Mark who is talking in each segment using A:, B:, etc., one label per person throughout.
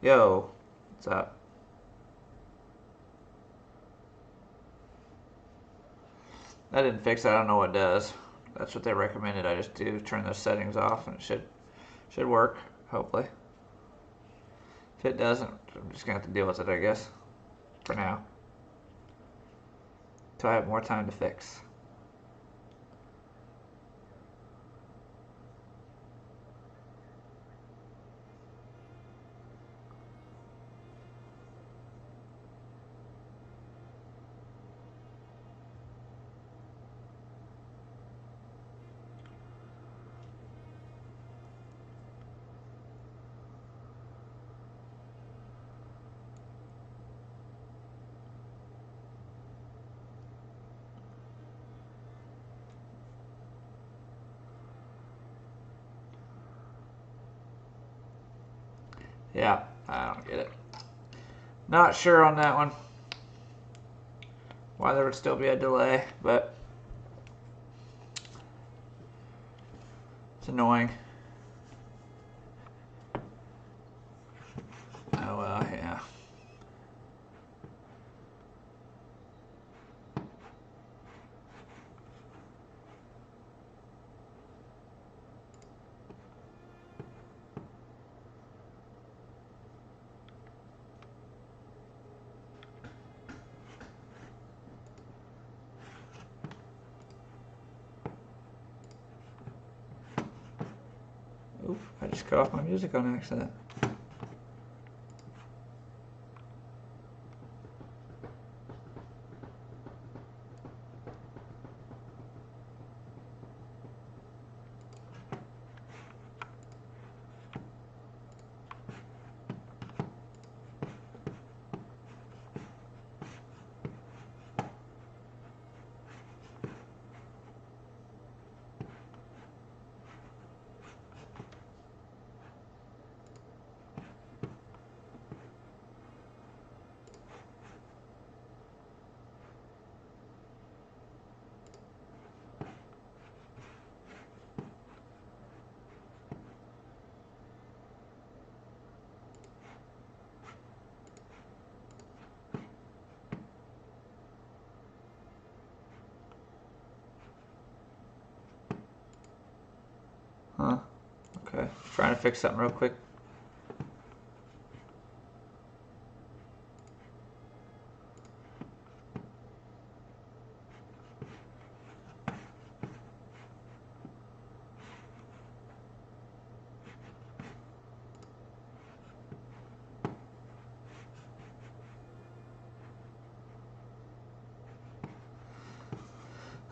A: Yo, what's up? That didn't fix it. I don't know what does. That's what they recommended. I just do turn those settings off, and it should work. Hopefully. If it doesn't, I'm just gonna have to deal with it, I guess, for now, till I have more time to fix. Yeah, I don't get it. Not sure on that one. Why there would still be a delay, but it's annoying. Oh well, yeah. Oof, I just cut off my music on accident. Huh? Okay. Trying to fix something real quick.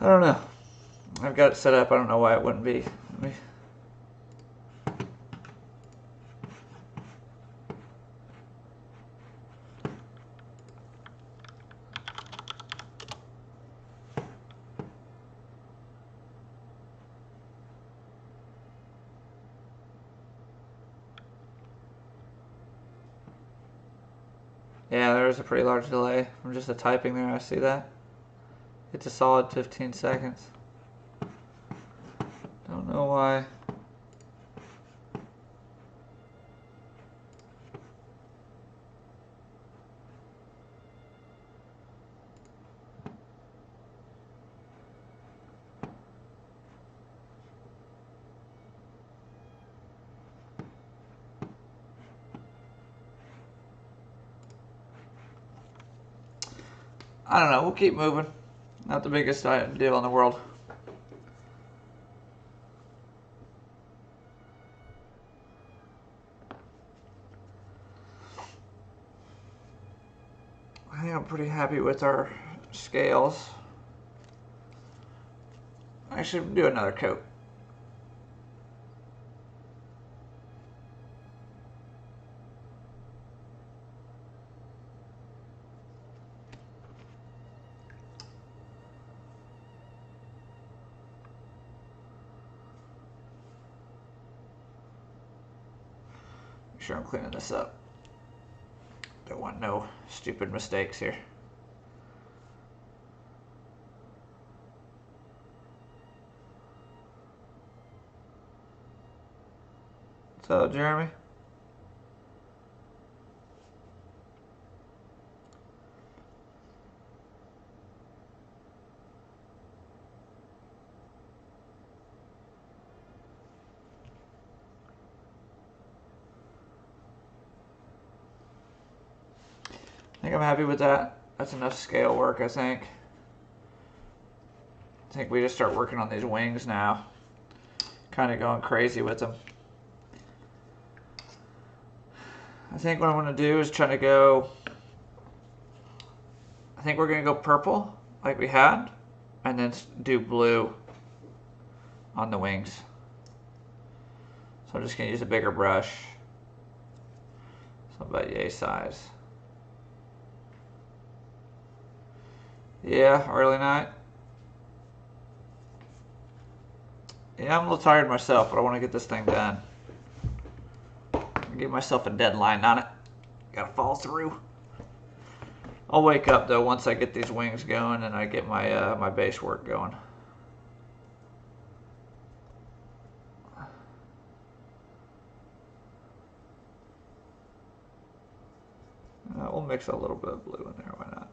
A: I don't know. I've got it set up. I don't know why it wouldn't be. Yeah, there is a pretty large delay from just the typing there. I see that. It's a solid 15 seconds. Don't know why. I don't know. We'll keep moving. Not the biggest deal in the world. I think I'm pretty happy with our scales. I should do another coat. Make sure I'm cleaning this up. Don't want no stupid mistakes here. So, Jeremy? think I'm happy with that. That's enough scale work, I think. I think we just start working on these wings now. Kind of going crazy with them. I think what I'm going to do is try to go... I think we're going to go purple, like we had, and then do blue on the wings. So I'm just going to use a bigger brush. So about yay size. Yeah, early night. Yeah, I'm a little tired myself, but I want to get this thing done. Give myself a deadline on it. Gotta fall through. I'll wake up though once I get these wings going and I get my my base work going. We'll mix a little bit of blue in there. Why not?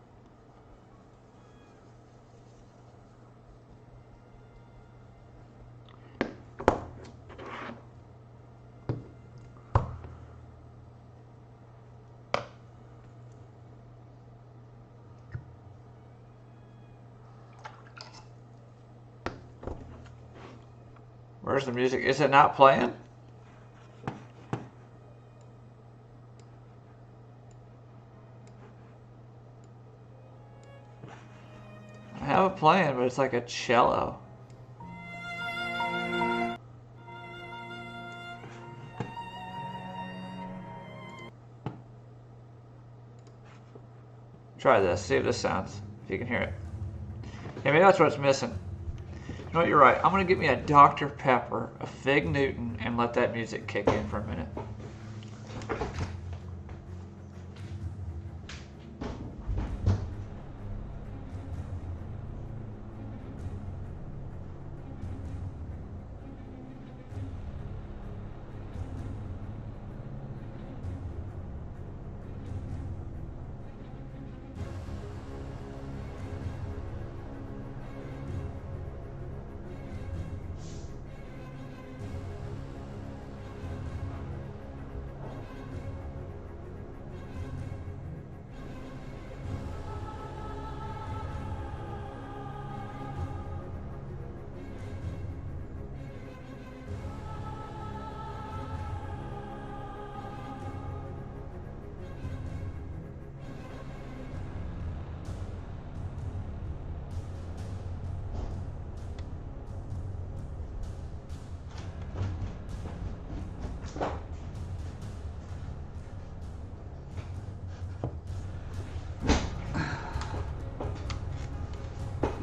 A: Where's the music? Is it not playing? I have it playing, but it's like a cello. Try this, see if this sounds, if you can hear it. Yeah, maybe that's what's missing. You know what, you're right. I'm going to get me a Dr. Pepper, a Fig Newton, and let that music kick in for a minute.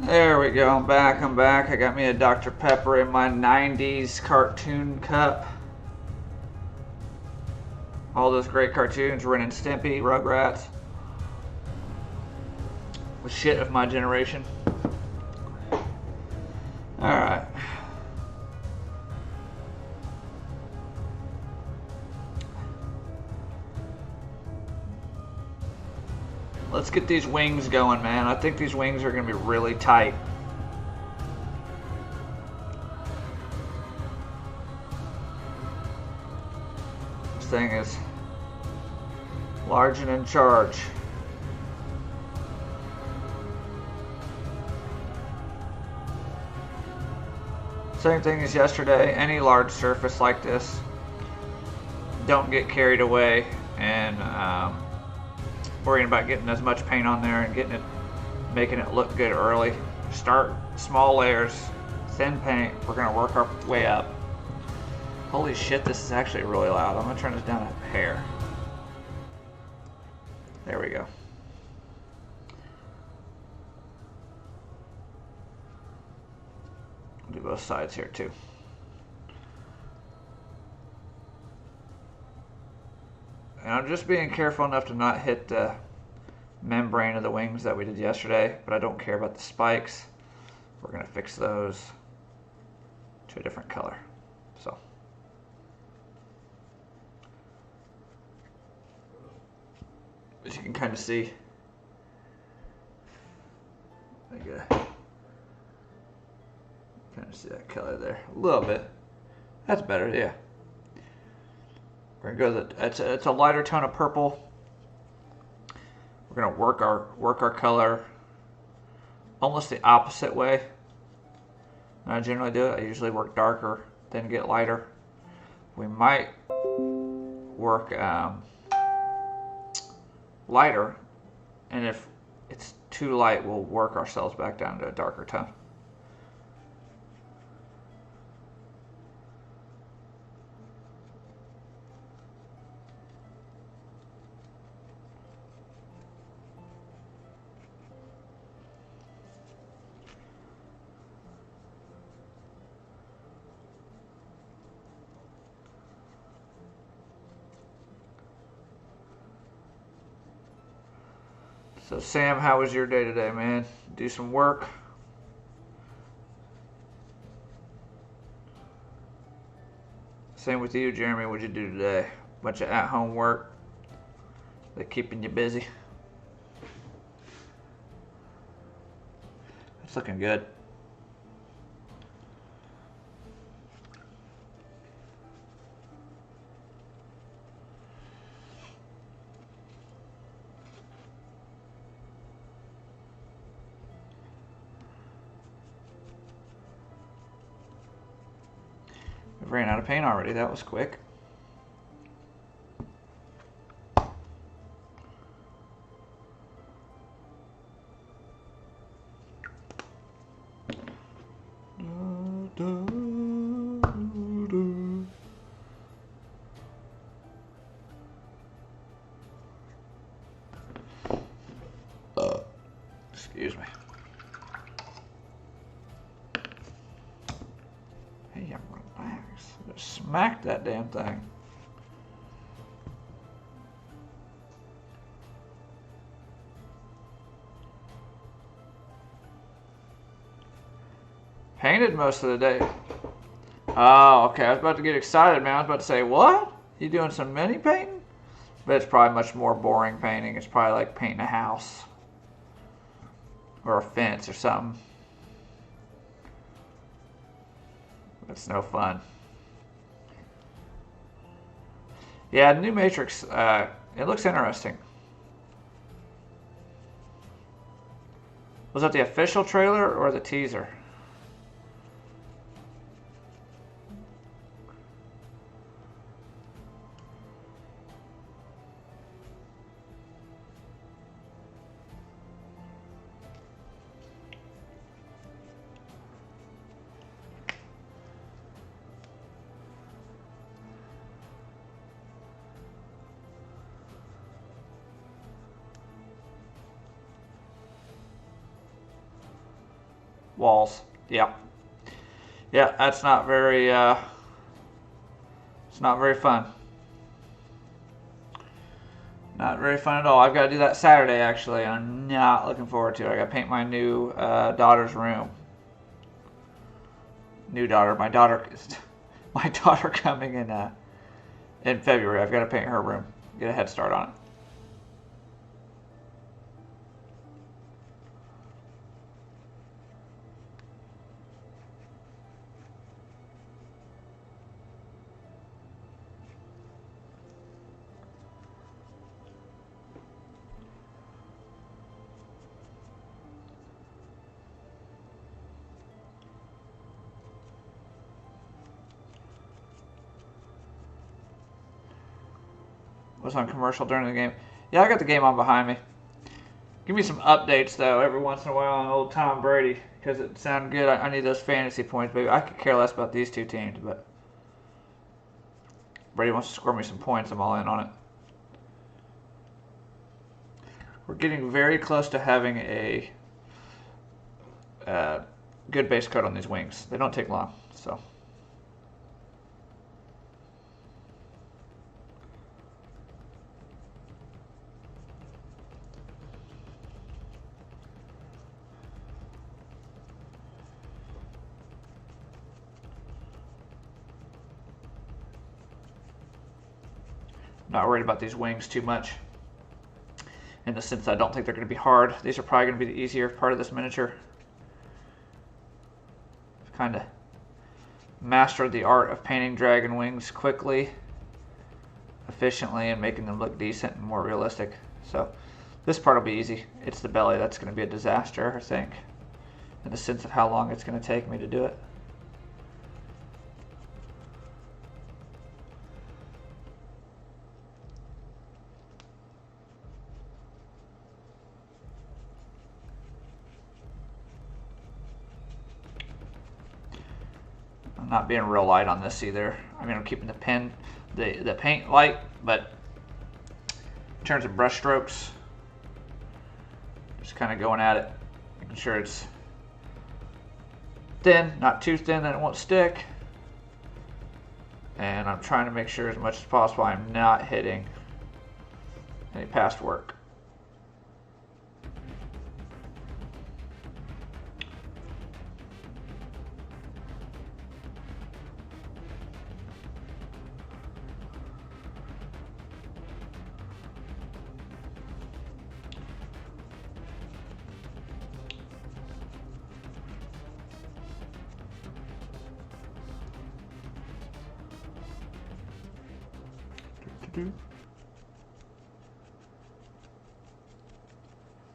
A: There we go, I'm back. I got me a Dr. Pepper in my 90s cartoon cup. All those great cartoons, Ren and Stimpy, Rugrats. The shit of my generation. Alright. Let's get these wings going, man. I think these wings are going to be really tight. This thing is large and in charge. Same thing as yesterday. Any large surface like this, don't get carried away and worrying about getting as much paint on there and making it look good early. Start small layers, thin paint. We're gonna work our way up. Holy shit, this is actually really loud. I'm gonna turn this down a hair. There we go. I'll do both sides here too. And I'm just being careful enough to not hit the membrane of the wings that we did yesterday, but I don't care about the spikes. We're going to fix those to a different color. So, as you can kind of see, kind of see that color there a little bit. That's better, yeah. We're gonna go it's a lighter tone of purple. We're gonna work our color almost the opposite way than I generally do it. I usually work darker, then get lighter. We might work lighter, and if it's too light, we'll work ourselves back down to a darker tone. So Sam, how was your day today, man? Do some work? Same with you, Jeremy. What'd you do today? Bunch of at-home work. They're keeping you busy. It's looking good. We ran out of paint already. That was quick. Excuse me. Hey, relax. Just smack that damn thing. Painted most of the day. Oh, okay. I was about to get excited, man. I was about to say, what? You doing some mini painting? But it's probably much more boring painting. It's probably like painting a house. Or a fence or something. That's no fun. Yeah, the new Matrix, it looks interesting. Was that the official trailer or the teaser? Walls. Yeah. Yeah, that's not very, it's not very fun. Not very fun at all. I've got to do that Saturday, actually. I'm not looking forward to it. I got to paint my new daughter's room. New daughter. My daughter coming in February. I've got to paint her room. Get a head start on it. Was on commercial during the game. Yeah, I got the game on behind me. Give me some updates, though, every once in a while on old Tom Brady, because it sounded good. I need those fantasy points, baby. I could care less about these two teams, but Brady wants to score me some points. I'm all in on it. We're getting very close to having a good base coat on these wings. They don't take long, so... Not worried about these wings too much, in the sense that I don't think they're going to be hard. These are probably going to be the easier part of this miniature. I've kind of mastered the art of painting dragon wings quickly, efficiently, and making them look decent and more realistic. So This part will be easy. It's the belly that's going to be a disaster, I think, in the sense of how long it's going to take me to do it. I'm not being real light on this either. I mean, I'm keeping the paint light, but in terms of brush strokes, just kind of going at it, making sure it's thin, not too thin that it won't stick. And I'm trying to make sure as much as possible I'm not hitting any past work.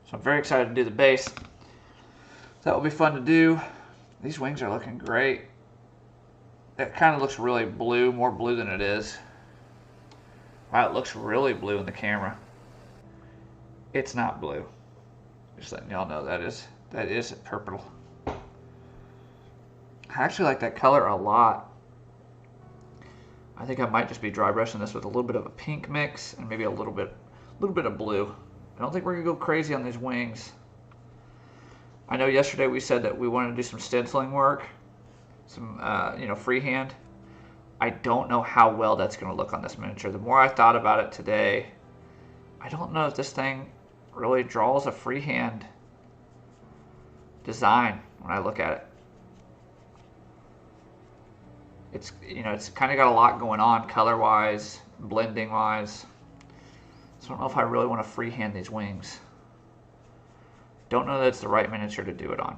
A: So I'm very excited to do the base. That will be fun to do. These wings are looking great. It kind of looks really blue, more blue than it is. Wow, it looks really blue in the camera. It's not blue. Just letting y'all know that is purple. I actually like that color a lot. I think I might just be dry brushing this with a little bit of a pink mix and maybe a little bit of blue. I don't think we're gonna go crazy on these wings. I know yesterday we said that we wanted to do some stenciling work, some freehand. I don't know how well that's gonna look on this miniature. The more I thought about it today, I don't know if this thing really draws a freehand design when I look at it. It's kind of got a lot going on color-wise, blending-wise. So I don't know if I really want to freehand these wings. Don't know that it's the right miniature to do it on.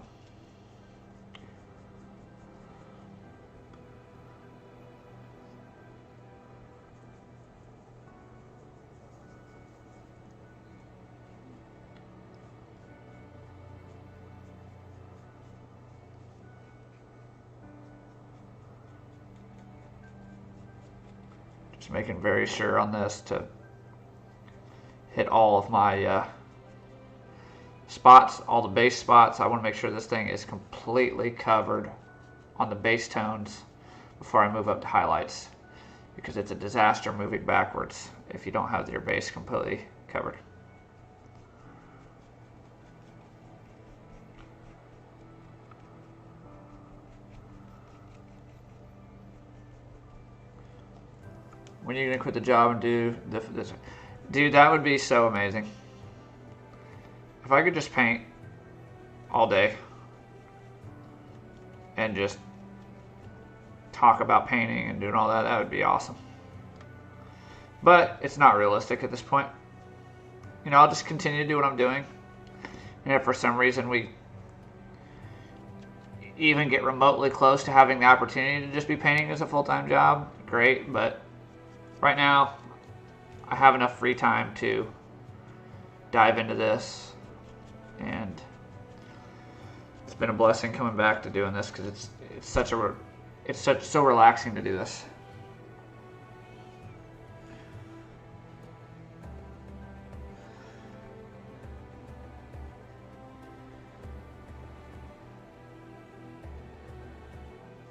A: Just making very sure on this to hit all of my spots, all the base spots. I want to make sure this thing is completely covered on the base tones before I move up to highlights, because it's a disaster moving backwards if you don't have your base completely covered. When are you gonna quit the job and do this? Dude, that would be so amazing. If I could just paint all day and just talk about painting and doing all that, that would be awesome. But it's not realistic at this point. I'll just continue to do what I'm doing. And if for some reason we even get remotely close to having the opportunity to just be painting as a full-time job, great. But right now, I have enough free time to dive into this, and it's been a blessing coming back to doing this because it's so relaxing to do this.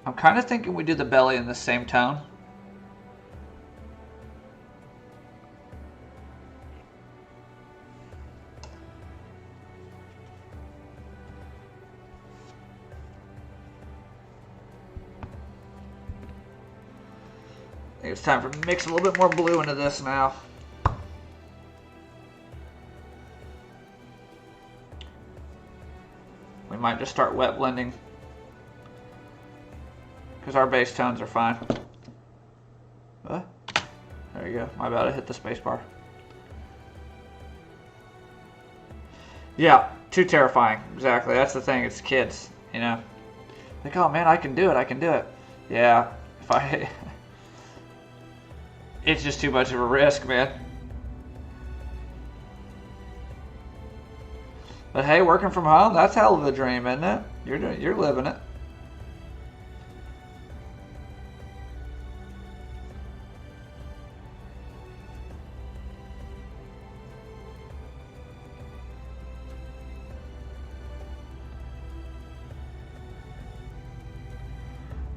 A: I'm kind of thinking we do the belly in the same tone. I think it's time for me to mix a little bit more blue into this now. We might just start wet blending because our base tones are fine. There you go. My bad, I hit the space bar. Yeah, too terrifying. Exactly. That's the thing. It's kids, Like, oh man, I can do it. I can do it. Yeah. It's just too much of a risk, man. But hey, working from home, that's hell of a dream, isn't it? You're living it.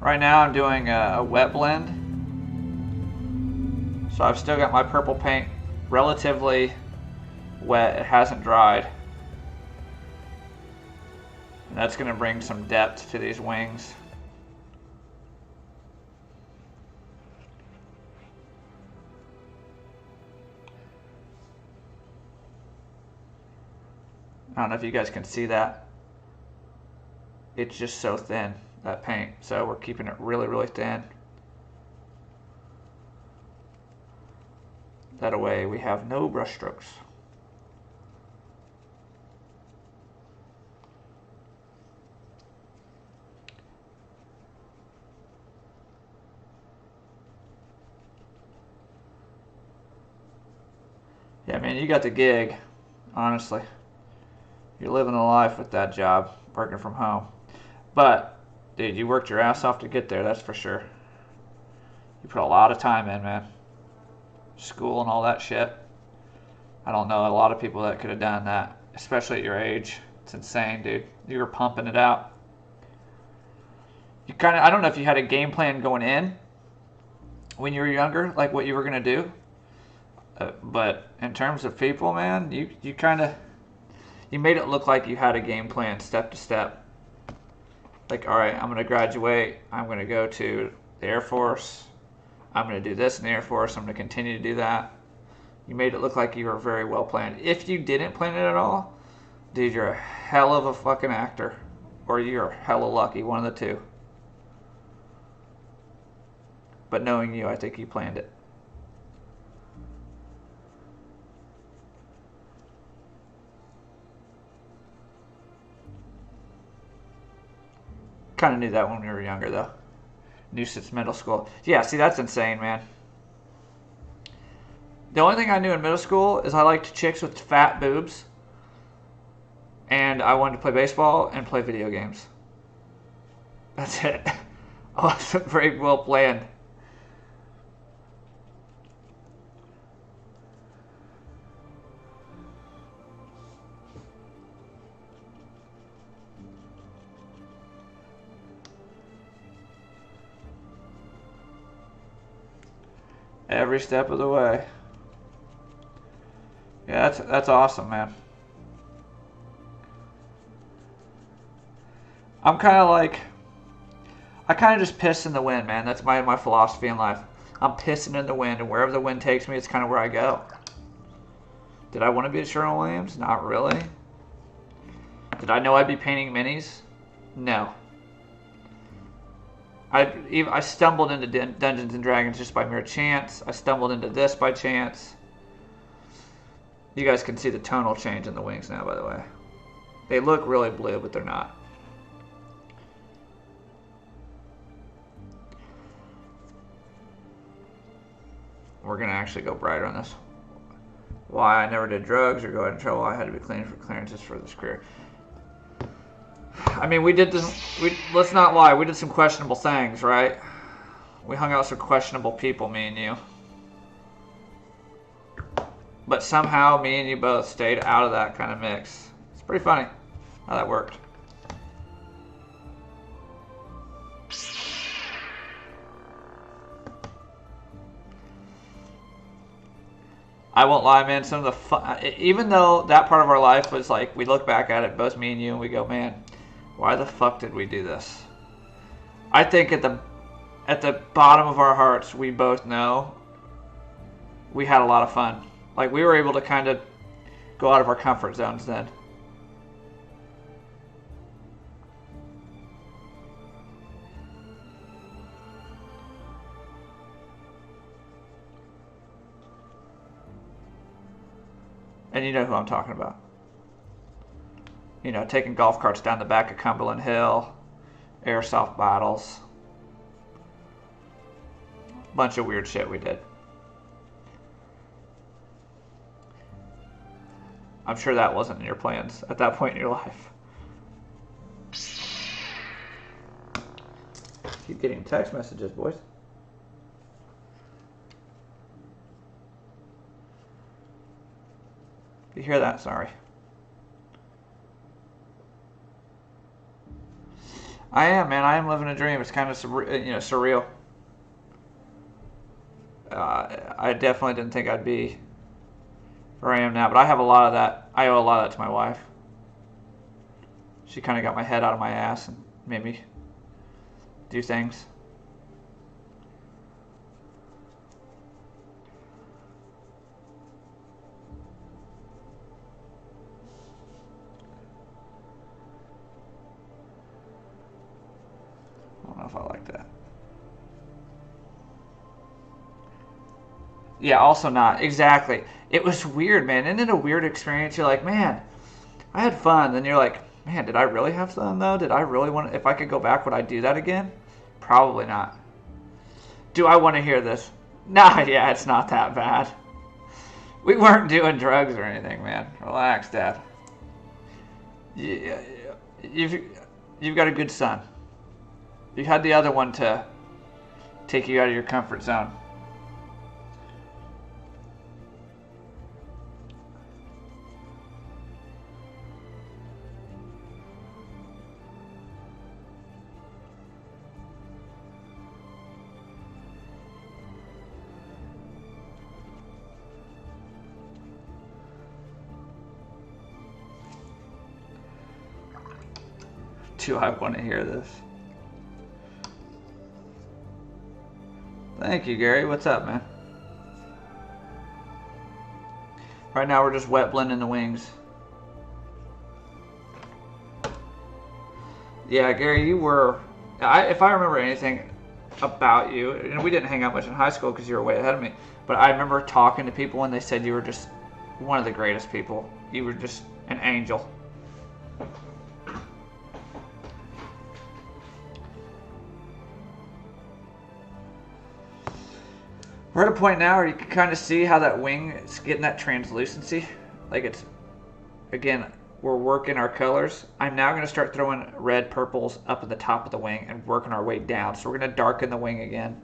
A: Right now I'm doing a wet blend. So I've still got my purple paint relatively wet. It hasn't dried. And that's going to bring some depth to these wings. I don't know if you guys can see that. It's just so thin, that paint. So we're keeping it really, really thin. That way we have no brush strokes. Yeah, man, you got the gig, honestly. You're living a life with that job, working from home. But, dude, you worked your ass off to get there, that's for sure. You put a lot of time in, man. School and all that shit. I don't know a lot of people that could have done that, especially at your age. It's insane, dude. You were pumping it out. You kind of, I don't know if you had a game plan going in when you were younger, like what you were going to do. But in terms of people, man, you kind of, you made it look like you had a game plan step to step. Like, all right, I'm going to graduate. I'm going to go to the Air Force. I'm going to do this in the Air Force. I'm going to continue to do that. You made it look like you were very well planned. If you didn't plan it at all, dude, you're a hell of a fucking actor. Or you're hella lucky, one of the two. But knowing you, I think you planned it. Kind of knew that when we were younger, though. Knew since middle school. Yeah, see, that's insane, man. The only thing I knew in middle school is I liked chicks with fat boobs. And I wanted to play baseball and play video games. That's it. I wasn't very well planned. Every step of the way. Yeah, that's awesome, man. I'm kind of like, I kind of just piss in the wind, man. That's my philosophy in life. I'm pissing in the wind, and wherever the wind takes me, it's kind of where I go. Did I want to be at Sherwin-Williams? Not really. Did I know I'd be painting minis? No. I stumbled into Dungeons and Dragons just by mere chance. I stumbled into this by chance. You guys can see the tonal change in the wings now, by the way. They look really blue, but they're not. We're going to actually go brighter on this. Why I never did drugs or go out in trouble. I had to be clean for clearances for this career. I mean, we did this. Let's not lie. We did some questionable things, right? We hung out with some questionable people, me and you. But somehow, me and you both stayed out of that kind of mix. It's pretty funny how that worked. I won't lie, man. Some of the fun, even though that part of our life was like, we look back at it, both me and you, and we go, man, why the fuck did we do this? I think at the bottom of our hearts, we both know we had a lot of fun. Like, we were able to kind of go out of our comfort zones then. And you know who I'm talking about. You know, taking golf carts down the back of Cumberland Hill, airsoft battles. Bunch of weird shit we did. I'm sure that wasn't in your plans at that point in your life. Keep getting text messages, boys. You hear that? Sorry. I am, man. I am living a dream. It's kind of surreal. I definitely didn't think I'd be where I am now, but I have a lot of that. I owe a lot of that to my wife. She kind of got my head out of my ass and made me do things. I don't know if I like that. Yeah, also not. Exactly. It was weird, man. Isn't it a weird experience? You're like, man, I had fun. Then you're like, man, did I really have fun, though? Did I really want to... If I could go back, would I do that again? Probably not. Do I want to hear this? Nah, yeah, it's not that bad. We weren't doing drugs or anything, man. Relax, Dad. Yeah, you've got a good son. You had the other one to take you out of your comfort zone. Do I want to hear this? Thank you, Gary. What's up, man? Right now we're just wet blending the wings. Yeah, Gary, you were... if I remember anything about you, and we didn't hang out much in high school because you were way ahead of me, but I remember talking to people and they said you were just one of the greatest people. You were just an angel. We're at a point now where you can kind of see how that wing is getting that translucency. Like it's, again, we're working our colors. I'm now going to start throwing red purples up at the top of the wing and working our way down. So we're going to darken the wing again.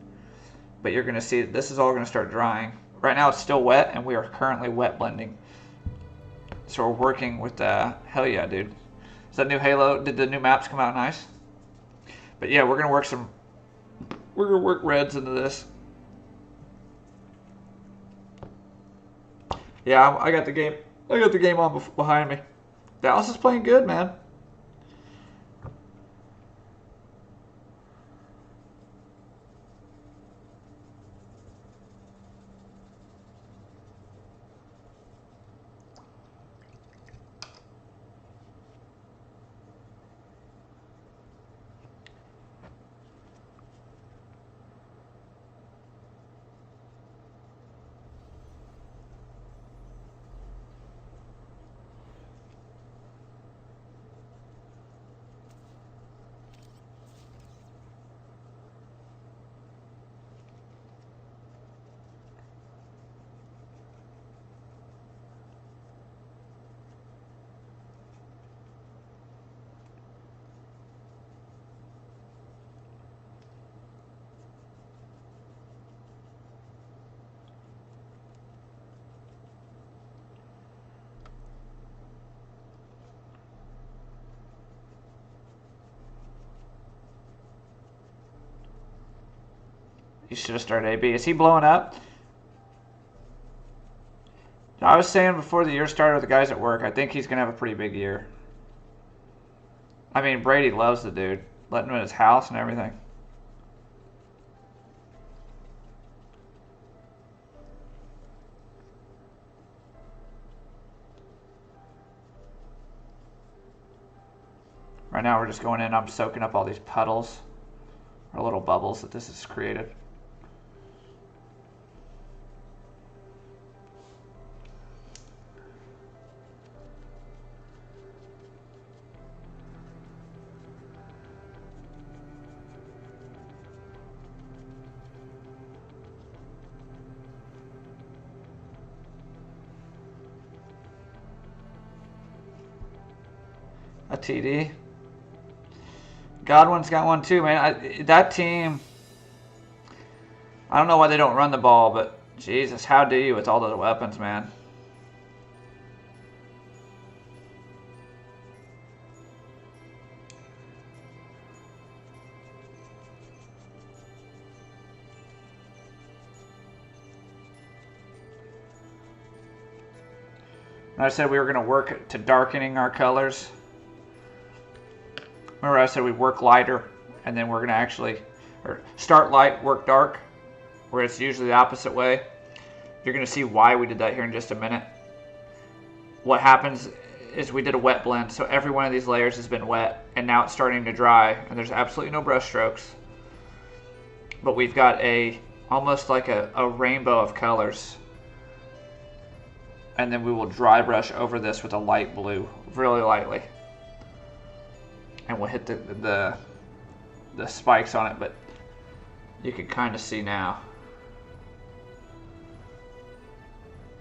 A: But you're going to see that this is all going to start drying. Right now it's still wet and we are currently wet blending. So we're working with, hell yeah, dude. Is that new Halo, did the new maps come out nice? But yeah, we're going to work reds into this. Yeah, I got the game. I got the game on behind me. Dallas is playing good, man. You should have started AB. Is he blowing up? I was saying before the year started with the guys at work, I think he's going to have a pretty big year. I mean, Brady loves the dude. Letting him in his house and everything. Right now we're just going in, I'm soaking up all these puddles, or little bubbles that this has created. TD. Godwin's got one too, man. That team, I don't know why they don't run the ball, but Jesus, how do you with all those weapons, man? I said we were going to work to darkening our colors. Remember I said we work lighter, and then we're going to actually start light, work dark, where it's usually the opposite way. You're going to see why we did that here in just a minute. What happens is we did a wet blend, so every one of these layers has been wet, and now it's starting to dry, and there's absolutely no brush strokes. But we've got almost like a rainbow of colors. And then we will dry brush over this with a light blue, really lightly. And we'll hit the spikes on it, but you can kind of see now.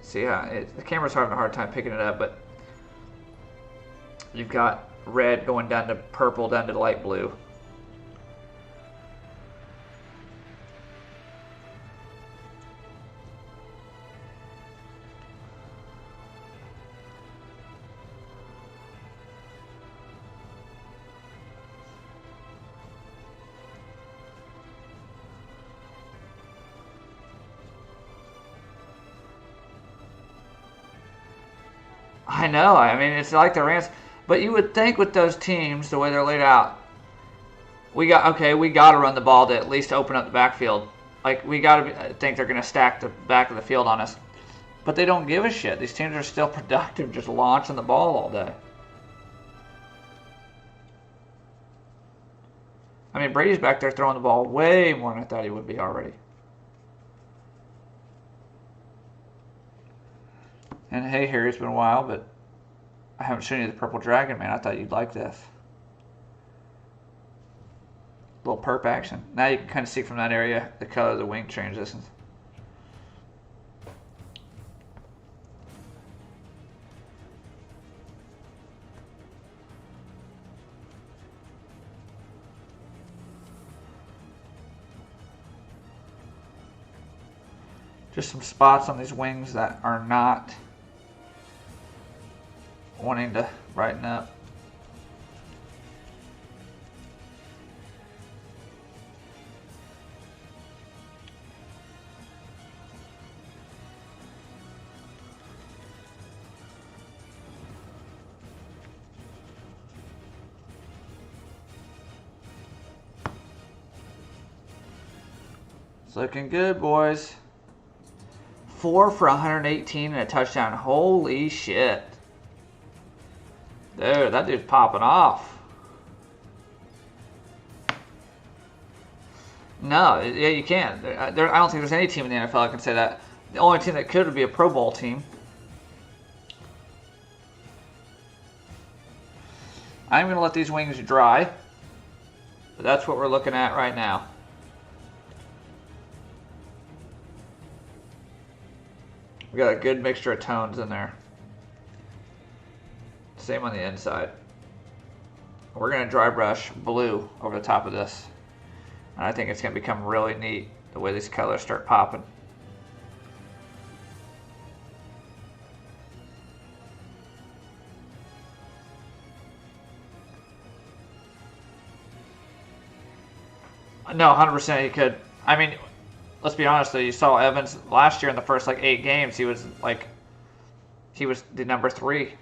A: See, the camera's having a hard time picking it up, but you've got red going down to purple, down to light blue. I know. I mean, it's like the Rams, but you would think with those teams, the way they're laid out, we got to run the ball to at least open up the backfield. Like, we got to think they're going to stack the back of the field on us, but they don't give a shit. These teams are still productive, just launching the ball all day. I mean, Brady's back there throwing the ball way more than I thought he would be already. And hey, Harry, it's been a while, but I haven't shown you the purple dragon, man. I thought you'd like this. Little perp action. Now you can kind of see from that area the color of the wing transitions. Just some spots on these wings that are not wanting to brighten up. It's looking good, boys. 4 for 118 and a touchdown. Holy shit. Dude, that dude's popping off. No, yeah, you can't. I don't think there's any team in the NFL that can say that. The only team that could would be a Pro Bowl team. I'm going to let these wings dry. But that's what we're looking at right now. We got a good mixture of tones in there. Same on the inside. We're going to dry brush blue over the top of this. And I think it's going to become really neat the way these colors start popping. No, 100% he could. I mean, let's be honest though, you saw Evans last year in the first 8 games, he was the number 3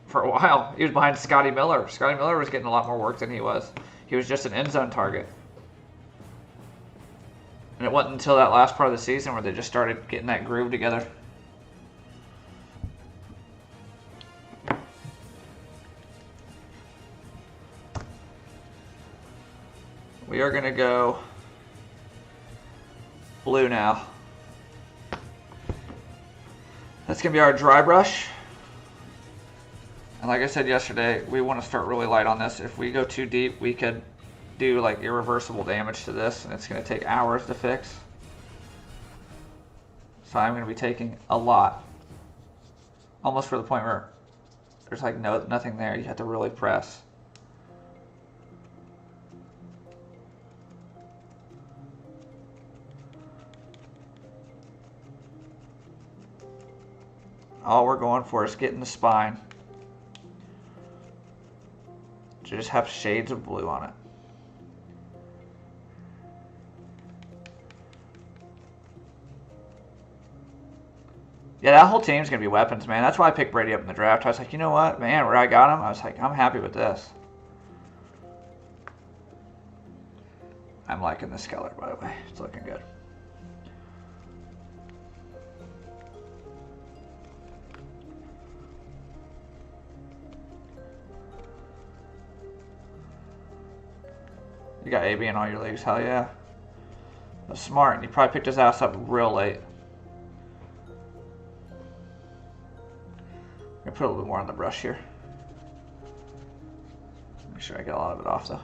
A: for a while. He was behind Scotty Miller. Scotty Miller was getting a lot more work than he was. He was just an end zone target. And it wasn't until that last part of the season where they just started getting that groove together. We are going to go blue now. That's going to be our dry brush. And like I said yesterday, we want to start really light on this. If we go too deep, we could do irreversible damage to this, and it's going to take hours to fix. So I'm going to be taking a lot. Almost for the point where there's nothing there. You have to really press. All we're going for is getting the spine. Just have shades of blue on it. Yeah, that whole team's going to be weapons, man. That's why I picked Brady up in the draft. I was like, you know what, man, where I got him, I was like, I'm happy with this. I'm liking this color, by the way. It's looking good. You got AB in all your leagues, hell yeah. That's smart, and you probably picked his ass up real late. I'm gonna put a little bit more on the brush here. Make sure I get a lot of it off though.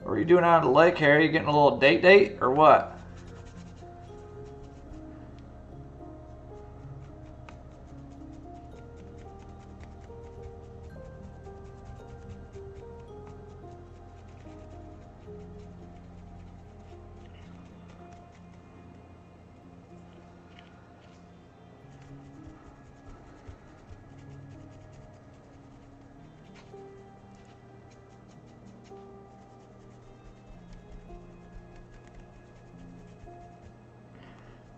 A: What are you doing out of the lake, Harry? You getting a little date or what?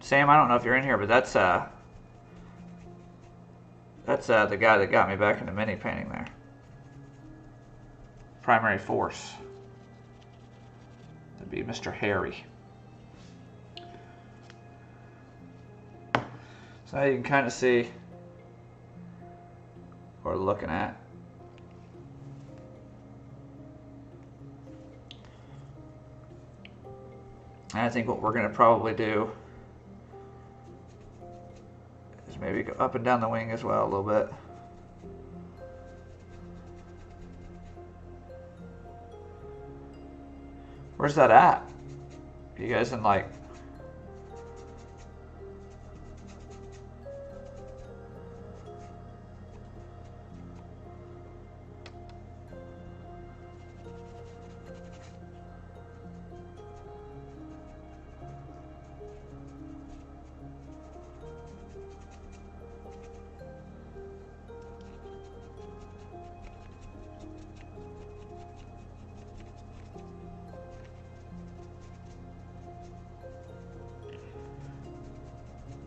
A: Sam, I don't know if you're in here, but that's the guy that got me back into mini painting there. Primary Force. That'd be Mr. Harry. So now you can kind of see what we're looking at. And I think what we're going to probably do is maybe go up and down the wing as well a little bit. Where's that at? You guys in like...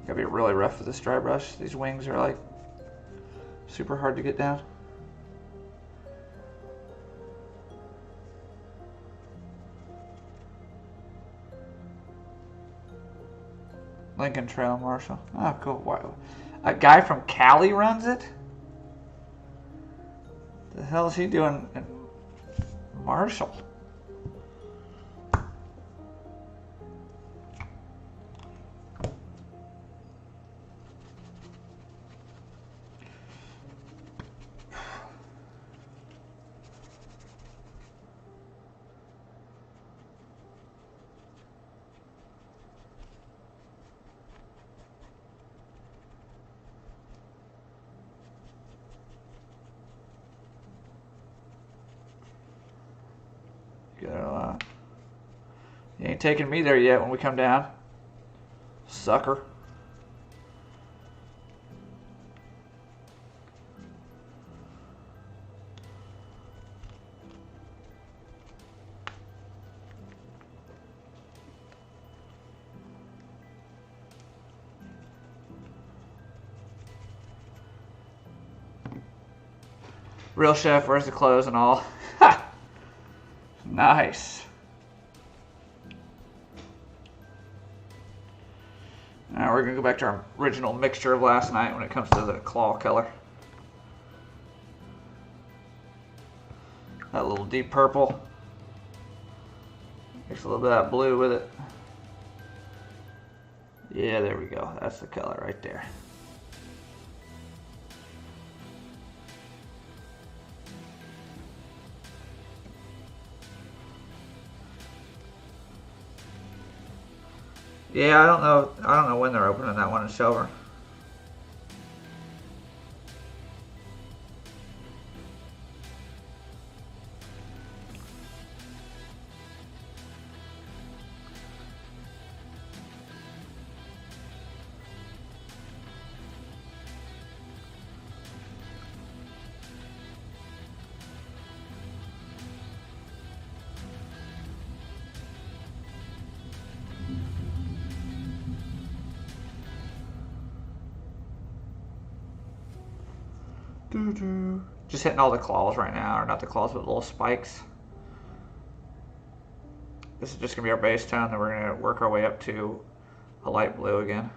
A: Gotta be really rough with this dry brush. These wings are like super hard to get down. Lincoln Trail Marshall. Oh, cool. Wow. A guy from Cali runs it? The hell is he doing in Marshall? You ain't taking me there yet when we come down, sucker. Real chef, where's the clothes and all? Ha! Nice. Now we're going to go back to our original mixture of last night when it comes to the claw color. That little deep purple. Mix a little bit of that blue with it. Yeah, there we go. That's the color right there. Yeah, I don't know. I don't know when they're opening that one in silver. Just hitting all the claws right now, or not the claws, but the little spikes. This is just gonna be our base tone, then we're gonna work our way up to a light blue again.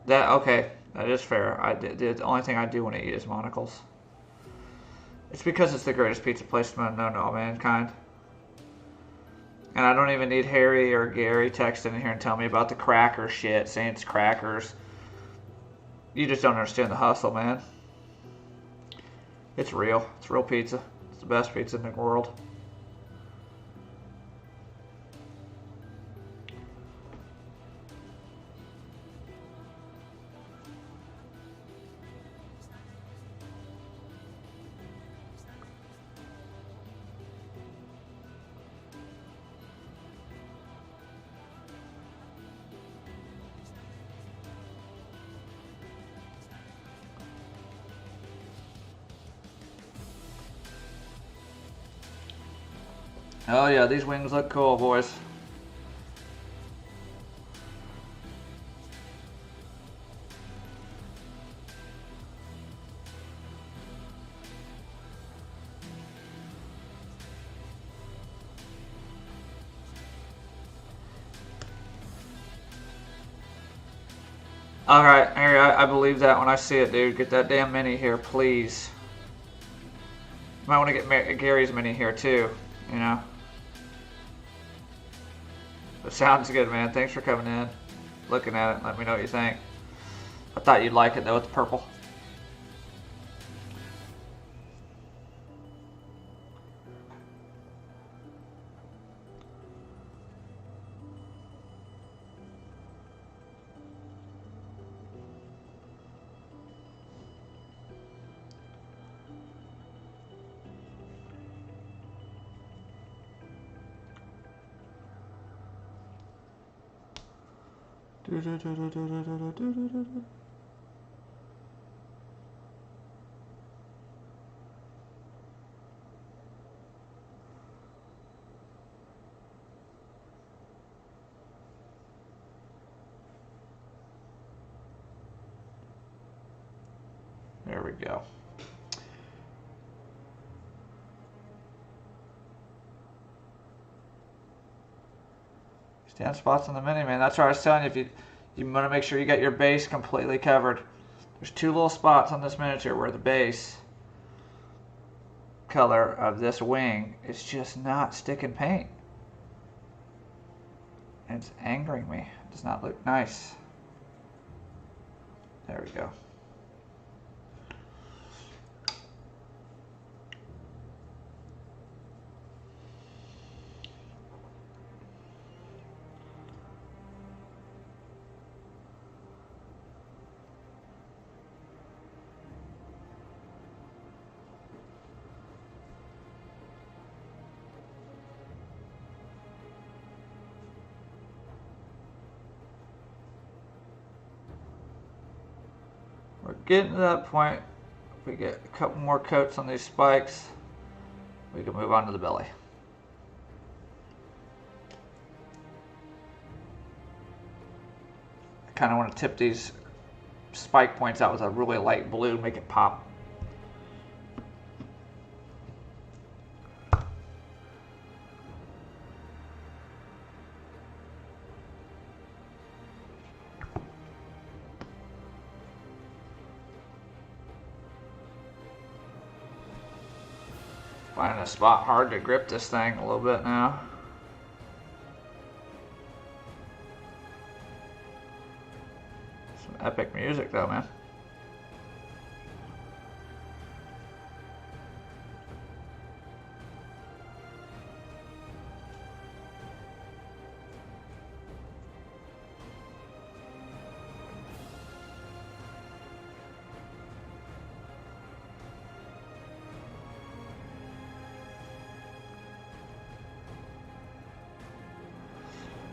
A: Okay, that is fair. The only thing I do want to eat is monocles. It's because it's the greatest pizza placement known to all mankind. And I don't even need Harry or Gary texting in here and telling me about the cracker shit, saying it's crackers. You just don't understand the hustle, man. It's real. It's real pizza. It's the best pizza in the world. Oh yeah, these wings look cool, boys. Alright, Harry, I believe that when I see it, dude. Get that damn mini here, please. Might want to get Gary's mini here, too, you know? But sounds good, man. Thanks for coming in, looking at it. Let me know what you think. I thought you'd like it, though, with the purple. There we go. Stand spots on the mini, man. That's what I was telling you. If you want to make sure you get your base completely covered. There's two little spots on this miniature where the base color of this wing is just not sticking paint. And it's angering me. It does not look nice. There we go. We're getting to that point. If we get a couple more coats on these spikes, we can move on to the belly. I kind of want to tip these spike points out with a really light blue, make it pop. Finding a spot hard to grip this thing a little bit now. Some epic music though, man.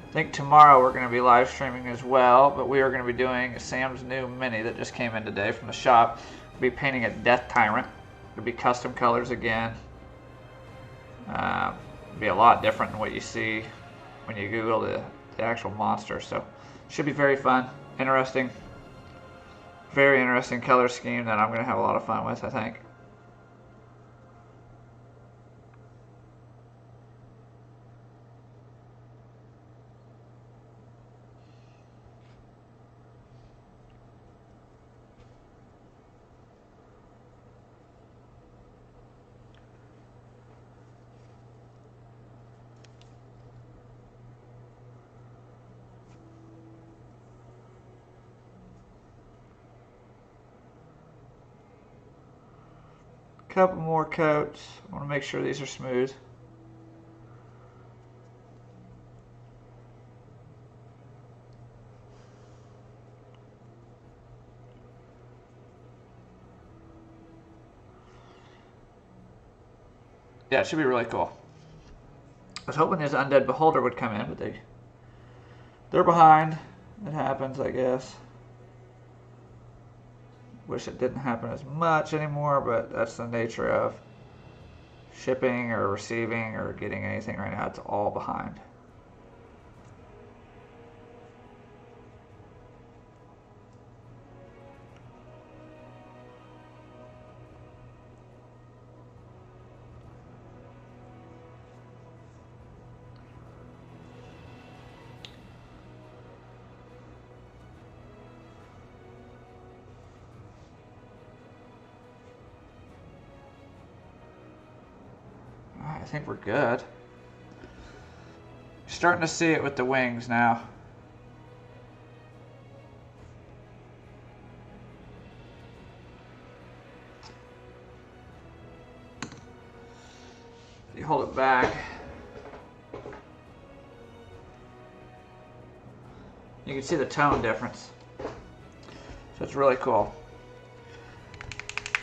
A: I think tomorrow we're going to be live streaming as well, but we are going to be doing Sam's new mini that just came in today from the shop. We'll be painting a Death Tyrant. It'll be custom colors again. It'll be a lot different than what you see when you Google the actual monster. So should be very fun, interesting, very interesting color scheme that I'm going to have a lot of fun with, I think. Couple more coats. I want to make sure these are smooth. Yeah, it should be really cool. I was hoping his Undead Beholder would come in, but they're behind. It happens, I guess. Wish it didn't happen as much anymore, but that's the nature of shipping or receiving or getting anything right now. It's all behind. I think we're good. Starting to see it with the wings now. If you hold it back, you can see the tone difference. So it's really cool.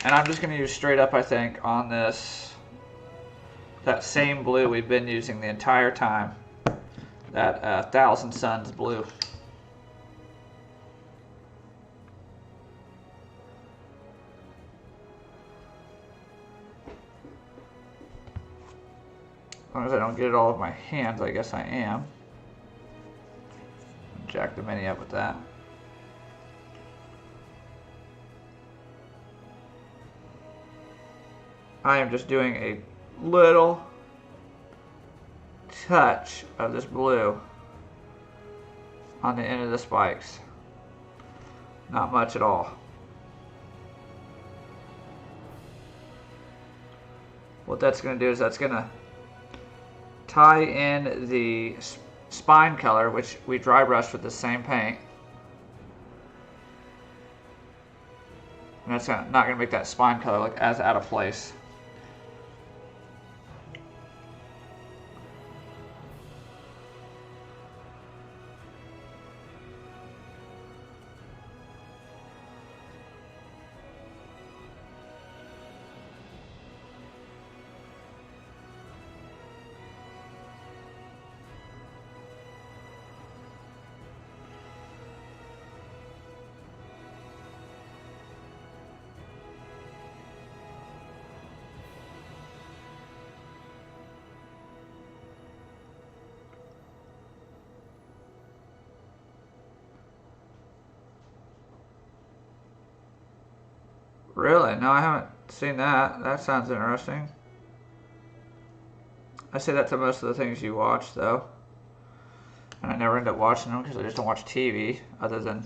A: And I'm just going to use straight up, I think, on this. That same blue we've been using the entire time. That Thousand Suns blue. As long as I don't get it all over my hands, I guess I am. Jack the mini up with that. I am just doing a little touch of this blue on the end of the spikes. Not much at all. What that's going to do is that's going to tie in the spine color, which we dry brushed with the same paint. And that's not going to make that spine color look as out of place. Really? No, I haven't seen that. That sounds interesting. I say that to most of the things you watch, though. And I never end up watching them because I just don't watch TV, other than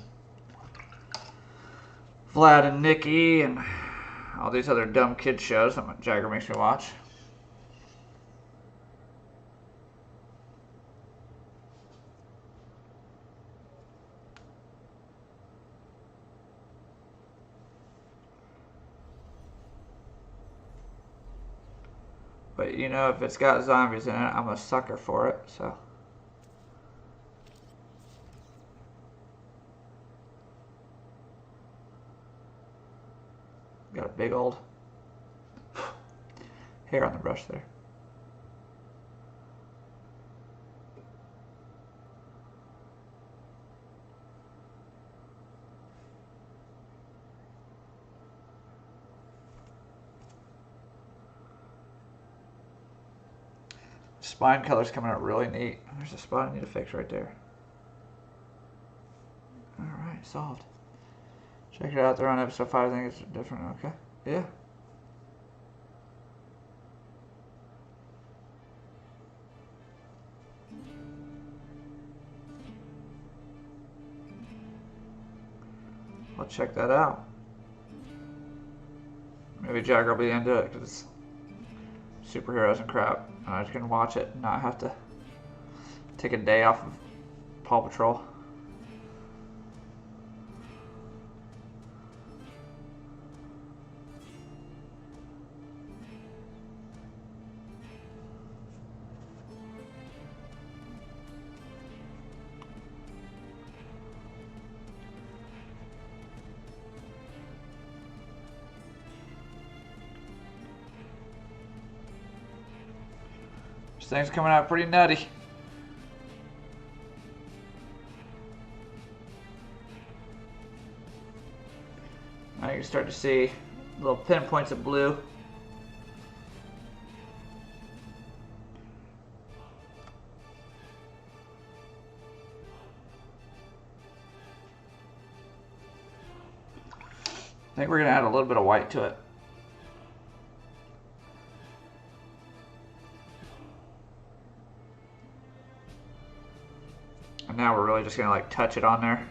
A: Vlad and Nikki and all these other dumb kid shows that Jagger makes me watch. But you know, if it's got zombies in it, I'm a sucker for it, so. Got a big old hair on the brush there. Spine color's coming out really neat. There's a spot I need to fix right there. Alright, solved. Check it out, they're on episode 5, I think it's different, okay. Yeah. I'll check that out. Maybe Jagger will be into it because it's superheroes and crap. And I can watch it and not have to take a day off of Paw Patrol. This thing's coming out pretty nutty. Now you can start to see little pinpoints of blue. I think we're going to add a little bit of white to it. And now we're really just going to like touch it on there.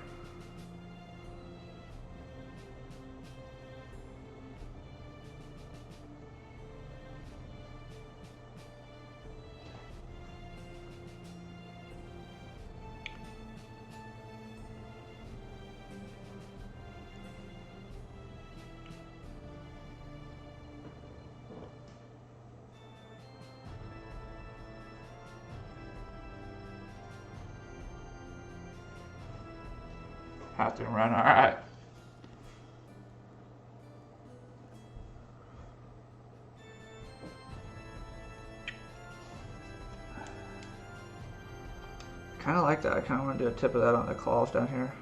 A: Have to run, alright. Kinda like that. I kinda wanna do a tip of that on the claws down here.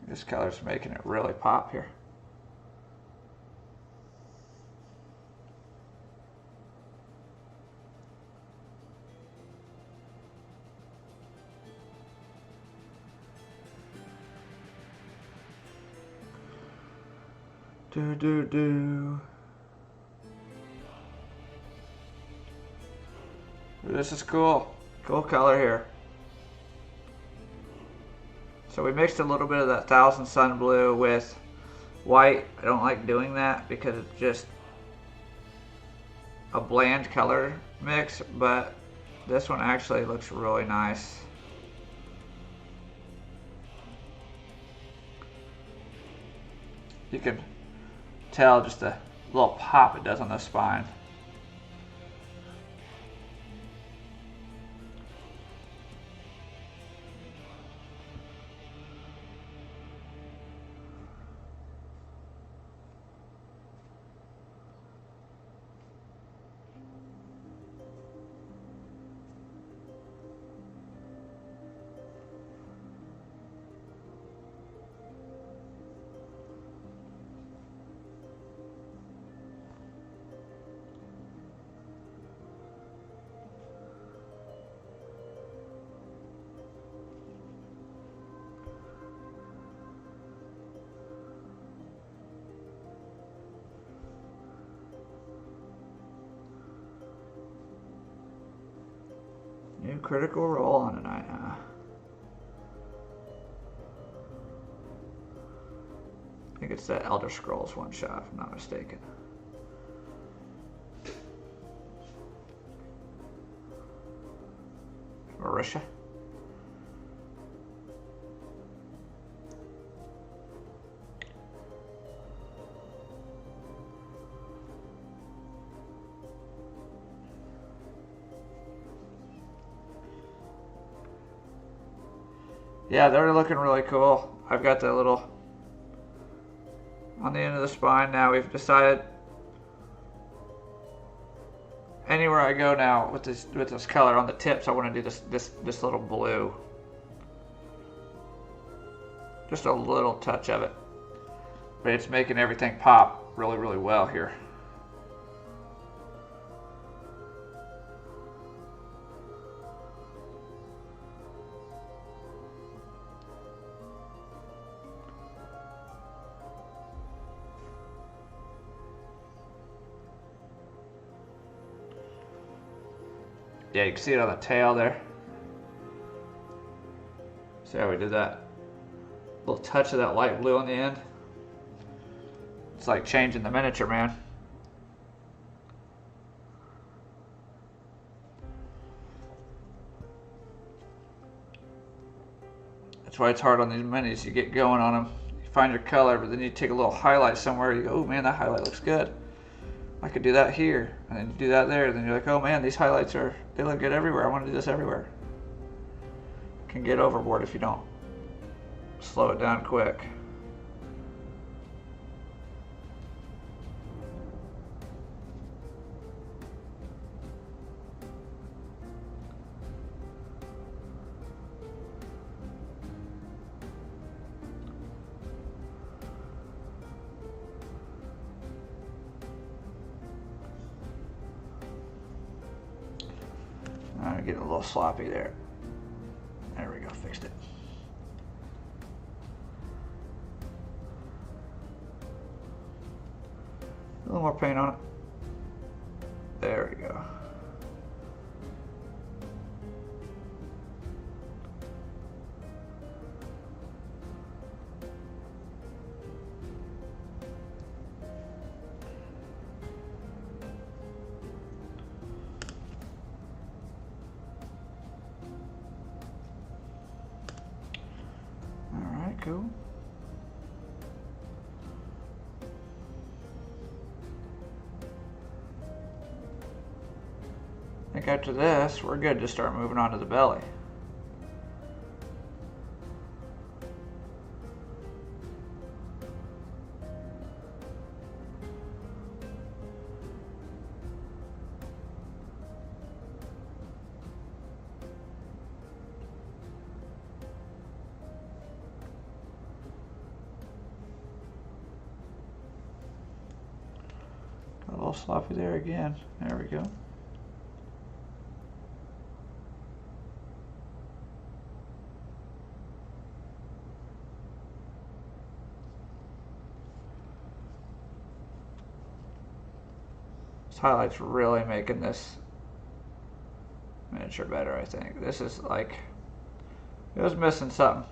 A: This color's making it really pop here. Do. This is cool. Cool color here. So we mixed a little bit of that Thousand Sun Blue with white. I don't like doing that because it's just a bland color mix, but this one actually looks really nice. You can tell just the little pop it does on the spine. New Critical Role on tonight, huh? I think it's that Elder Scrolls one shot, if I'm not mistaken. Marisha. Yeah, they're looking really cool. I've got the little on the end of the spine now. We've decided anywhere I go now with this color on the tips, I want to do this little blue. Just a little touch of it. But it's making everything pop really, really well here. Yeah, you can see it on the tail there. See how we did that? Little touch of that light blue on the end. It's like changing the miniature, man. That's why it's hard on these minis. You get going on them, you find your color, but then you take a little highlight somewhere. You go, oh man, that highlight looks good. I could do that here, and then you do that there. Then you're like, oh man, these highlights they look good everywhere. I want to do this everywhere. Can get overboard if you don't slow it down quick. I'm getting a little sloppy there. There we go, fixed it. A little more paint on it. There we go. Cool. I think after this, we're good to start moving on to the belly. A little sloppy there again. There we go. This highlight's really making this miniature better, I think. This is like, it was missing something.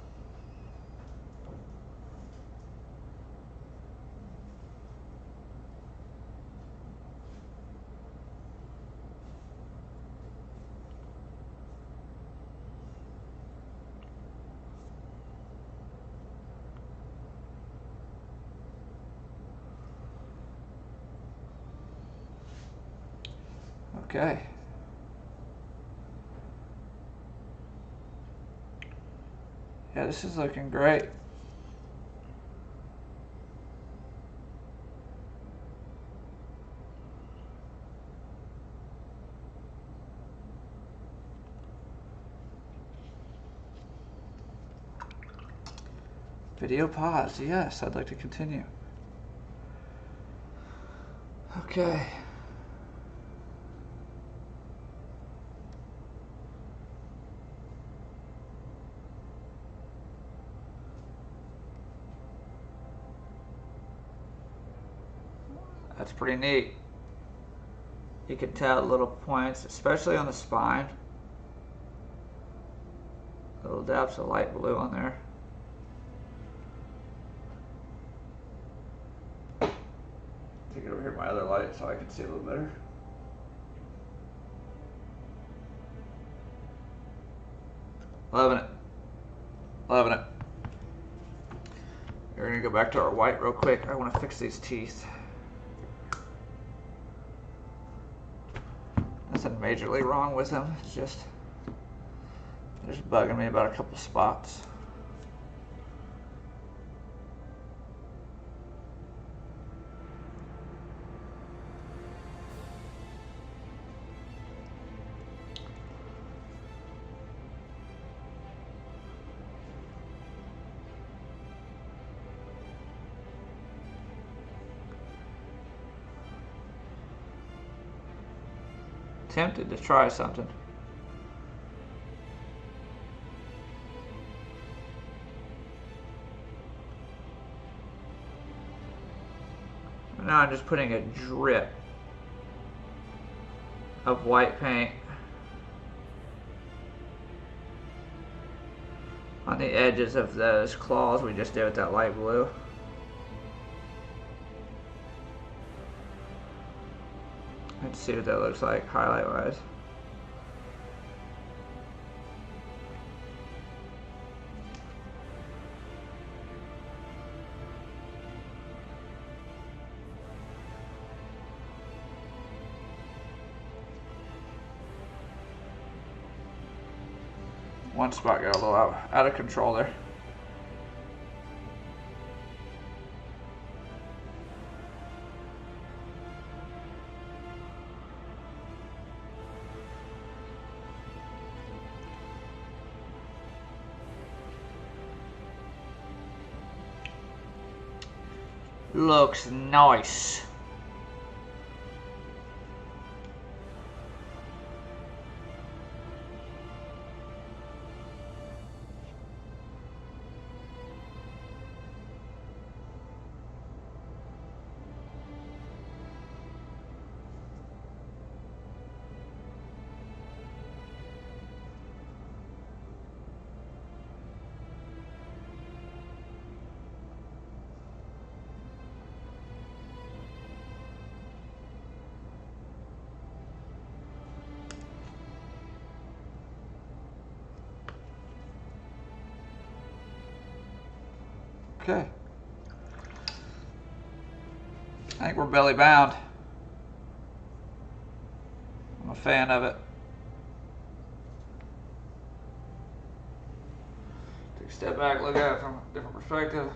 A: Okay. Yeah, this is looking great. Video pause. Yes, I'd like to continue. Okay. That's pretty neat. You can tell little points, especially on the spine. Little dabs of light blue on there. Take it over here, my other light, so I can see a little better. Loving it. Loving it. We're gonna go back to our white real quick. I want to fix these teeth. Nothing majorly wrong with them. It's just they're just bugging me about a couple spots. tempted to try something. Now I'm just putting a drip of white paint on the edges of those claws we just did with that light blue. Let's see what that looks like highlight wise. One spot got a little out of control there. Looks nice. Okay. I think we're belly bound. I'm a fan of it. Take a step back, look at it from a different perspective.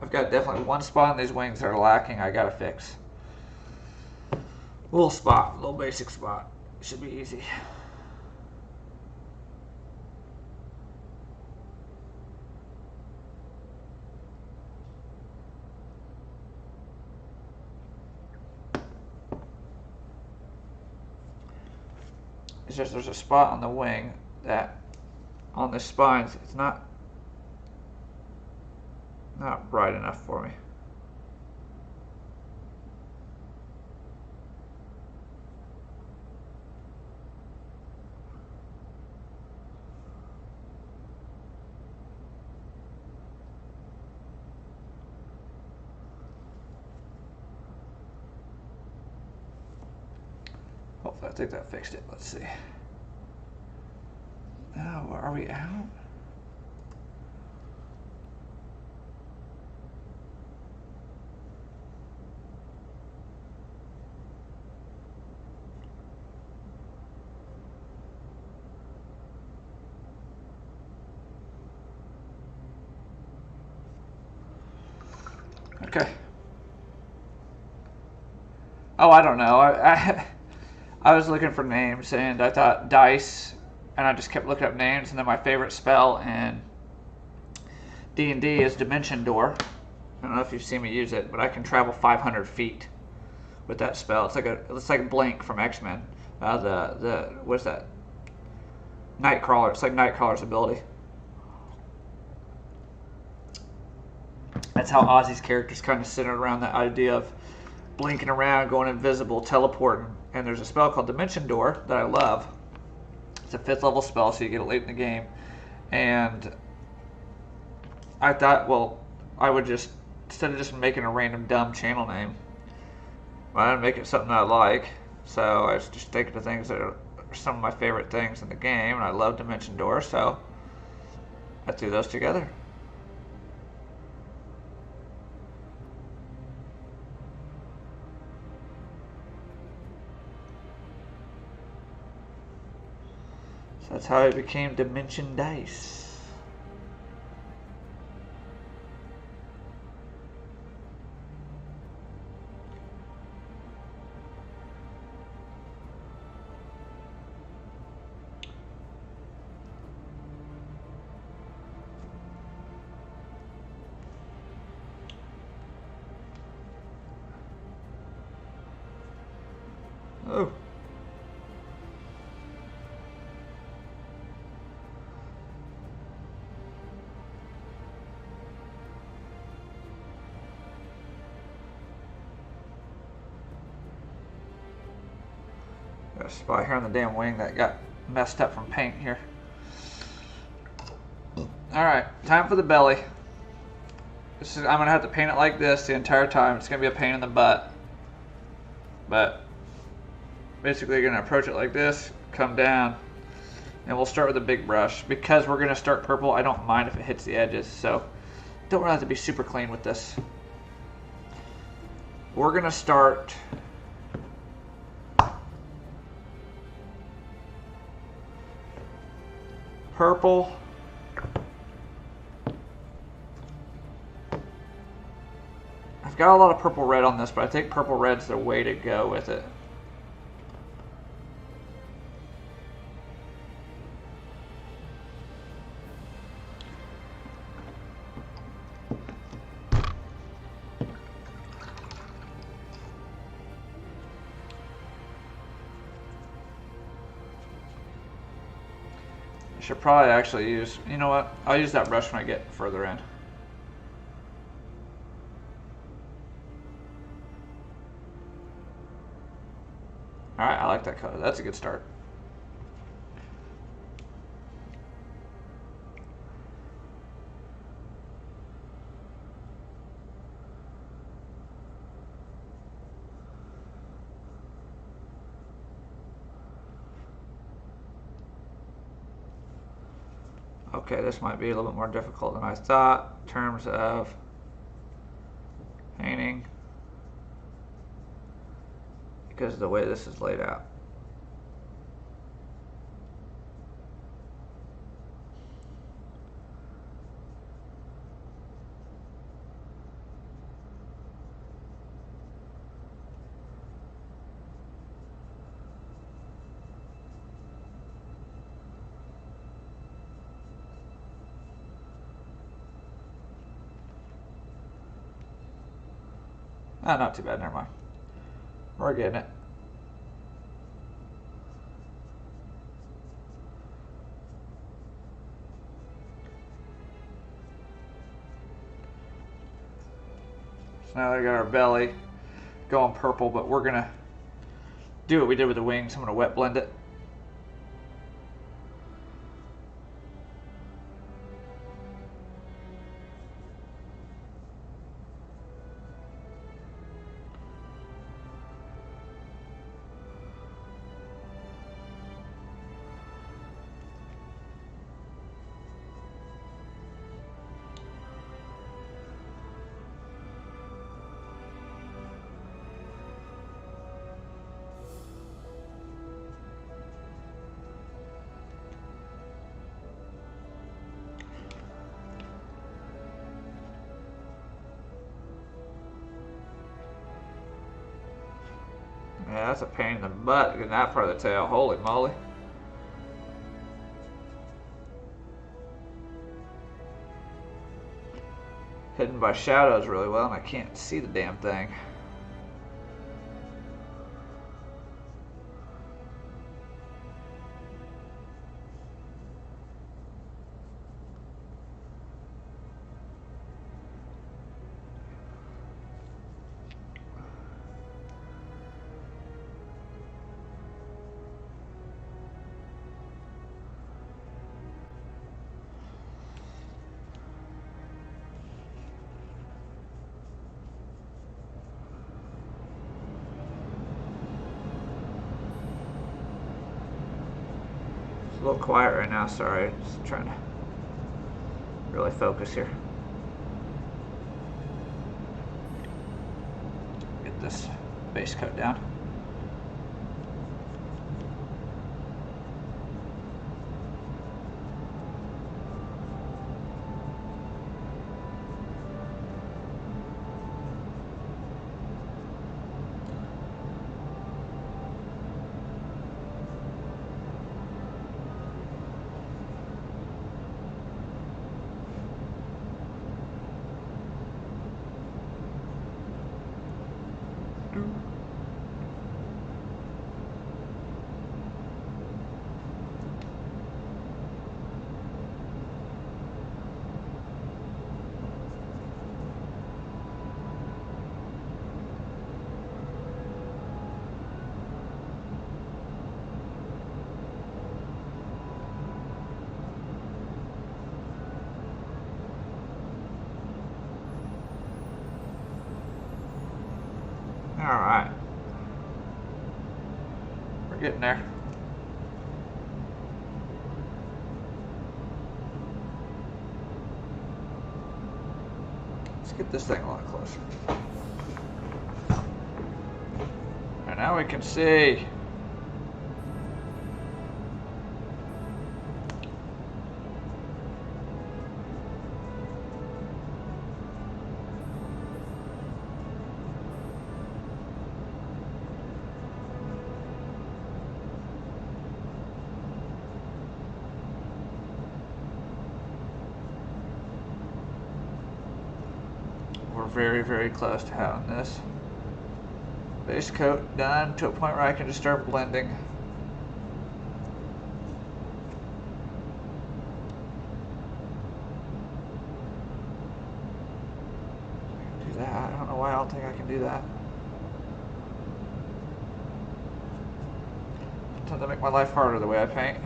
A: I've got definitely one spot in these wings that are lacking I gotta fix. Little spot, little basic spot. Should be easy. It's just there's a spot on the wing that on the spines it's not bright enough for me. Hopefully I think that fixed it. Let's see. Oh, are we out? Okay. Oh, I don't know. I was looking for names and I thought dice, and I just kept looking up names, and then my favorite spell in D&D is Dimension Door. I don't know if you've seen me use it, but I can travel 500 feet with that spell. It's like Blink from X-Men. What's that? Nightcrawler. It's like Nightcrawler's ability. That's how Ozzy's character's kind of centered around that idea of blinking around, going invisible, teleporting. And there's a spell called Dimension Door that I love. It's a 5th level spell, so you get it late in the game. And I thought, well, I would just, instead of just making a random dumb channel name, well, I'd make it something I like. So I was just thinking of things that are some of my favorite things in the game, and I love Dimension Door, so I threw those together. That's how it became Dimension Dice. Oh. Got a spot here on the damn wing that got messed up from paint here. Alright, time for the belly. I'm going to have to paint it like this the entire time. It's going to be a pain in the butt. But basically you're going to approach it like this, come down, and we'll start with a big brush. Because we're going to start purple, I don't mind if it hits the edges, so don't really have to be super clean with this. We're going to start purple. I've got a lot of purple red on this, but I think purple red's the way to go with it. I should probably actually use, you know what, I'll use that brush when I get further in. Alright, I like that color. That's a good start. Okay, this might be a little bit more difficult than I thought in terms of painting, because of the way this is laid out. Ah, not too bad, never mind. We're getting it. So now we got our belly going purple, but we're gonna do what we did with the wings. I'm gonna wet blend it. Yeah, that's a pain in the butt getting that part of the tail. Holy moly. Hidden by shadows really well, and I can't see the damn thing. It's a little quiet right now, sorry. Just trying to really focus here. Get this base coat down. We're getting there. Let's get this thing a lot closer. And now we can see. We're very, very close to having this base coat done to a point where I can just start blending. Do that. I don't know why I don't think I can do that. Sometimes I make my life harder the way I paint.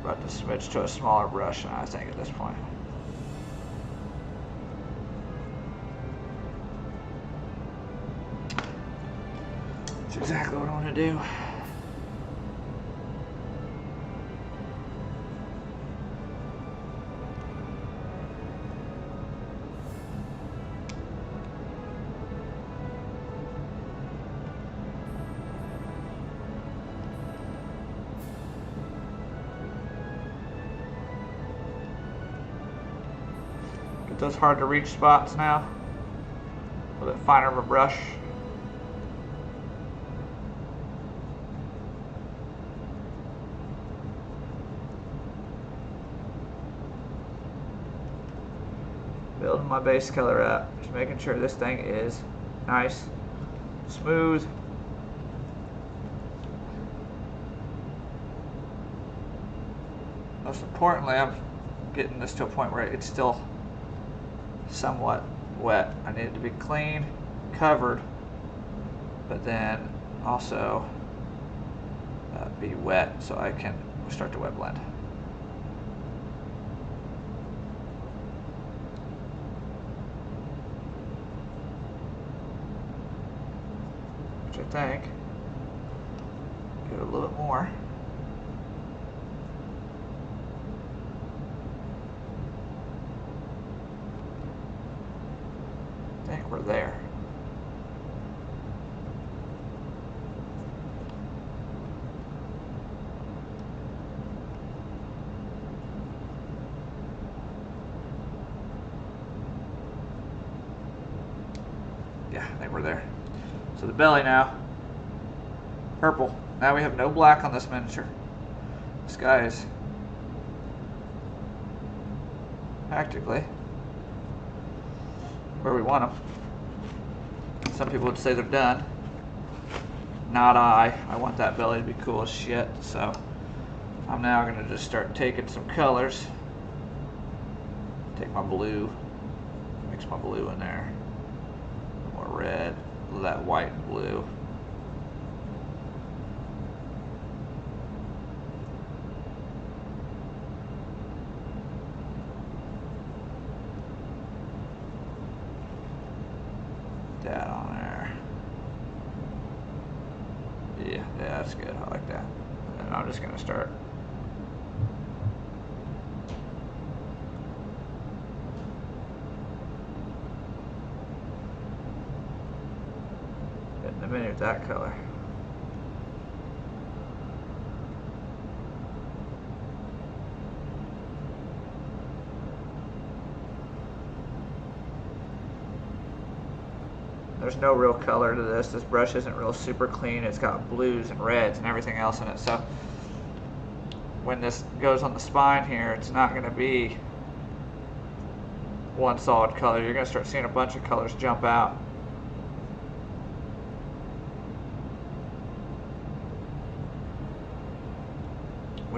A: About to switch to a smaller brush, I think, at this point. That's exactly what I want to do. Those hard to reach spots now. A little bit finer of a brush. Building my base color up. Just making sure this thing is nice, smooth. Most importantly, I'm getting this to a point where it's still somewhat wet. I need it to be clean, covered, but then also be wet so I can start to wet blend. Which I think, give it a little bit more. I think we're there. Yeah, I think we're there. So the belly now, purple. Now we have no black on this miniature. This guy is practically where we want them. Some people would say they're done. Not I. I want that belly to be cool as shit. So I'm now going to just start taking some colors. Take my blue, mix my blue in there. More red, that white and blue. That on there. Yeah, that's good. I like that. And I'm just going to start hitting the mini with that color. There's no real color to this. This brush isn't real super clean. It's got blues and reds and everything else in it. So when this goes on the spine here, it's not going to be one solid color. You're going to start seeing a bunch of colors jump out.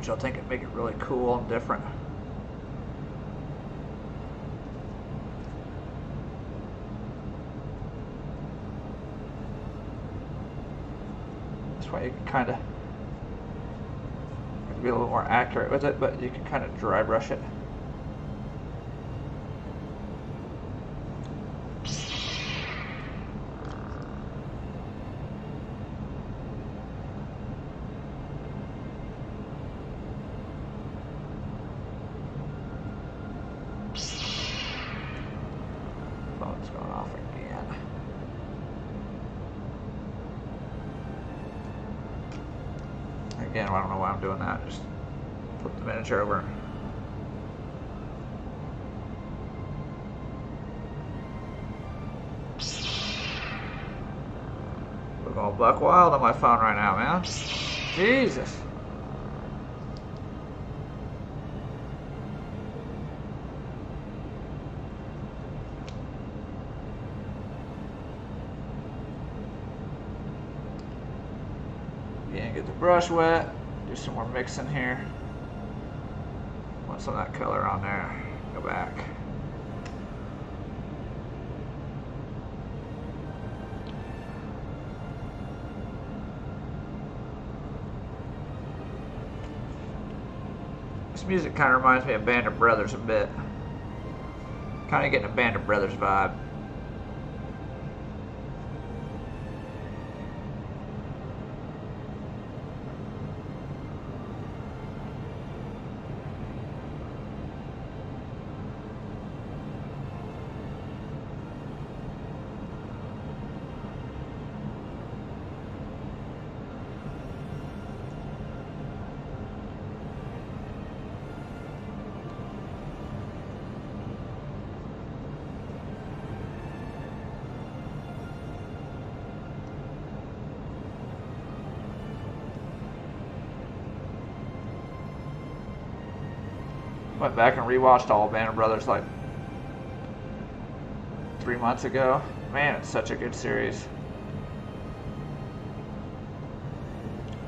A: which I think would make it really cool and different. This way you can kind of be a little more accurate with it, but you can kind of dry brush it. Phone's going off again. Again, I don't know why I'm doing that. Just flip the miniature over. We're going buck wild on my phone right now, man. Jesus. Again, get the brush wet. Do some more mixing here. Want some of that color on there. Go back. This music kind of reminds me of Band of Brothers a bit. Kind of getting a Band of Brothers vibe. Went back and rewatched all of Band of Brothers like 3 months ago. Man, it's such a good series.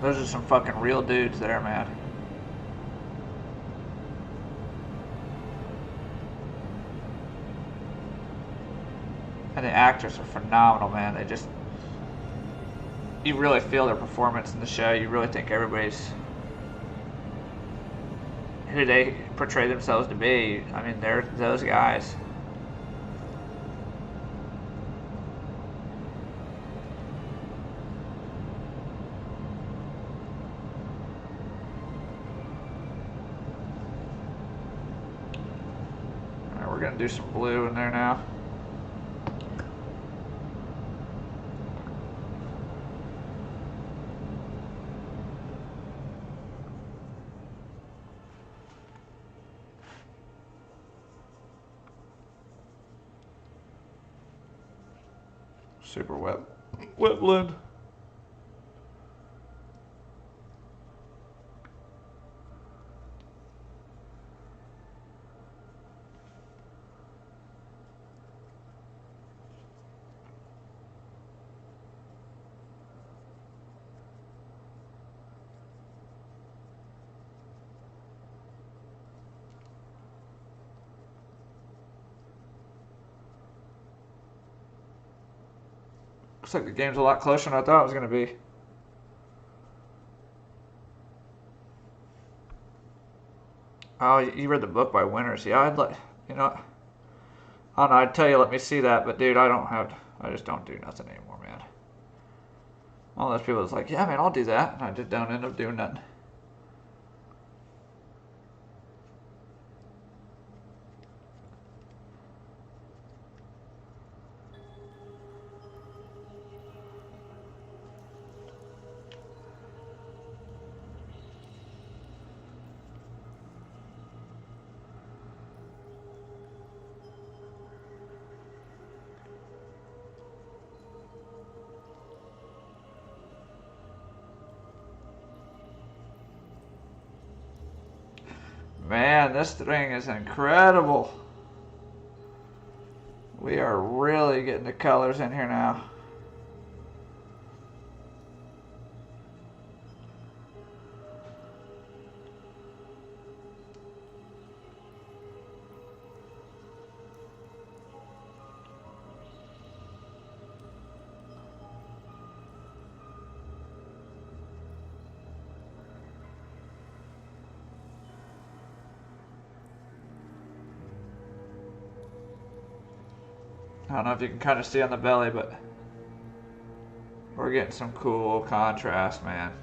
A: Those are some fucking real dudes there, man. And the actors are phenomenal, man. They just... You really feel their performance in the show. You really think everybody's... who they portray themselves to be. I mean, they're those guys. All right, we're gonna do some blue in there now. Super wet blend. Looks like the game's a lot closer than I thought it was going to be. Oh, you read the book by Winters. Yeah, I'd like, you know, I don't know, I'd tell you let me see that, but dude, I just don't do nothing anymore, man. All those people that's like, yeah, man, I'll do that, and I just don't end up doing nothing. Man, this thing is incredible. We are really getting the colors in here now. I don't know if you can kind of see on the belly, but we're getting some cool contrast, man.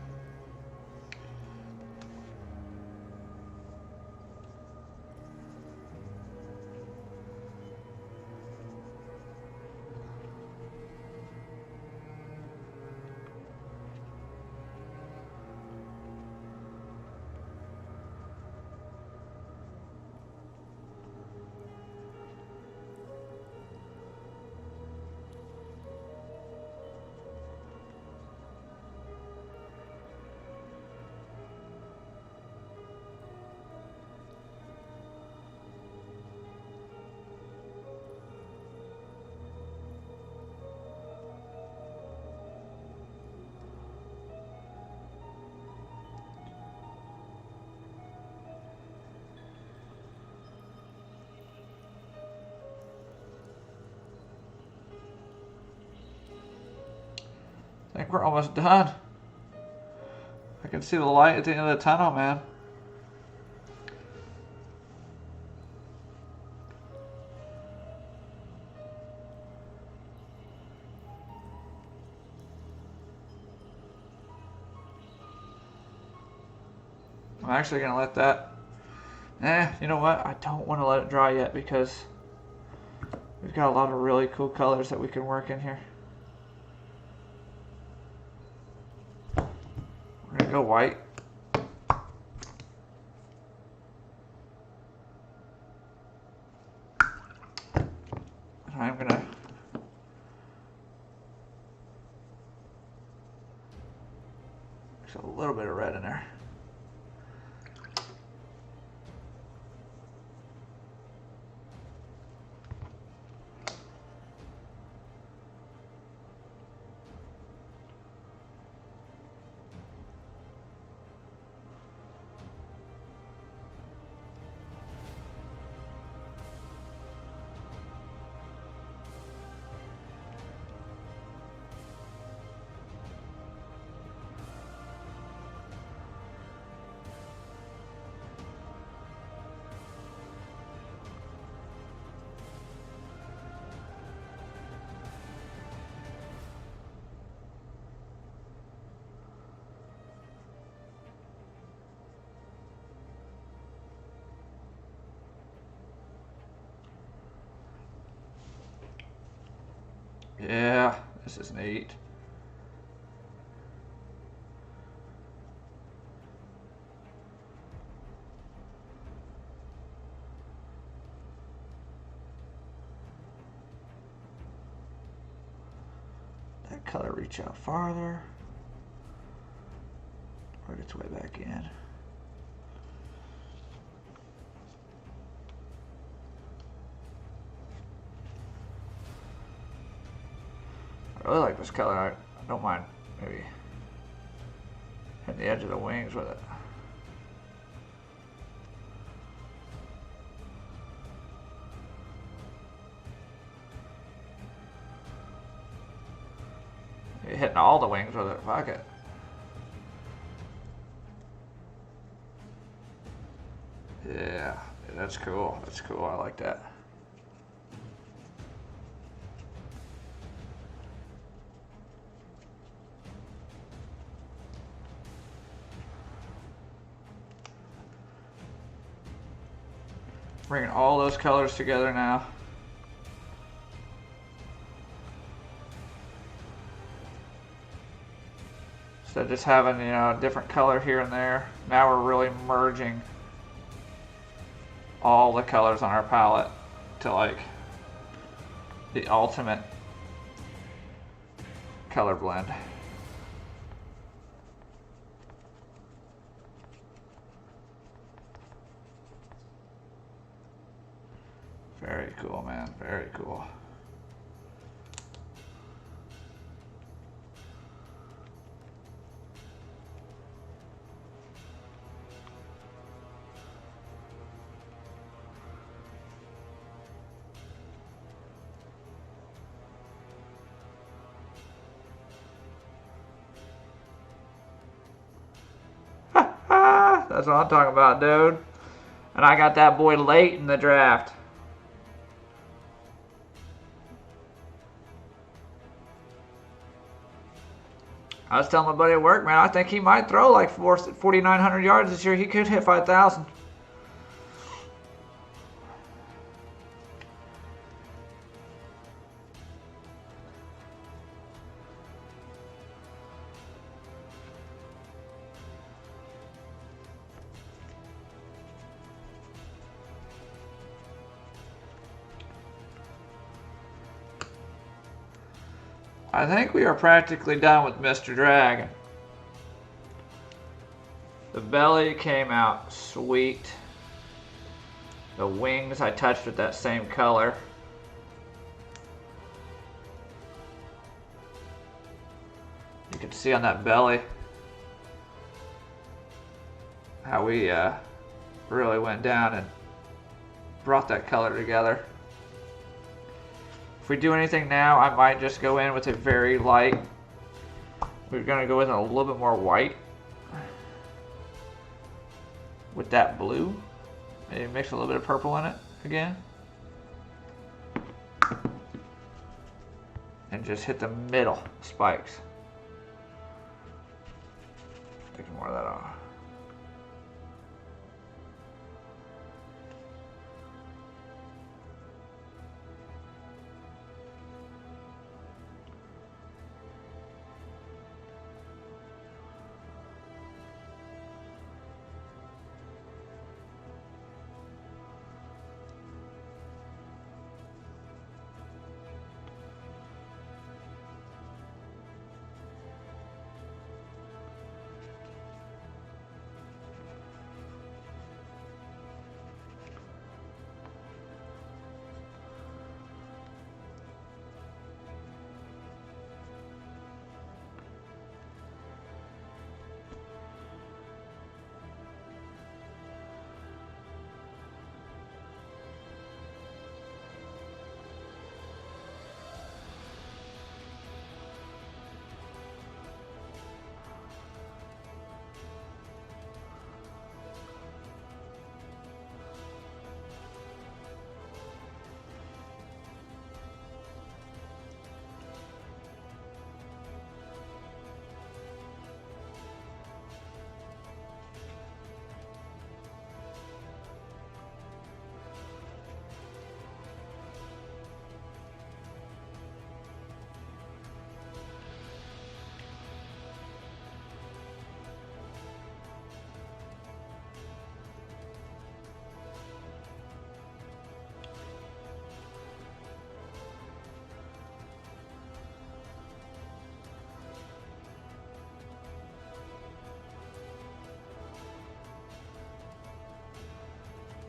A: I think we're almost done. I can see the light at the end of the tunnel, man. I'm actually going to let that... you know what? I don't want to let it dry yet because we've got a lot of really cool colors that we can work in here. We're going to go white. I'm going to mix a little bit of red in there. Yeah, this is neat. That color reach out farther. Work its way back in. I really like this color. I don't mind maybe hitting the edge of the wings with it. Maybe hitting all the wings with it. Fuck it. Yeah, that's cool. That's cool. I like that. Bringing all those colors together now. Instead of just having, you know, a different color here and there, now we're really merging all the colors on our palette to like the ultimate color blend. Very cool, man. Very cool. That's what I'm talking about, dude. And I got that boy late in the draft. I was telling my buddy at work, man, I think he might throw like 4,900 yards this year. He could hit 5,000. I think we are practically done with Mr. Dragon. The belly came out sweet. The wings I touched with that same color. You can see on that belly how we really went down and brought that color together. If we do anything now, I might just go in with a very light. We're gonna go in a little bit more white with that blue. Maybe mix a little bit of purple in it again. And just hit the middle spikes. Take more of that off.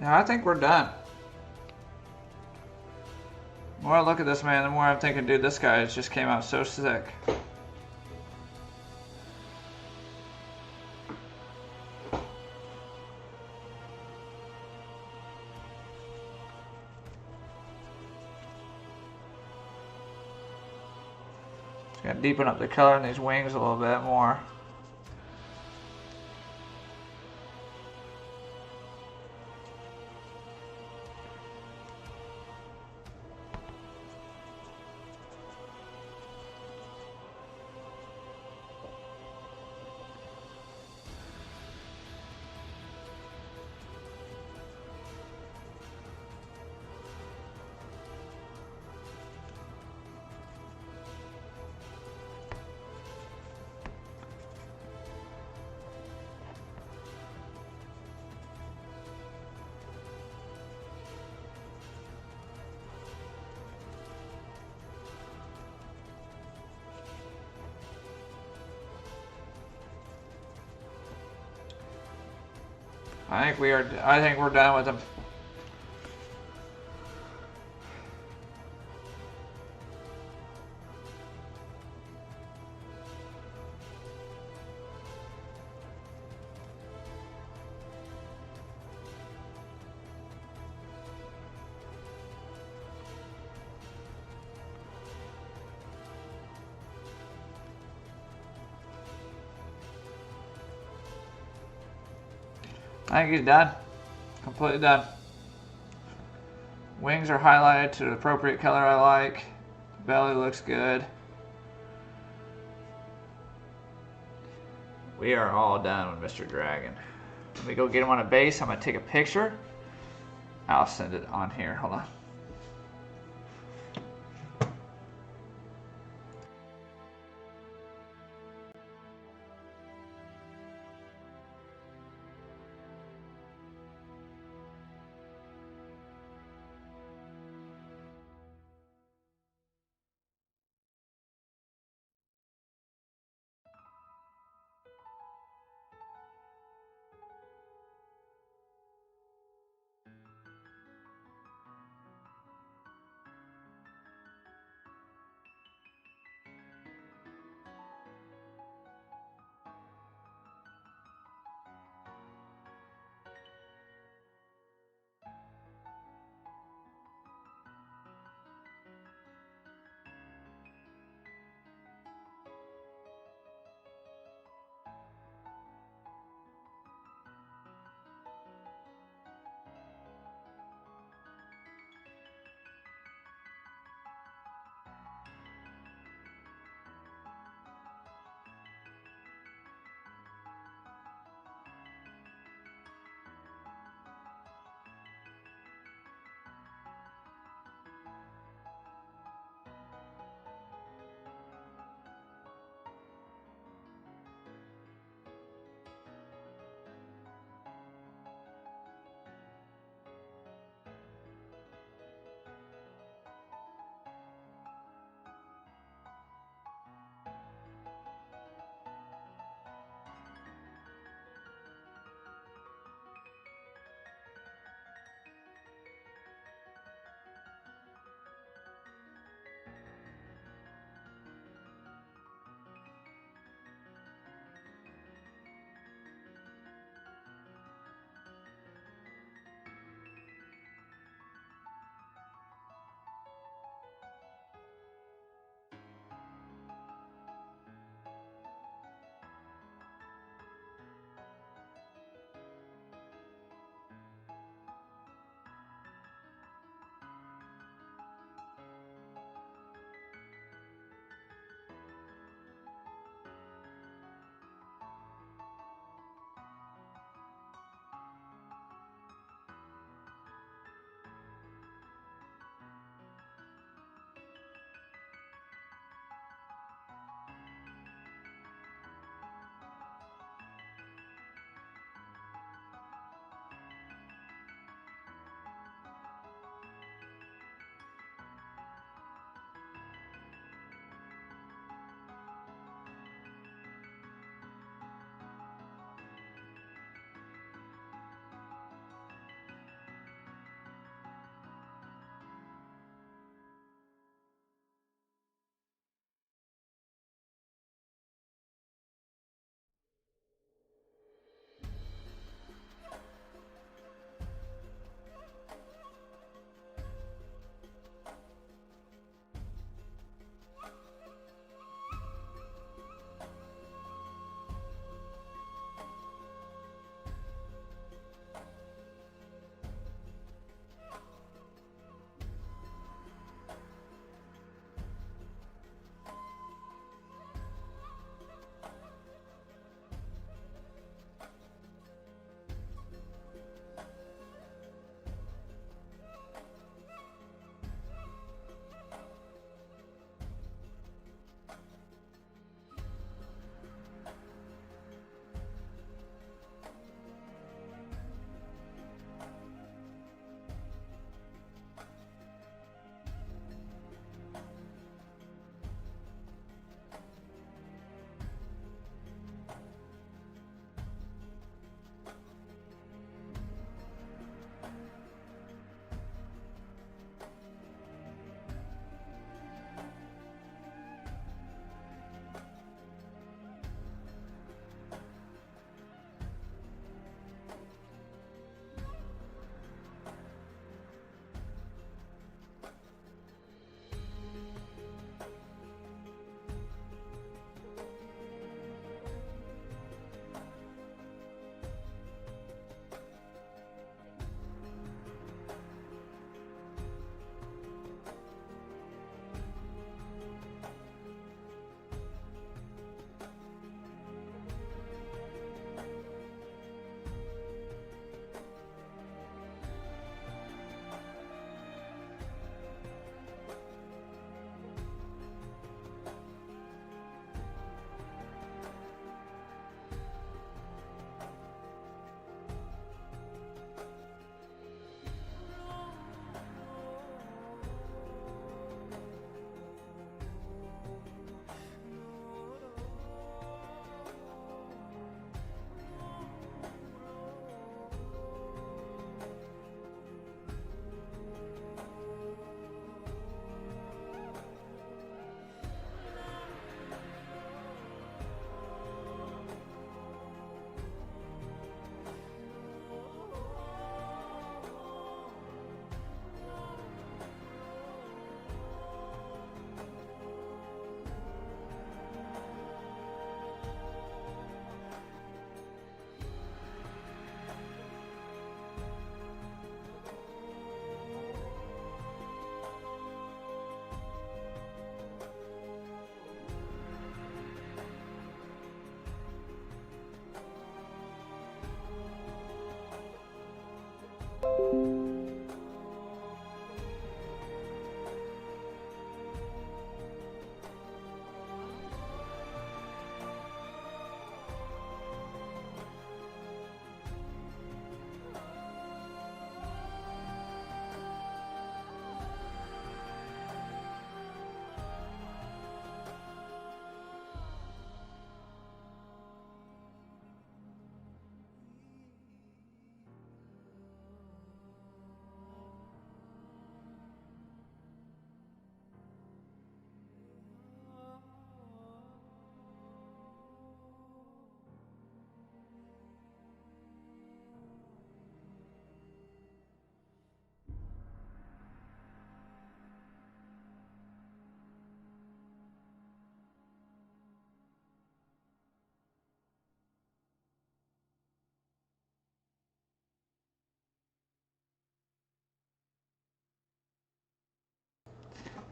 A: Now I think we're done. The more I look at this man, the more I'm thinking, dude, this guy just came out so sick. Just gotta deepen up the color in these wings a little bit more. I think we're done with him. I think he's done. Completely done. Wings are highlighted to the appropriate color I like. The belly looks good. We are all done with Mr. Dragon. Let me go get him on a base. I'm going to take a picture. I'll send it on here. Hold on.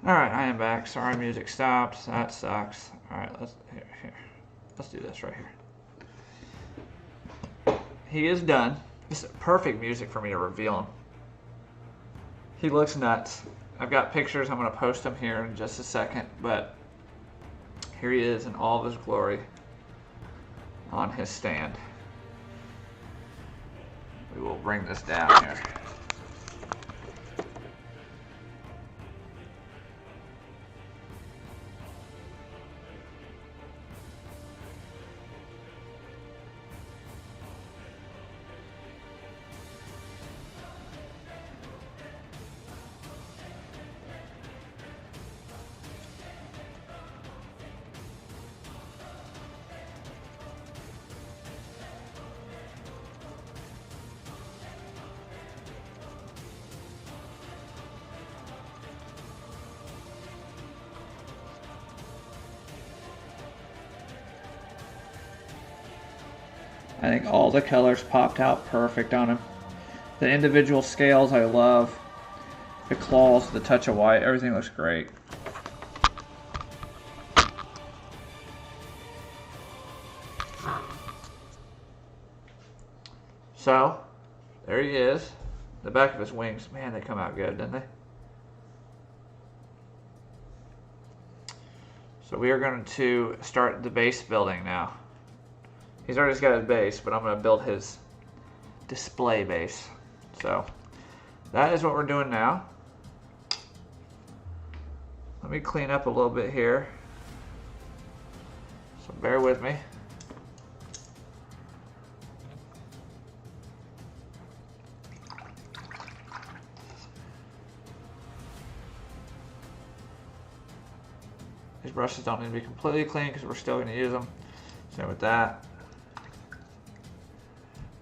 A: Alright, I am back. Sorry, music stopped. That sucks. Alright, let's do this right here. He is done. This is perfect music for me to reveal him. He looks nuts. I've got pictures. I'm going to post them here in just a second, but here he is in all of his glory on his stand. We will bring this down here. I think all the colors popped out perfect on him. The individual scales I love. The claws, the touch of white, everything looks great. So, there he is. The back of his wings, man, they come out good, didn't they? So we are going to start the base building now. He's already got his base, but I'm going to build his display base. So that is what we're doing now. Let me clean up a little bit here. So bear with me. These brushes don't need to be completely clean because we're still going to use them. Same with that.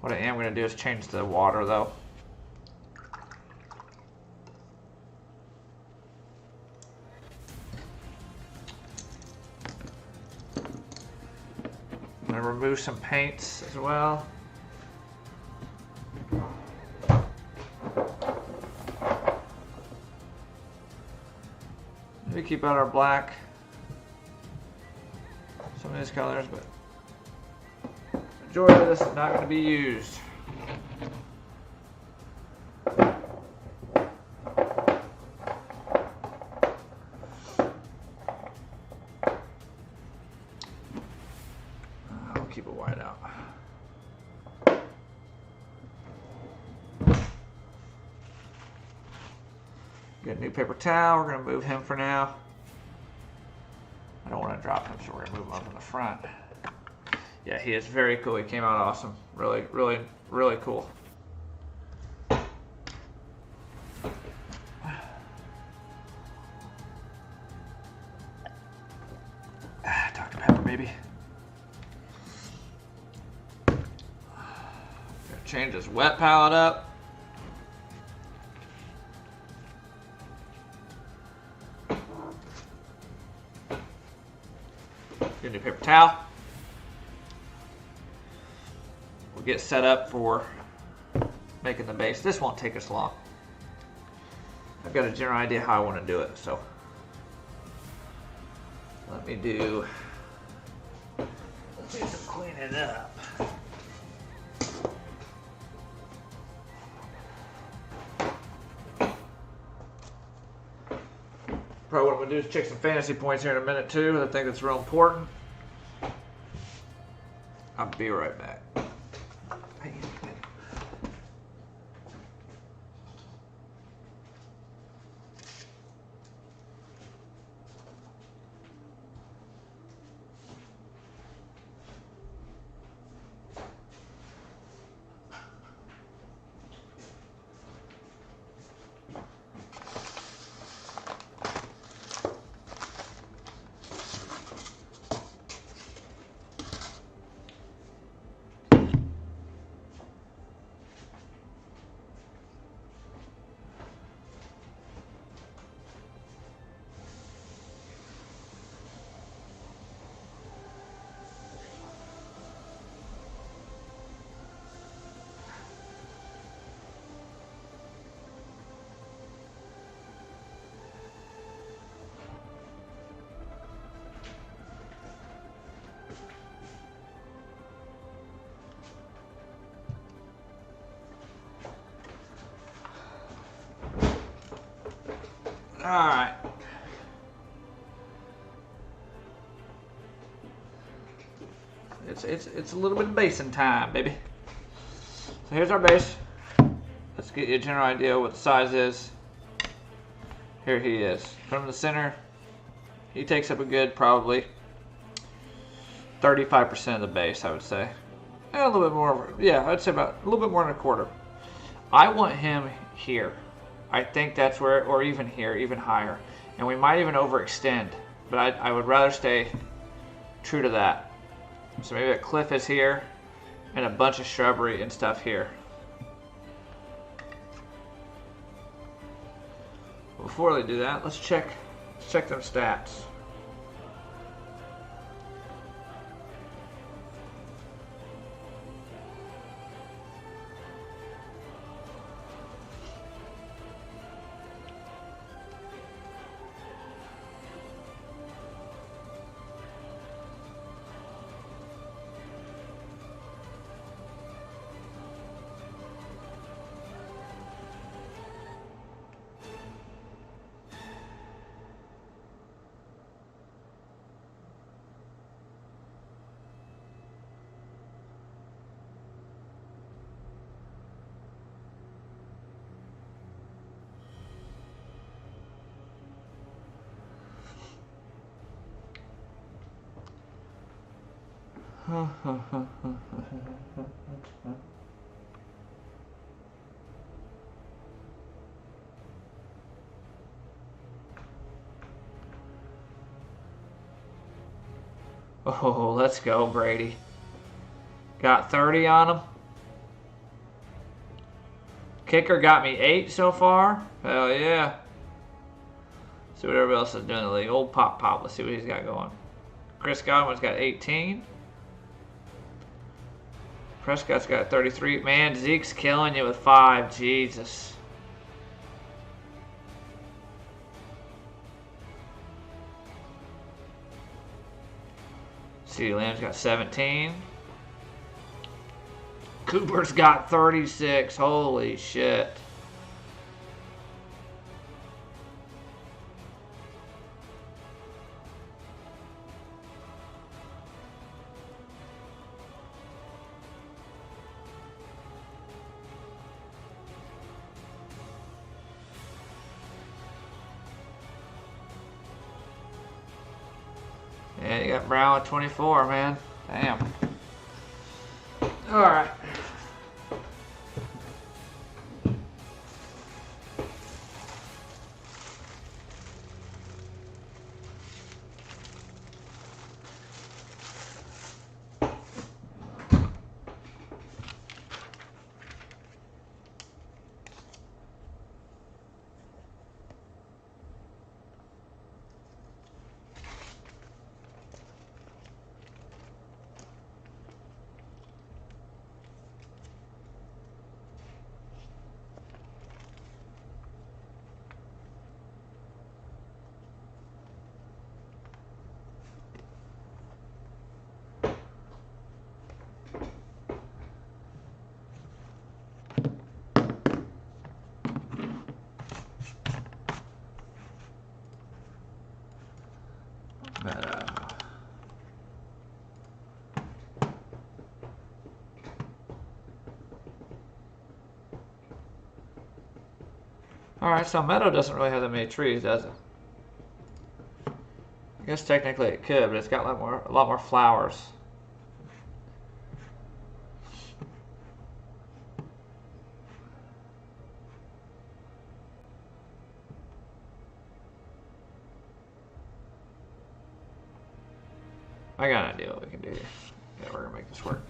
A: What I am going to do is change the water though. I'm going to remove some paints as well. Maybe keep out our black. Some of these colors, but majority of this is not going to be used. I'll keep it white out. Get a new paper towel. We're going to move him for now. I don't want to drop him, so we're going to move him up in the front. Yeah, he is very cool. He came out awesome. Really, really, really cool. Dr. Pepper, baby. Gonna change this wet palette up. Get a new paper towel. We'll get set up for making the base. This won't take us long. I've got a general idea how I want to do it, so let me do some cleaning up. Probably what I'm going to do is check some fantasy points here in a minute too. I think that's real important. I'll be right back. Alright. It's a little bit of basing time, baby. So here's our base. Let's get you a general idea of what the size is. Here he is. From the center, he takes up a good probably 35% of the base, I would say. And a little bit more, yeah, I'd say about a little bit more than a quarter. I want him here. I think that's where, or even here, even higher. And we might even overextend, but I would rather stay true to that. So maybe a cliff is here, and a bunch of shrubbery and stuff here. Before they do that, let's check them stats. Oh, let's go, Brady. Got 30 on him. Kicker got me 8 so far. Hell yeah. See what everybody else is doing in the league. Old Pop. Let's see what he's got going. Chris Godwin's got 18. Prescott's got 33. Man, Zeke's killing you with 5. Jesus. CeeDee Lamb's got 17. Cooper's got 36. Holy shit. Yeah, you got Brown with 24, man. Damn. All right. Alright, so Meadow doesn't really have that many trees, does it? I guess technically it could, but it's got a lot more flowers. I got an idea what we can do here. Yeah, we're gonna make this work.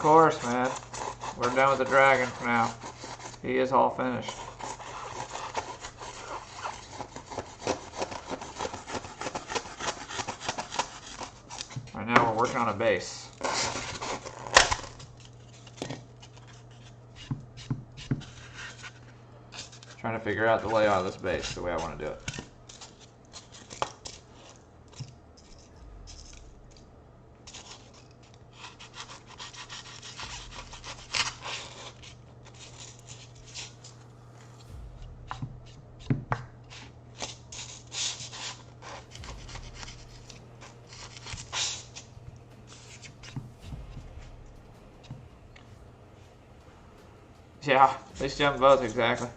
A: course, man. We're done with the dragon for now. He is all finished. Right now we're working on a base. Trying to figure out the layout of this base the way I want to do it. Yeah, at least you have them both exactly.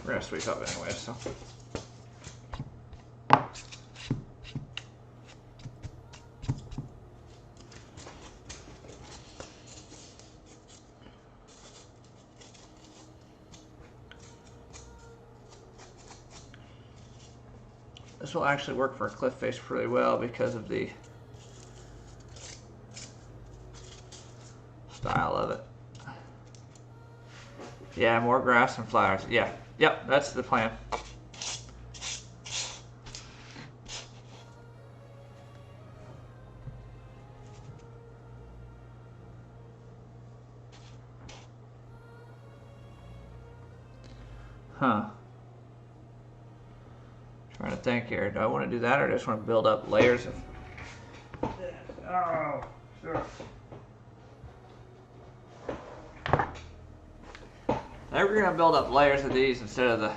A: We're gonna sweep up anyway, so. This will actually work for a cliff face pretty well because of the style of it. Yeah, more grass and flowers. Yeah, yep, that's the plan. Huh. Trying to think here. Do I want to do that or just want to build up layers of... Oh, sure. Now we're gonna build up layers of these instead of the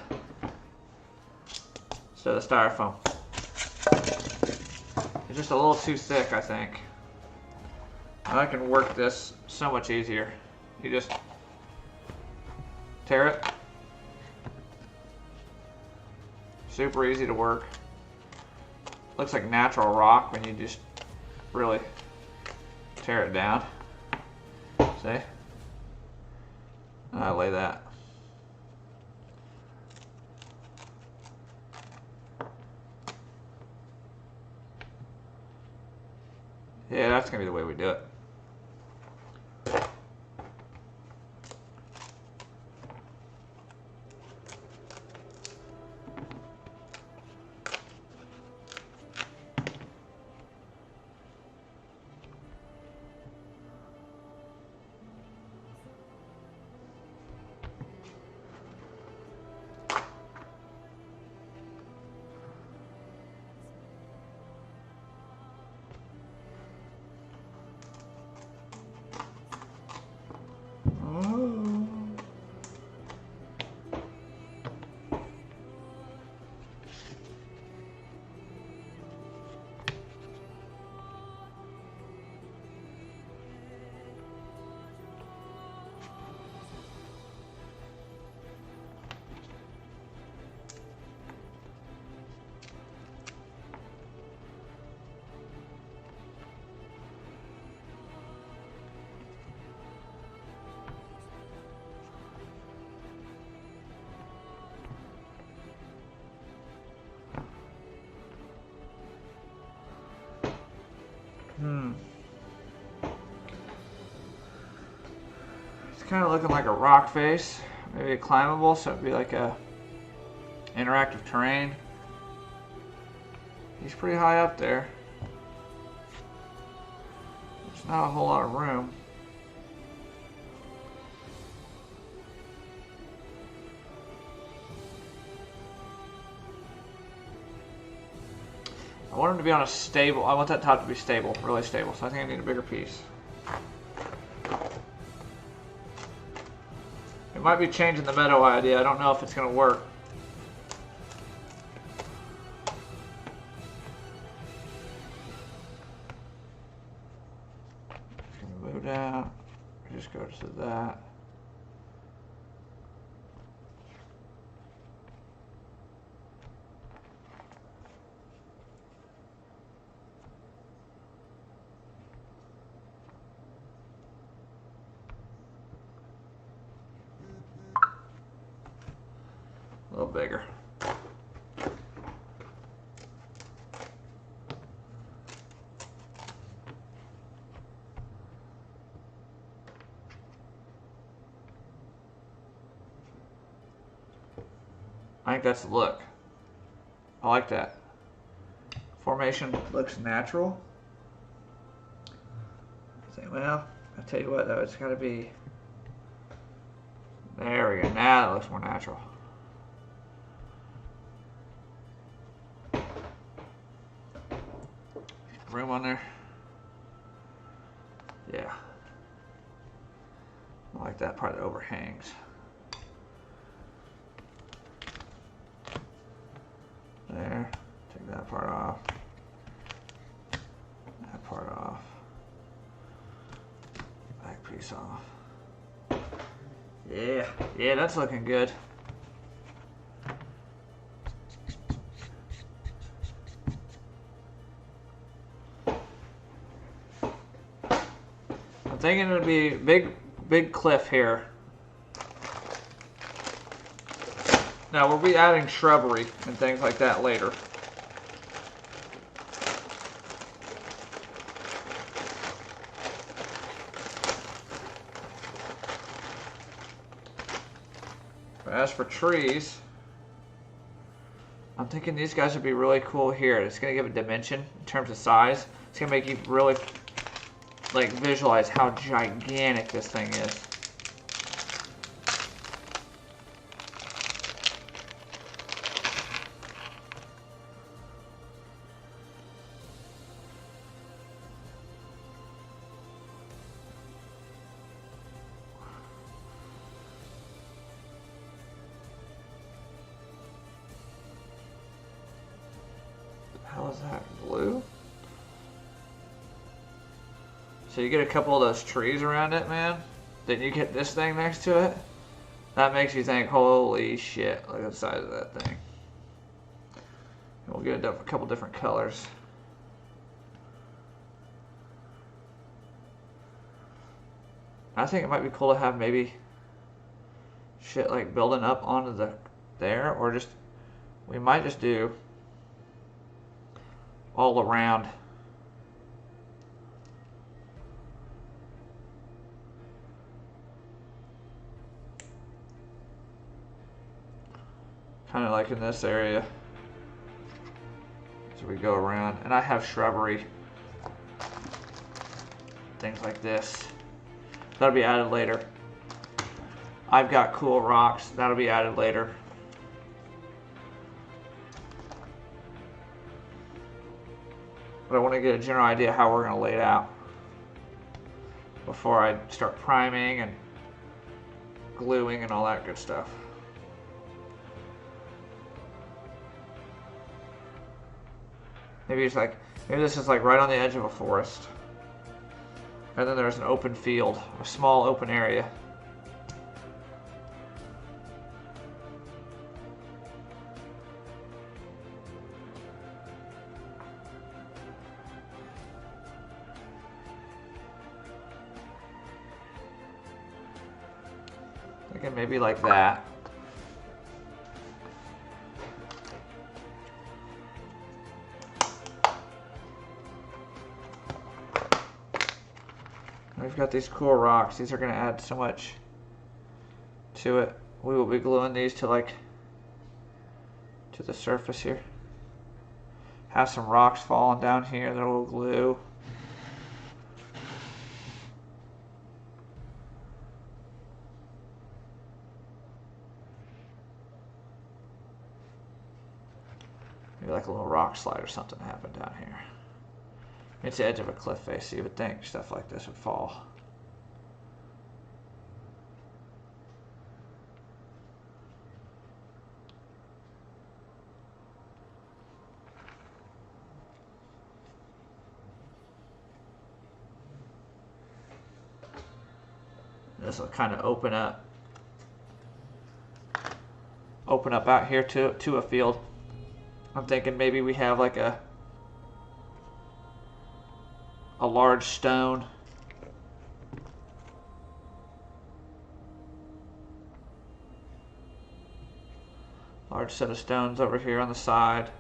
A: styrofoam. It's just a little too thick, I think. And I can work this so much easier. You just tear it. Super easy to work. Looks like natural rock when you just really tear it down. See? And I lay that. Yeah, that's gonna be the way we do it. It's kind of looking like a rock face, maybe a climbable, so it'd be like a interactive terrain. He's pretty high up there. There's not a whole lot of room. I want him to be on a stable. I want that top to be stable, really stable. So I think I need a bigger piece. It might be changing the meadow idea. I don't know if it's going to work. Move down. Just go to that. bigger. I think that's the look. I like that. Formation looks natural. Well, I tell you what though, it's got to be. There we go. Now it looks more natural. Room on there. Yeah. I like that part that overhangs. There. Take that part off. That part off. Back piece off. Yeah. Yeah, that's looking good. I'm thinking it would be a big cliff here. Now we'll be adding shrubbery and things like that later. But as for trees, I'm thinking these guys would be really cool here. It's going to give a dimension in terms of size. It's going to make you really like visualize how gigantic this thing is. How is that blue? So you get a couple of those trees around it, man. Then you get this thing next to it. That makes you think, holy shit, look at the size of that thing. And we'll get a couple different colors. I think it might be cool to have maybe shit like building up onto there, or just, we might just do all around. Kind of like in this area. So we go around, and I have shrubbery. Things like this. That'll be added later. I've got cool rocks. That'll be added later. But I want to get a general idea how we're going to lay it out before I start priming and gluing and all that good stuff. Maybe this is like right on the edge of a forest. And then there's an open field, a small open area. Thinking maybe like that. We've got these cool rocks. These are going to add so much to it. We will be gluing these to the surface here. Have some rocks falling down here that will glue. Maybe like a little rock slide or something happened down here. It's the edge of a cliff face, so you would think stuff like this would fall. This will kind of open up out here to a field. I'm thinking maybe we have like a large stone. large set of stones over here on the side.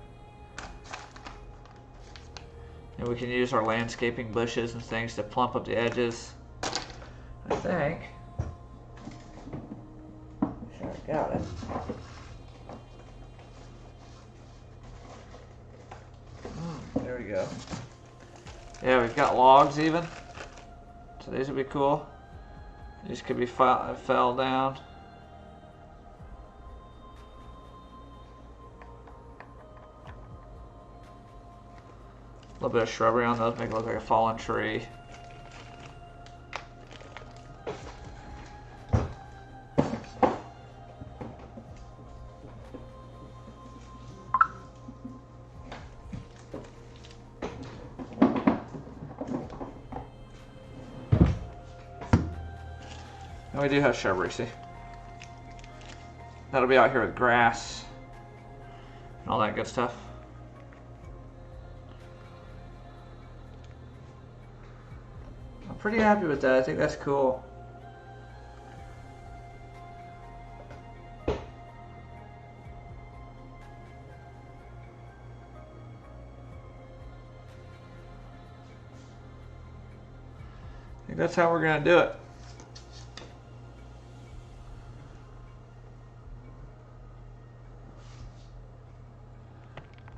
A: And we can use our landscaping bushes and things to plump up the edges. I think. Sure, I got it. There we go. Yeah, we've got logs even. So these would be cool. These could be fell down. A little bit of shrubbery on those, make it look like a fallen tree. And we do have shrubbery, see? That'll be out here with grass and all that good stuff. I'm pretty happy with that. I think that's cool. I think that's how we're going to do it.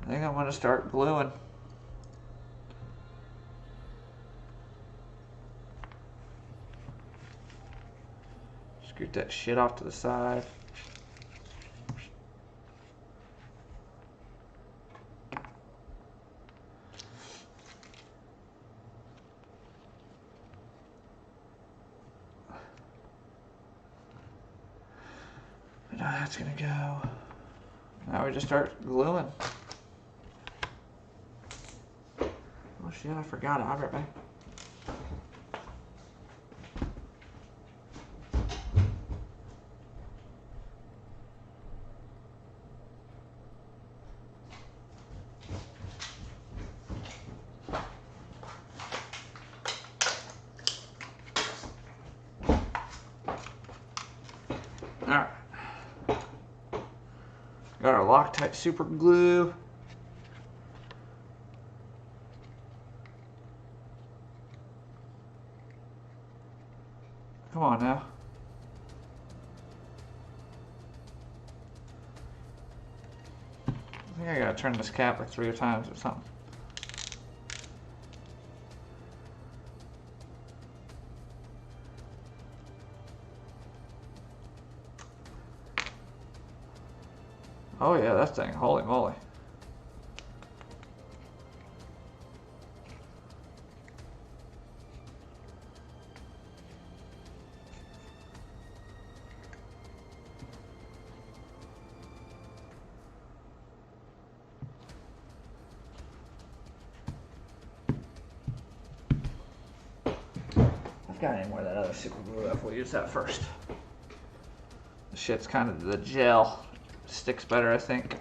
A: I think I'm going to start gluing. Scoot that shit off to the side. And now that's going to go. Now we just start gluing. Oh shit, I forgot it. I'll be right back. Alright. Got our Loctite super glue. Come on now. I think I gotta turn this cap like 3 times or something. Oh yeah, that thing, holy moly. Got any more of that other super glue left? We'll use that first. The shit's kind of the gel. Sticks better, I think.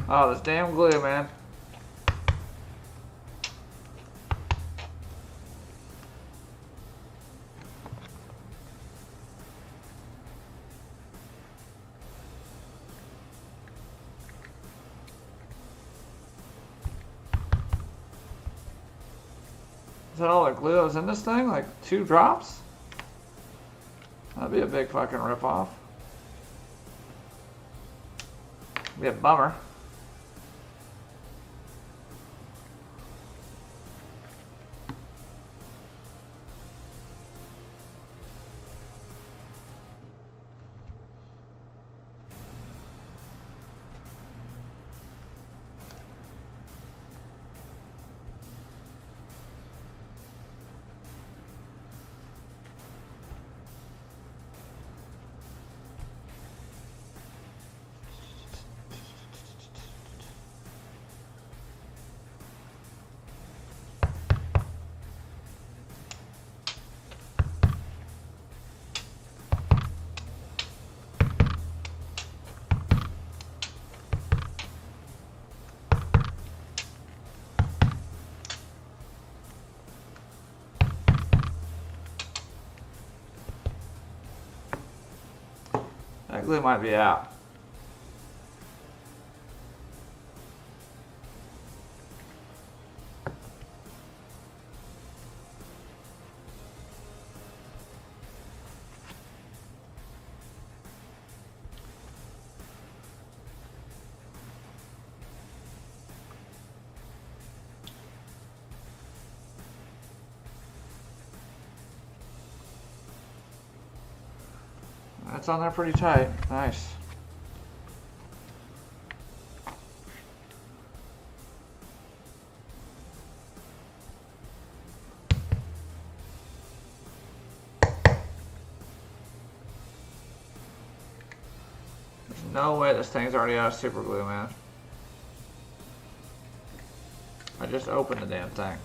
A: Oh, this damn glue, man. Is that all the glue that was in this thing? Like 2 drops? That'd be a big fucking ripoff. Be a bummer. That glue might be out. That's on there pretty tight. Nice. There's no way this thing's already out of super glue, man. I just opened the damn thing.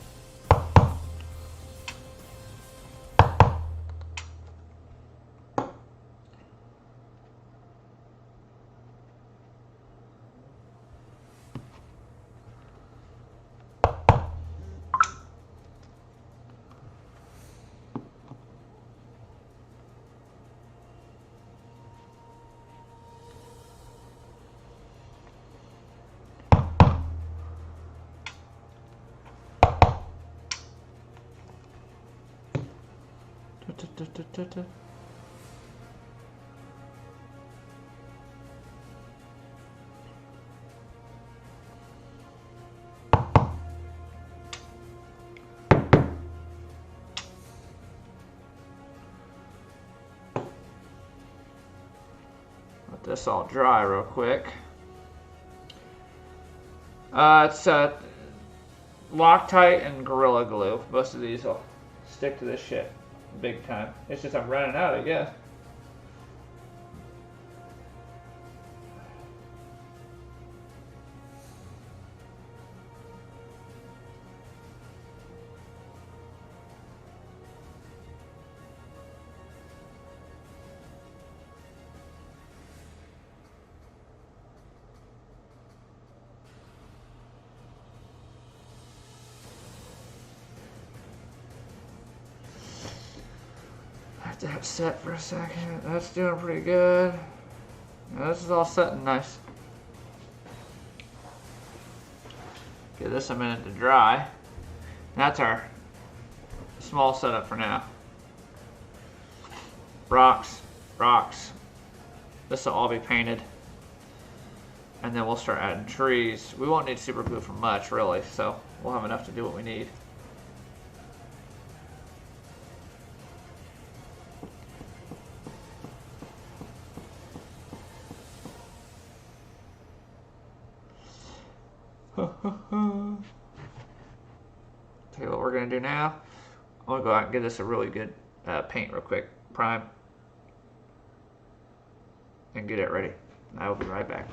A: Let this all dry real quick. It's Loctite and Gorilla Glue. Most of these will stick to this shit big time. It's just I'm running out, I guess. That set for a second. That's doing pretty good. Now this is all setting nice. Give this a minute to dry. That's our small setup for now. Rocks, rocks. This will all be painted. And then we'll start adding trees. We won't need super glue for much, really, so we'll have enough to do what we need. Tell you what we're going to do now. I'm going to go out and give this a really good paint real quick. Prime. And get it ready. I will be right back.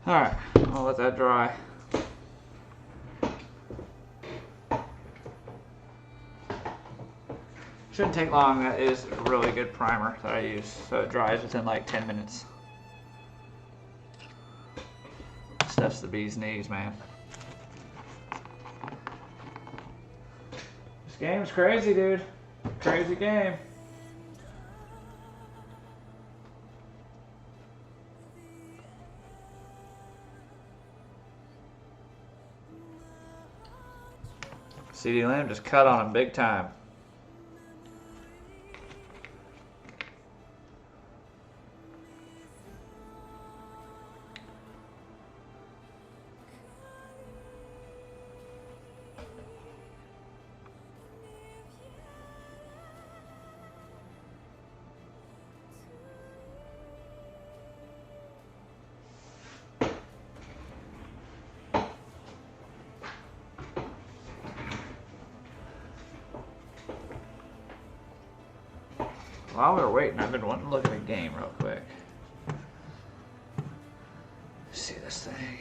A: Alright, I'll let that dry. Shouldn't take long. That is a really good primer that I use, so it dries within like 10 minutes. Stuff's the bee's knees, man. This game's crazy, dude. Crazy game. CD Lamb just cut on him big time. While we were waiting, I've been wanting to look at a game real quick. Let's see this thing.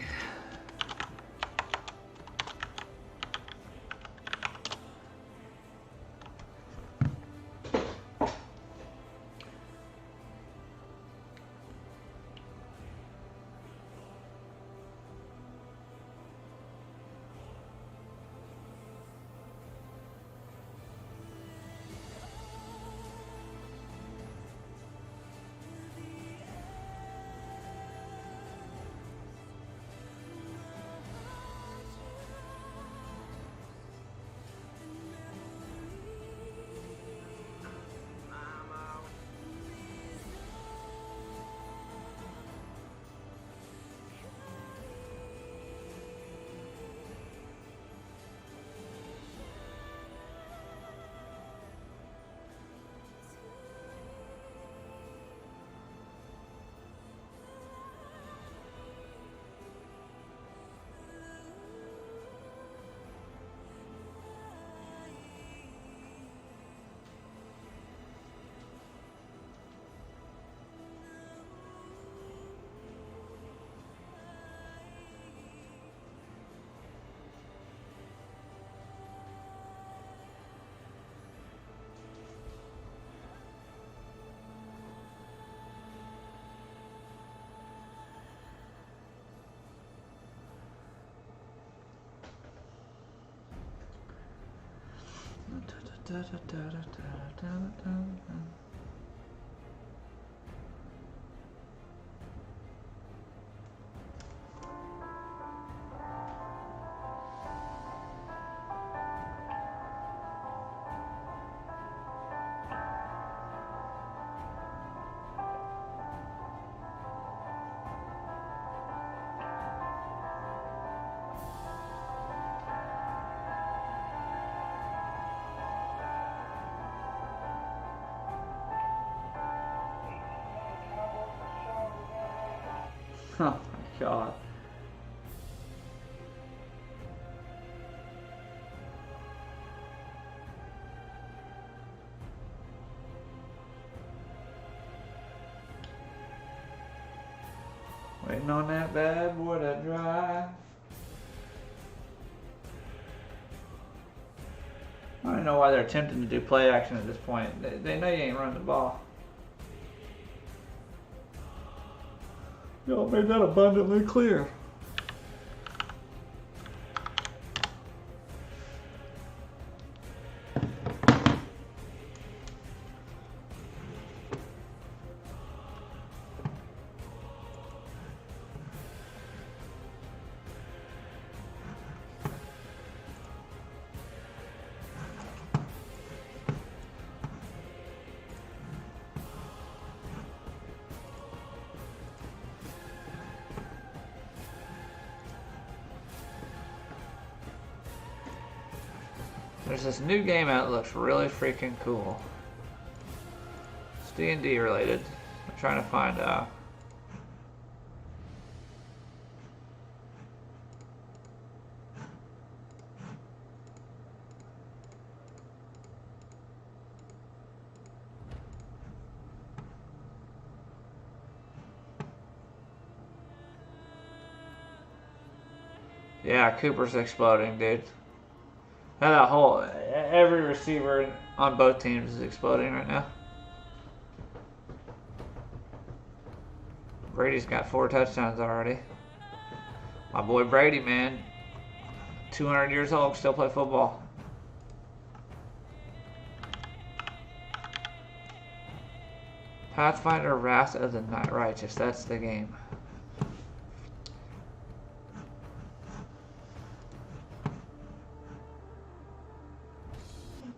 A: Oh my god. Waiting on that bad boy to dry. I don't know why they're attempting to do play action at this point. They know you ain't running the ball. Y'all made that abundantly clear. There's this new game out that looks really freaking cool. It's D&D related. I'm trying to find Yeah, Cooper's exploding, dude. That whole every receiver on both teams is exploding right now. Brady's got 4 touchdowns already. My boy Brady, man, 200 years old, still play football. Pathfinder Wrath of the Night Righteous. That's the game.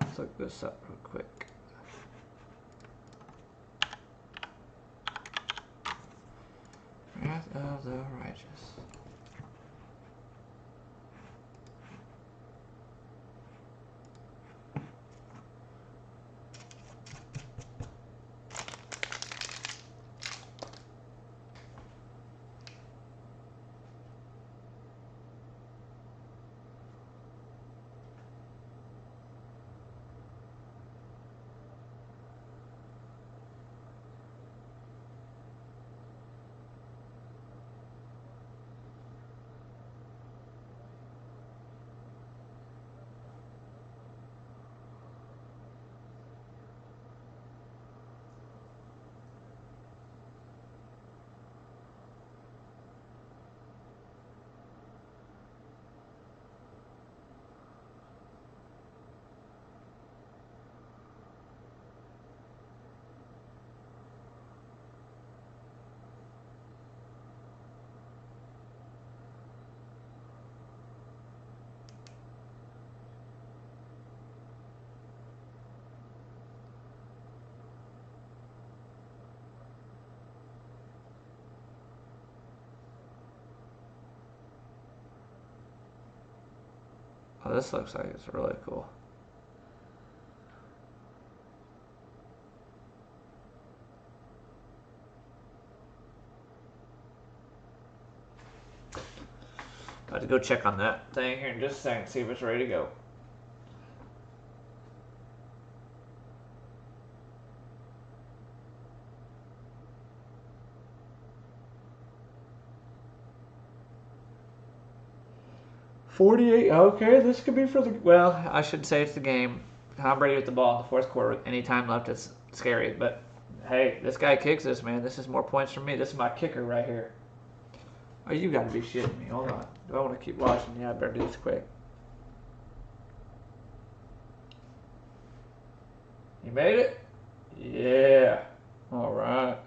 A: Let's look this up real quick. Wrath of the Righteous. Oh, this looks like it's really cool. I have to go check on that thing here in just a second, see if it's ready to go. $48. Okay, this could be for the. Well, I should say it's the game. Tom Brady with the ball in the fourth quarter with any time left is scary. But hey, this guy kicks this, man. This is more points for me. This is my kicker right here. Oh, you got to be shitting me. Hold on. Do I want to keep watching? Yeah, I better do this quick. You made it? Yeah. All right.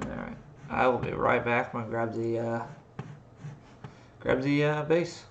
A: All right. I will be right back. I'm gonna grab the base.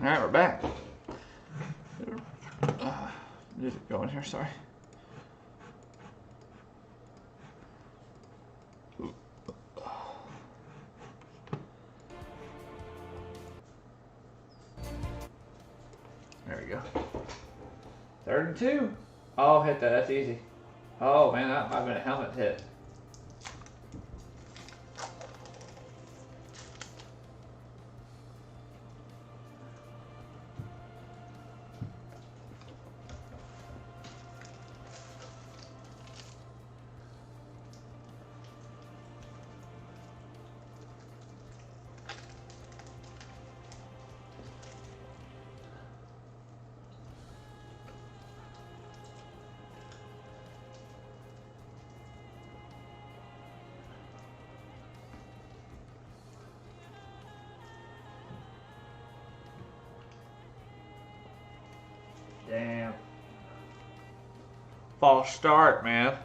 A: Alright, we're back. Music going here, sorry. There we go. 3rd and 2. Oh, hit that. That's easy. Oh, man, that might have been a helmet hit. Damn. False start, man.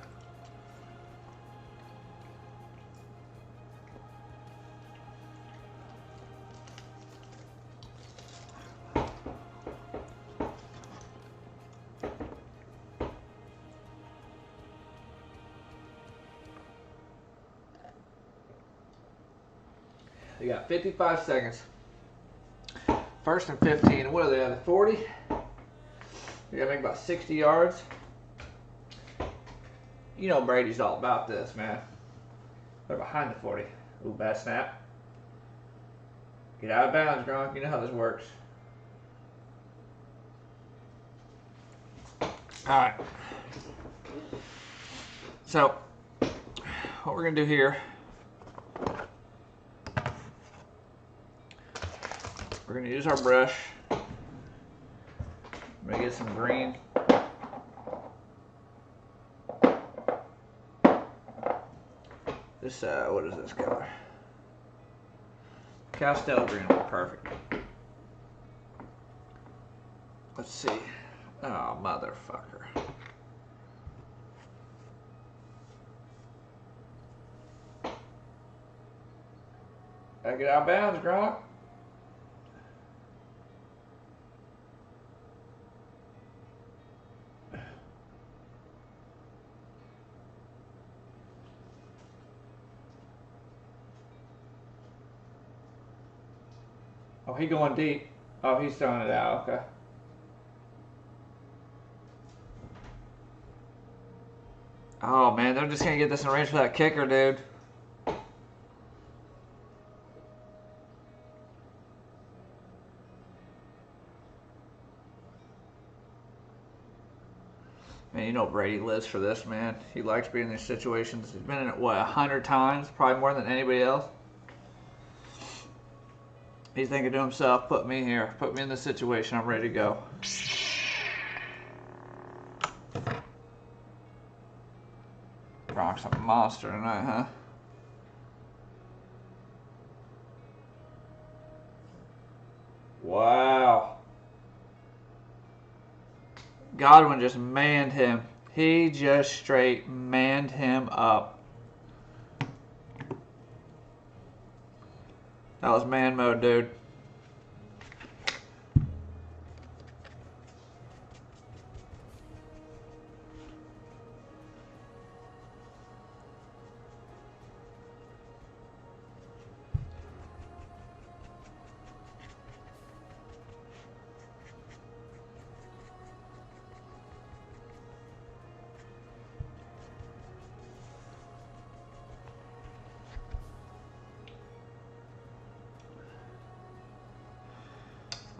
A: You got 55 seconds. 1st and 15. What are they at? 40? You gotta make about 60 yards. You know Brady's all about this, man. They're behind the 40. Ooh, bad snap. Get out of bounds, Gronk. You know how this works. Alright. So, what we're gonna do here, we're gonna use our brush. I'm gonna get some green. This, what is this color? Pastel green will be perfect. Let's see. Oh, motherfucker. Gotta get out of bounds, Gronk. Oh, he going deep. Oh, he's throwing it out. Okay. Oh, man, they're just going to get this in range for that kicker, dude. Man, you know Brady lives for this, man. He likes being in these situations. He's been in it, what, 100 times? Probably more than anybody else. He's thinking to himself, put me here. Put me in this situation. I'm ready to go. Gronk's a monster tonight, huh? Wow. Godwin just manned him. He just straight manned him up. That was man mode, dude.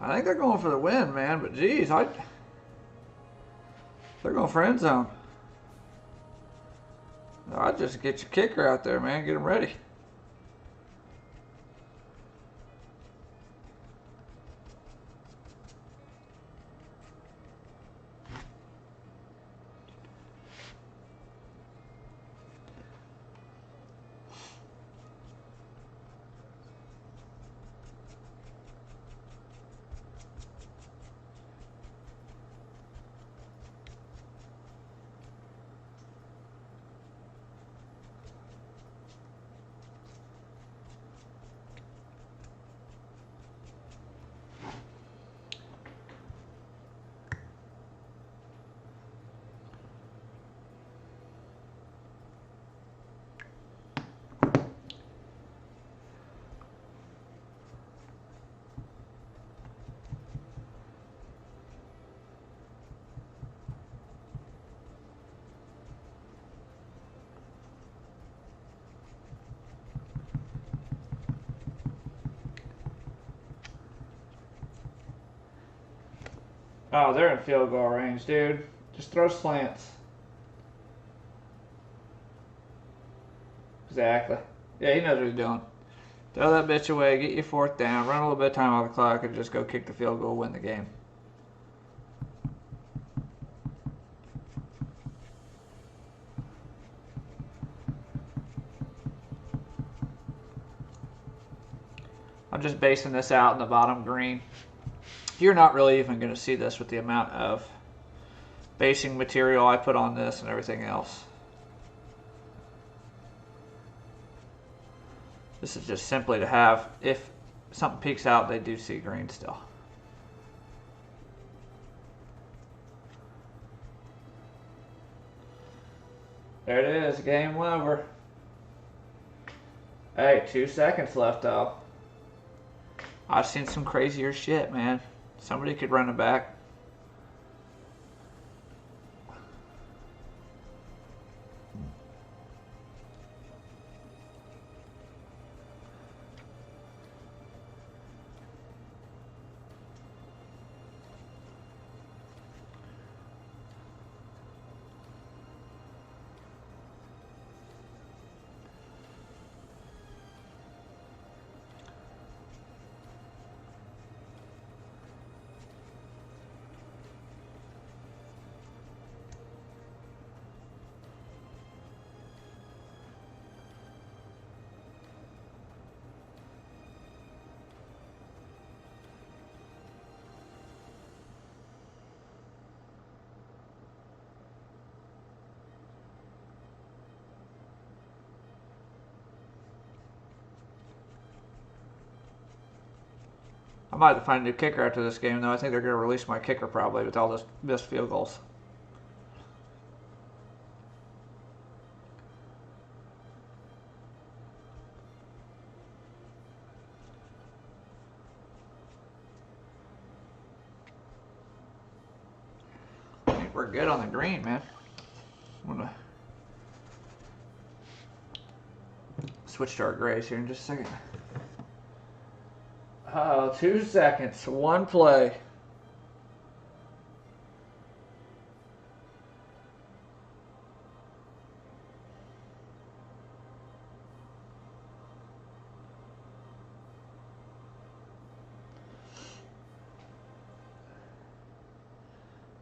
A: I think they're going for the win, man. But geez, they're going for end zone. I'd just get your kicker out there, man. Get him ready. Oh, they're in field goal range, dude. Just throw slants. Exactly. Yeah, he knows what he's doing. Throw that bitch away, get your 4th down, run a little bit of time off the clock, and just go kick the field goal, win the game. I'm just basing this out in the bottom green. You're not really even going to see this with the amount of basing material I put on this and everything else. This is just simply to have, if something peeks out, they do see green still. There it is, game over. Hey, 2 seconds left though. I've seen some crazier shit, man. Somebody could run it back. I might have to find a new kicker after this game, though. I think they're going to release my kicker probably with all this missed field goals. I think we're good on the green, man. I'm going to switch to our grays here in just a second. Oh, 2 seconds, 1 play.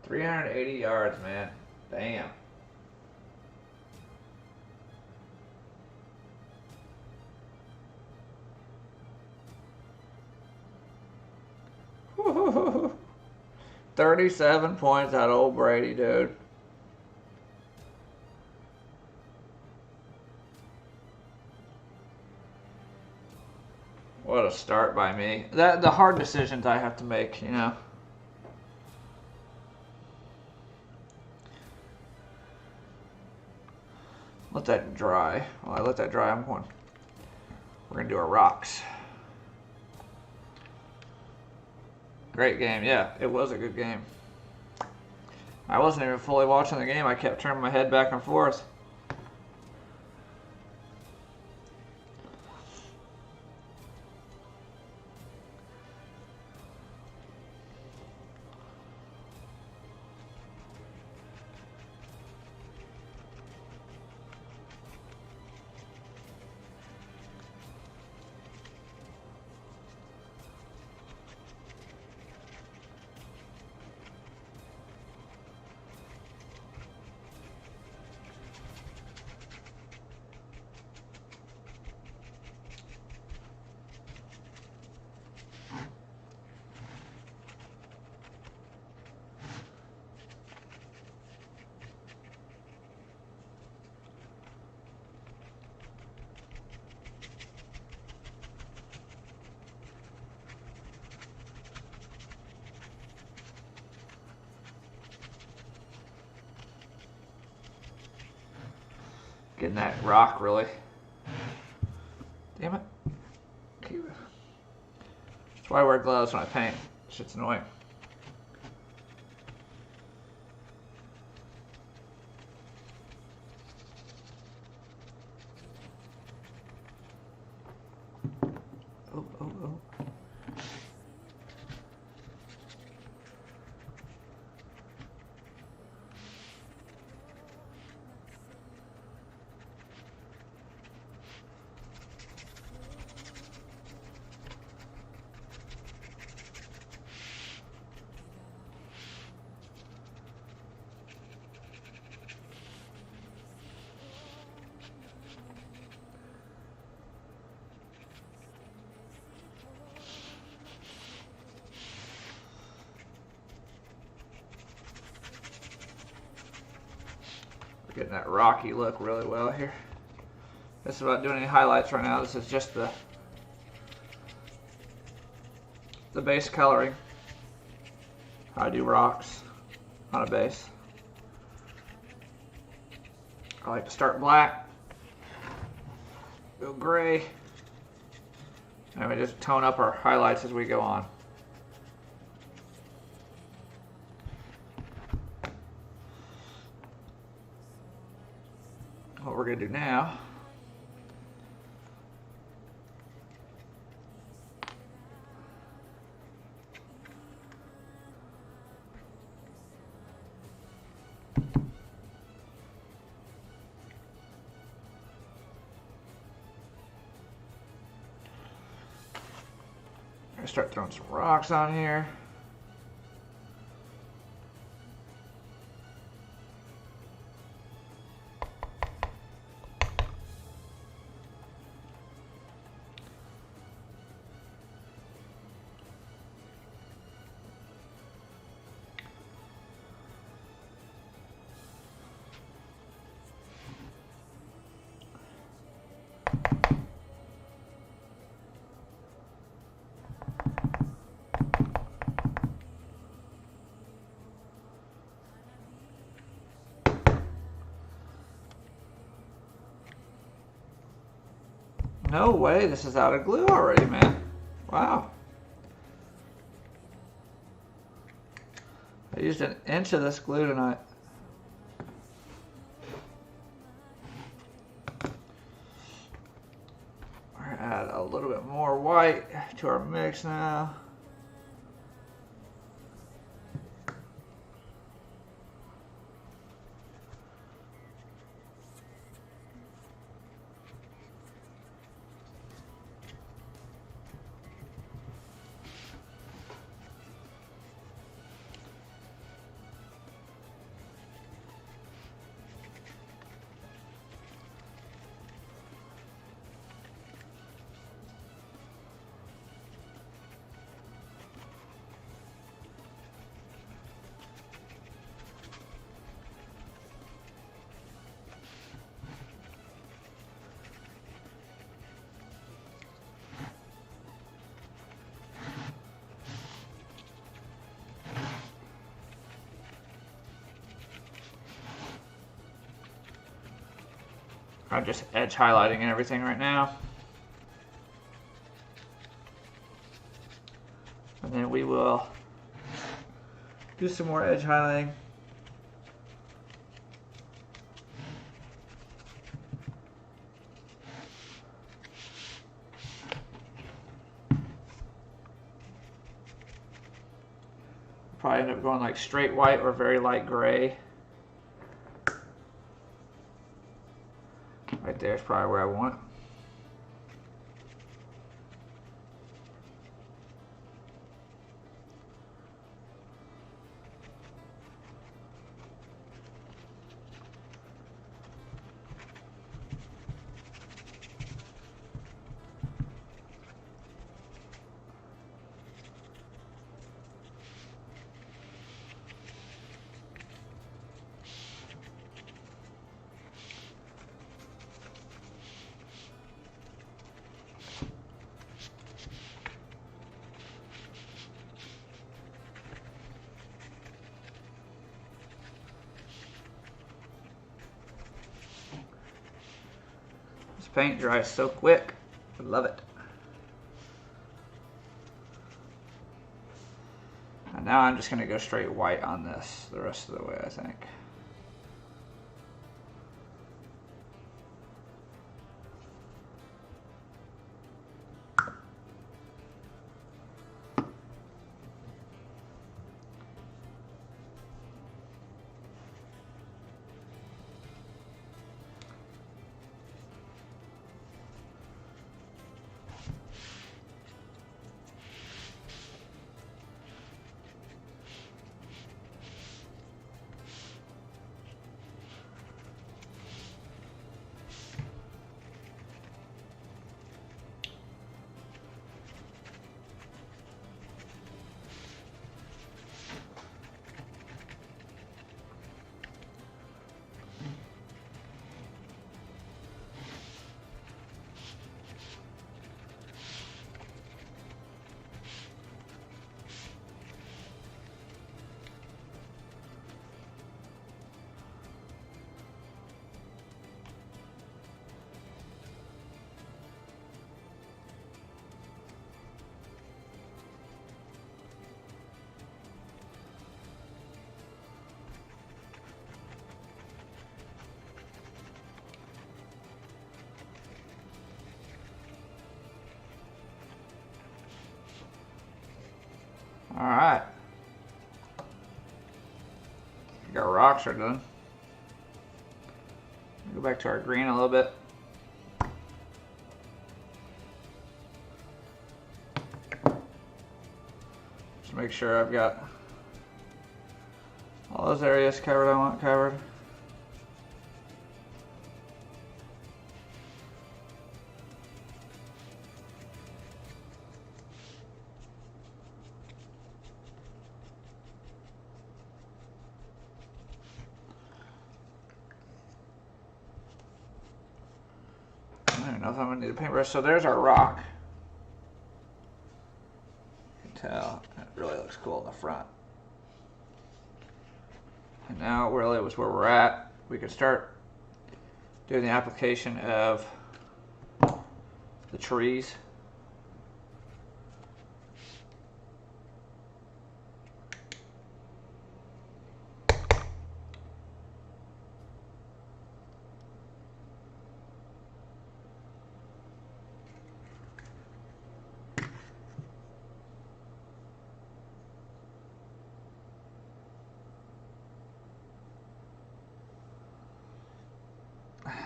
A: $380 yards, man. Damn. Woo-hoo-hoo-hoo. 37 points out of old Brady, dude. What a start by me. The hard decisions I have to make, you know. Let that dry. While I let that dry, we're gonna do our rocks. Great game, yeah, it was a good game. I wasn't even fully watching the game. I kept turning my head back and forth. Getting that rock, really. Damn it. That's why I wear gloves when I paint. Shit's annoying. Oh, oh, oh. Getting that rocky look really well here. This is not doing any highlights right now. This is just the base coloring. How I do rocks on a base. I like to start black, go gray, and we just tone up our highlights as we go on. What we're going to do now start throwing some rocks on here. No way, this is out of glue already, man. Wow. I used an inch of this glue tonight. We're gonna add a little bit more white to our mix now. I'm just edge highlighting and everything right now. And then we will do some more edge highlighting. Probably end up going like straight white or very light gray. Right there is probably where I want it. Paint dries so quick. I love it. And now I'm just going to go straight white on this the rest of the way, I think. Alright. I think our rocks are done. Go back to our green a little bit. Just make sure I've got all those areas covered I want covered. I don't know if I'm gonna need a paintbrush. So there's our rock. You can tell it really looks cool in the front. And now really was where we're at. We can start doing the application of the trees.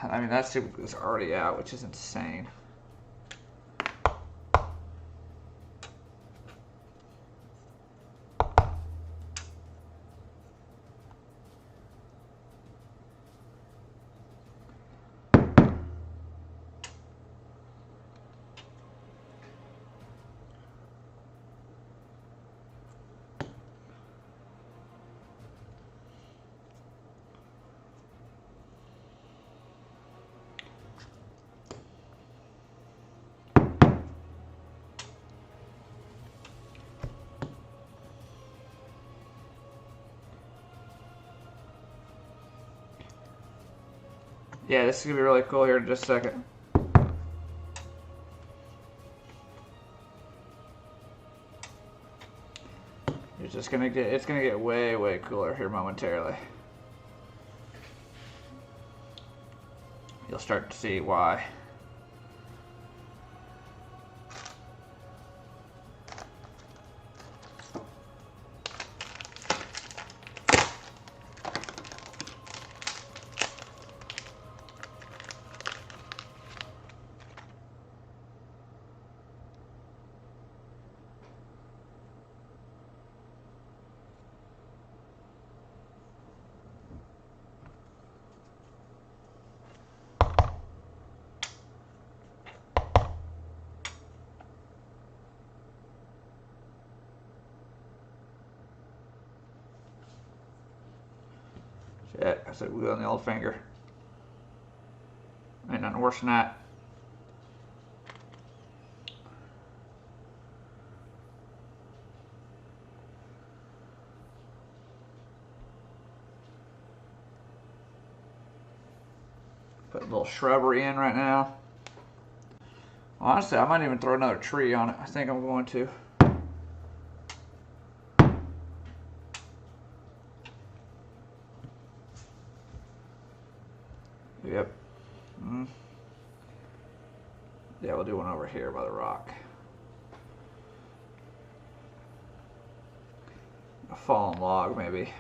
A: I mean, that soup is already out, which is insane. Yeah, this is gonna be really cool here in just a second. It's gonna get way cooler here momentarily. You'll start to see why. Shit, I said glue on the old finger. Ain't nothing worse than that. Put a little shrubbery in right now. Honestly, I might even throw another tree on it. I think I'm going to. Yep. Yeah, we'll do one over here by the rock. A fallen log, maybe.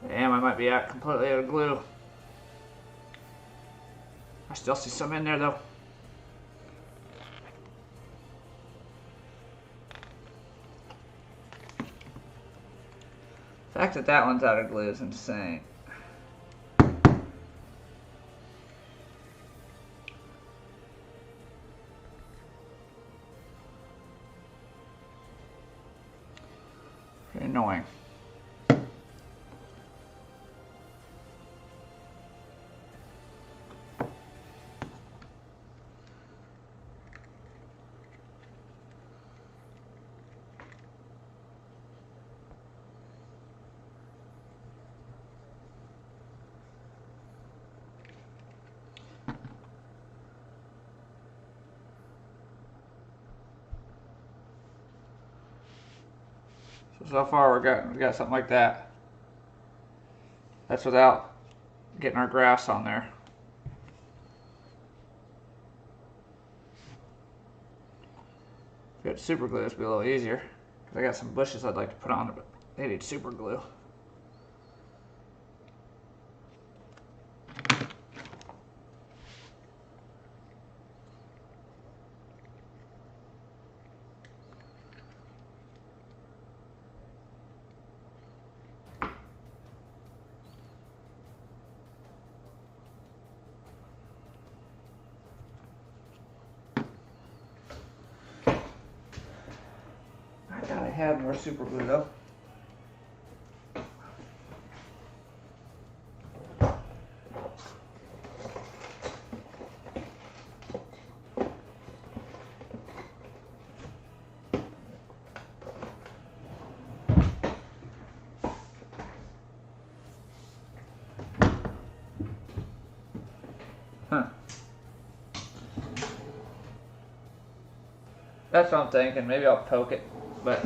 A: Damn, I might be out completely out of glue. I still see some in there though. The fact that that one's out of glue is insane. Very annoying. So far we got something like that. That's without getting our grass on there. If we had super glue, it'd be a little easier. I got some bushes I'd like to put on, but they need super glue. I thought I had more super glue though. Huh. That's what I'm thinking. Maybe I'll poke it. But,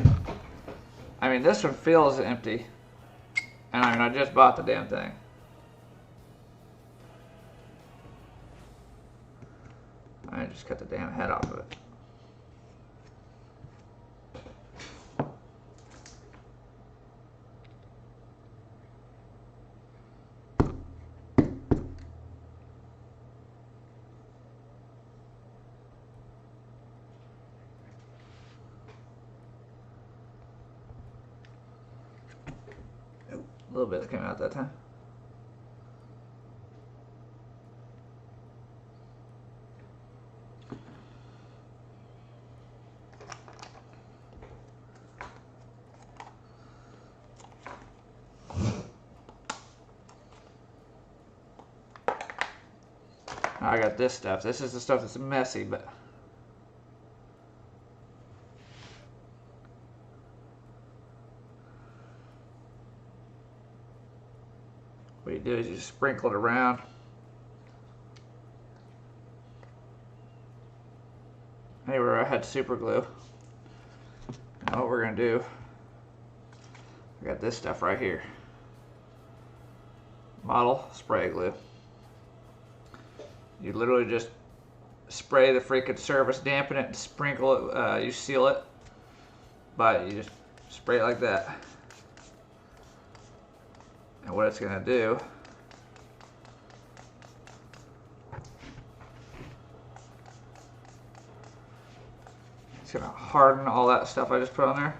A: I mean, this one feels empty. And I mean, I just bought the damn thing. I just cut the damn head off of it. A little bit came out that time. I got this stuff. This is the stuff that's messy, but what you do is you just sprinkle it around. Anywhere I had super glue. Now what we're gonna do, I got this stuff right here. Model spray glue. You literally just spray the freaking surface, dampen it, and sprinkle it. You seal it, but you just spray it like that. And what it's gonna do, it's gonna harden all that stuff I just put on there.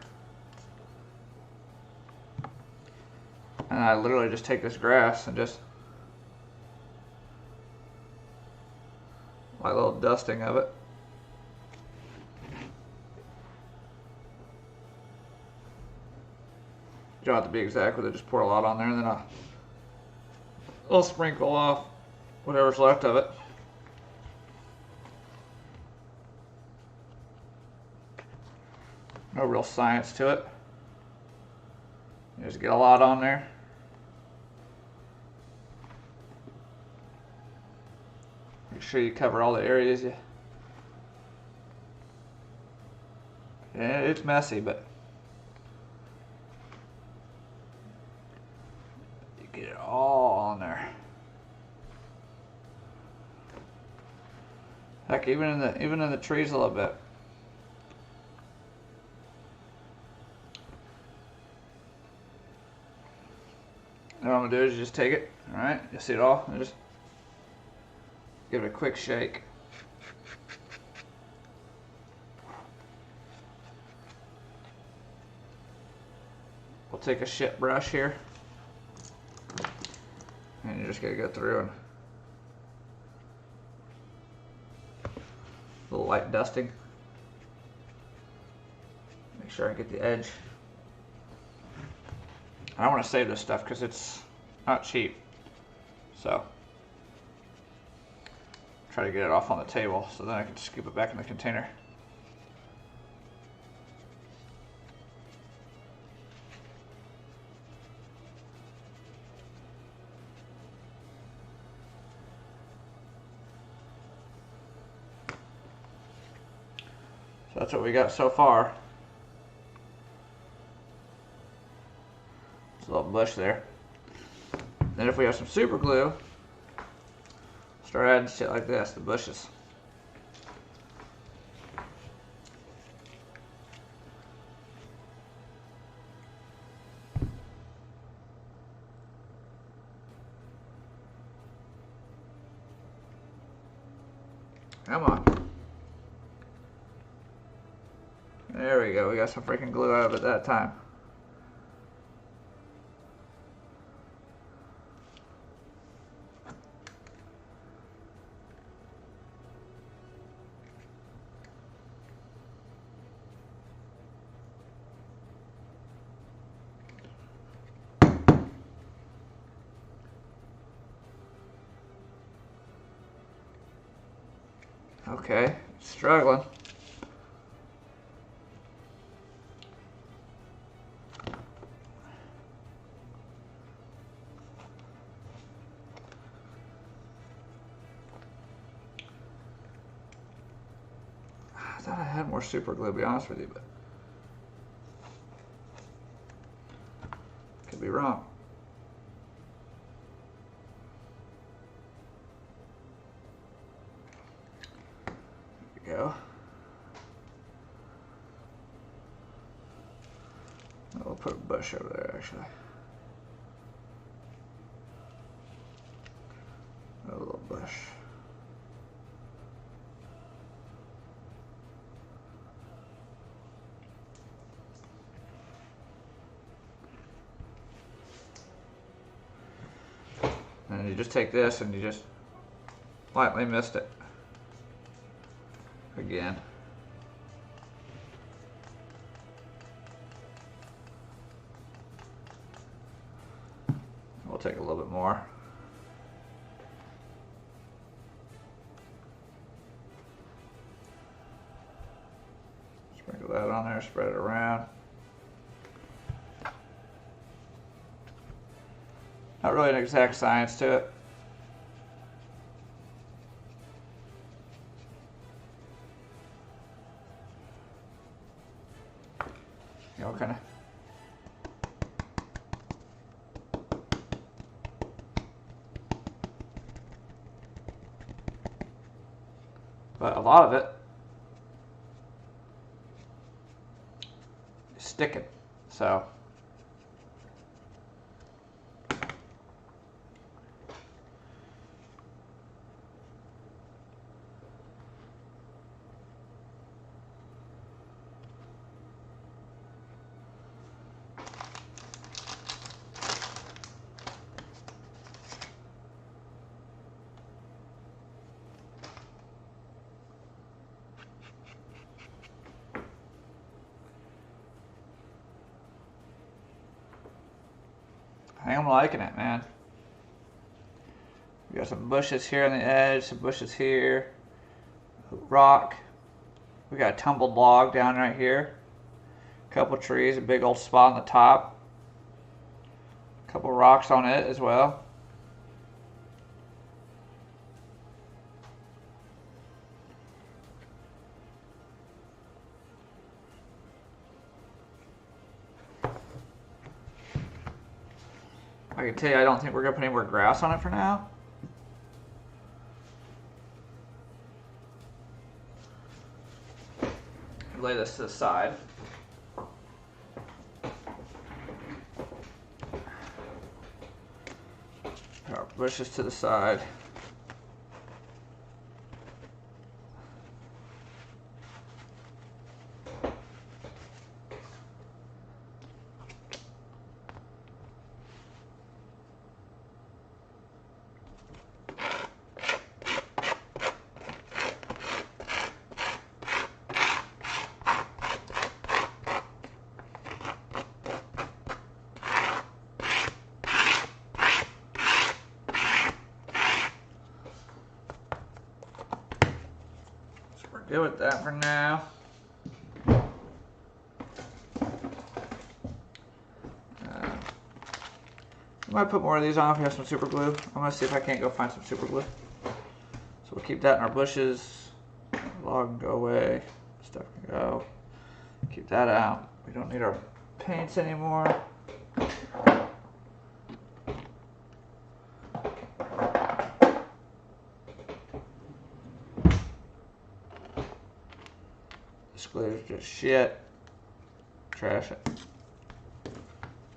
A: And I literally just take this grass and just like a little dusting of it. You don't have to be exact with it, just pour a lot on there and then I'll sprinkle off whatever's left of it. No real science to it. You just get a lot on there. Make sure you cover all the areas. Yeah, it's messy, but you get it all on there. Heck, even in the trees a little bit. And what I'm gonna do is just take it. All right, you see it all, and just give it a quick shake. we'll take a shit brush here. And you're just gonna go through and a little light dusting. Make sure I get the edge. I want to save this stuff because it's not cheap. So try to get it off on the table so then I can scoop it back in the container. So that's what we got so far. It's a little bush there. Then if we have some super glue, start adding shit like this, the bushes. Come on. There we go, we got some freaking glue out of it that time. Okay, struggling. I thought I had more super glue, to be honest with you, but could be wrong. There we go. We'll put a bush over there, actually. A little bush. And you just take this and you just lightly mist it again. We'll take a little bit more. Sprinkle that on there, spread it around. Not really an exact science to it. You know, kind of. But a lot of it is sticking, so. I think I'm liking it, man. We got some bushes here on the edge, some bushes here, rock. We got a tumbled log down right here. A couple trees, a big old spot on the top. A couple rocks on it as well. I can tell you I don't think we're going to put any more grass on it for now. Lay this to the side. Put our bushes to the side. Good with that for now. I might put more of these on if we have some super glue. I'm going to see if I can't go find some super glue. So we'll keep that in our bushes. Log can go away. Stuff can go. Keep that out. We don't need our paints anymore. This glue is just shit. Trash it.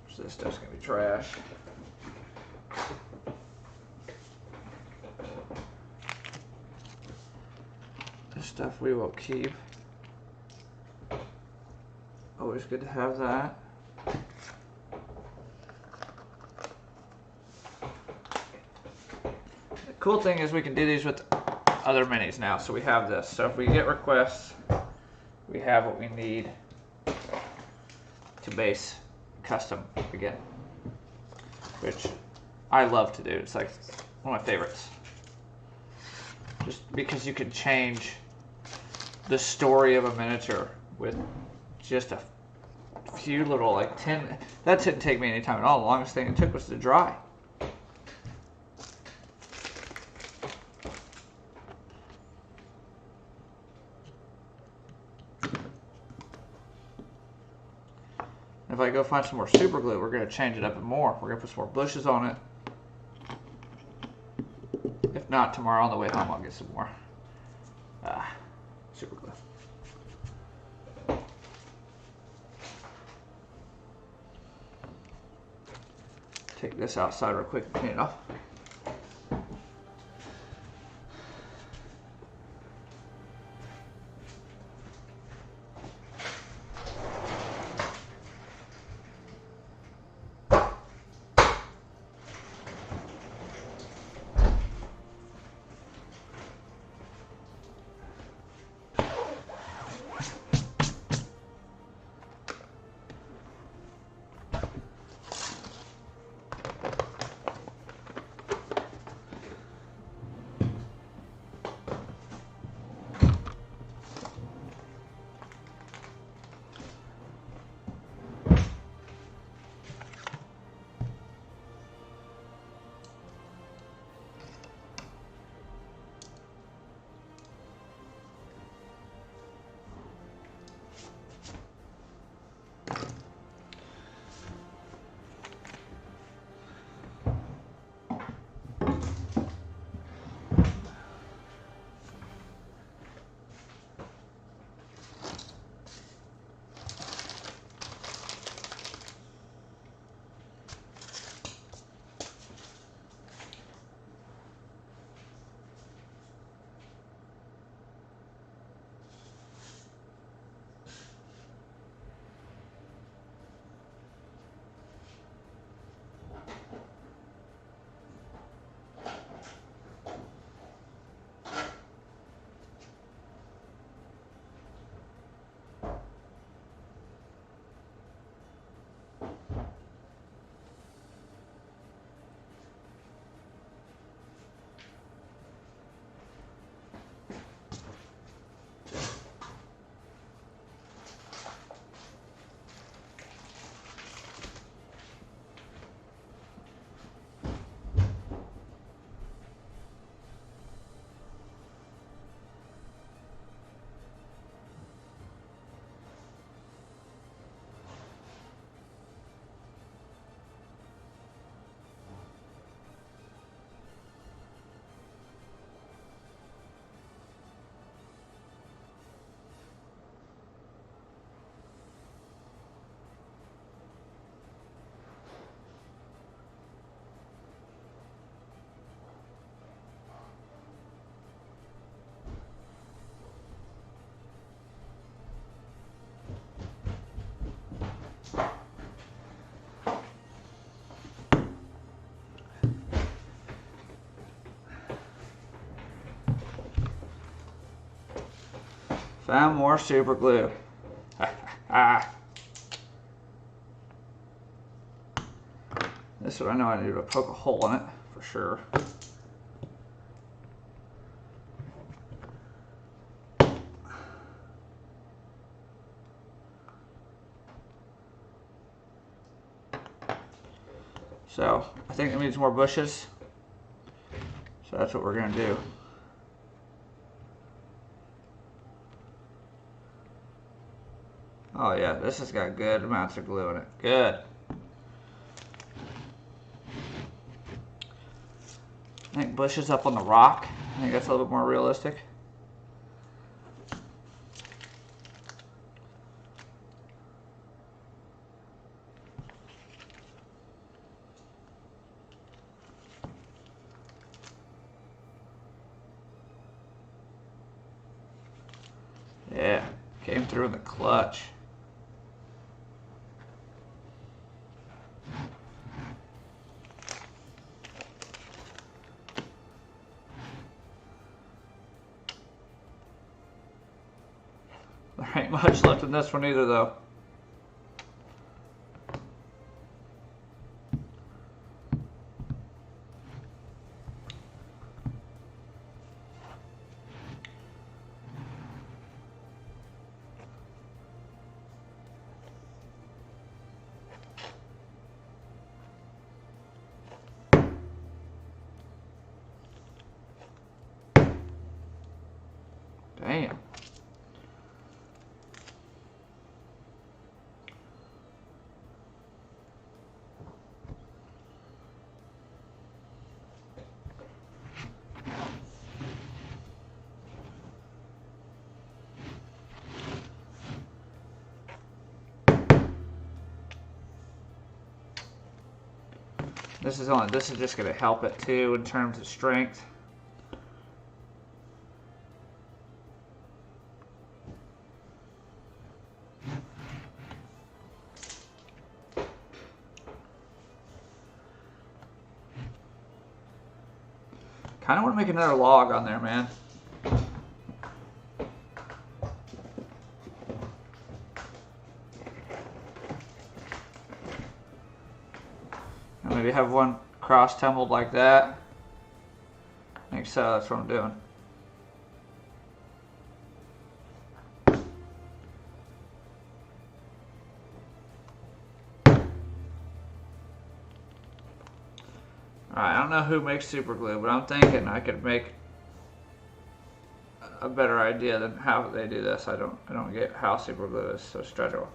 A: So this stuff's going to be trash. This stuff we will keep. Always good to have that. The cool thing is we can do these with other minis now, so we have this. So if we get requests, we have what we need to base custom again, which I love to do. It's like one of my favorites. Just because you can change the story of a miniature with just a few little, like 10, that didn't take me any time at all. The longest thing it took was to dry. If I go find some more super glue, we're going to change it up more. We're going to put some more bushes on it. If not, tomorrow on the way home I'll get some more super glue. Take this outside real quick and clean it off. Found more super glue. This one I know I need to poke a hole in it for sure. So I think it needs more bushes. So that's what we're gonna do. Oh yeah, this has got good amounts of glue in it. Good. I think bushes up on the rock. I think that's a little bit more realistic. Yeah, came through in the clutch. There ain't much left in this one either, though. Damn. This is just going to help it too in terms of strength. Kind of want to make another log on there, man. And maybe have one cross tumbled like that. I think so, that's what I'm doing. Alright, I don't know who makes super glue, but I'm thinking I could make a better idea than how they do this. I don't get how super glue is so stretchable.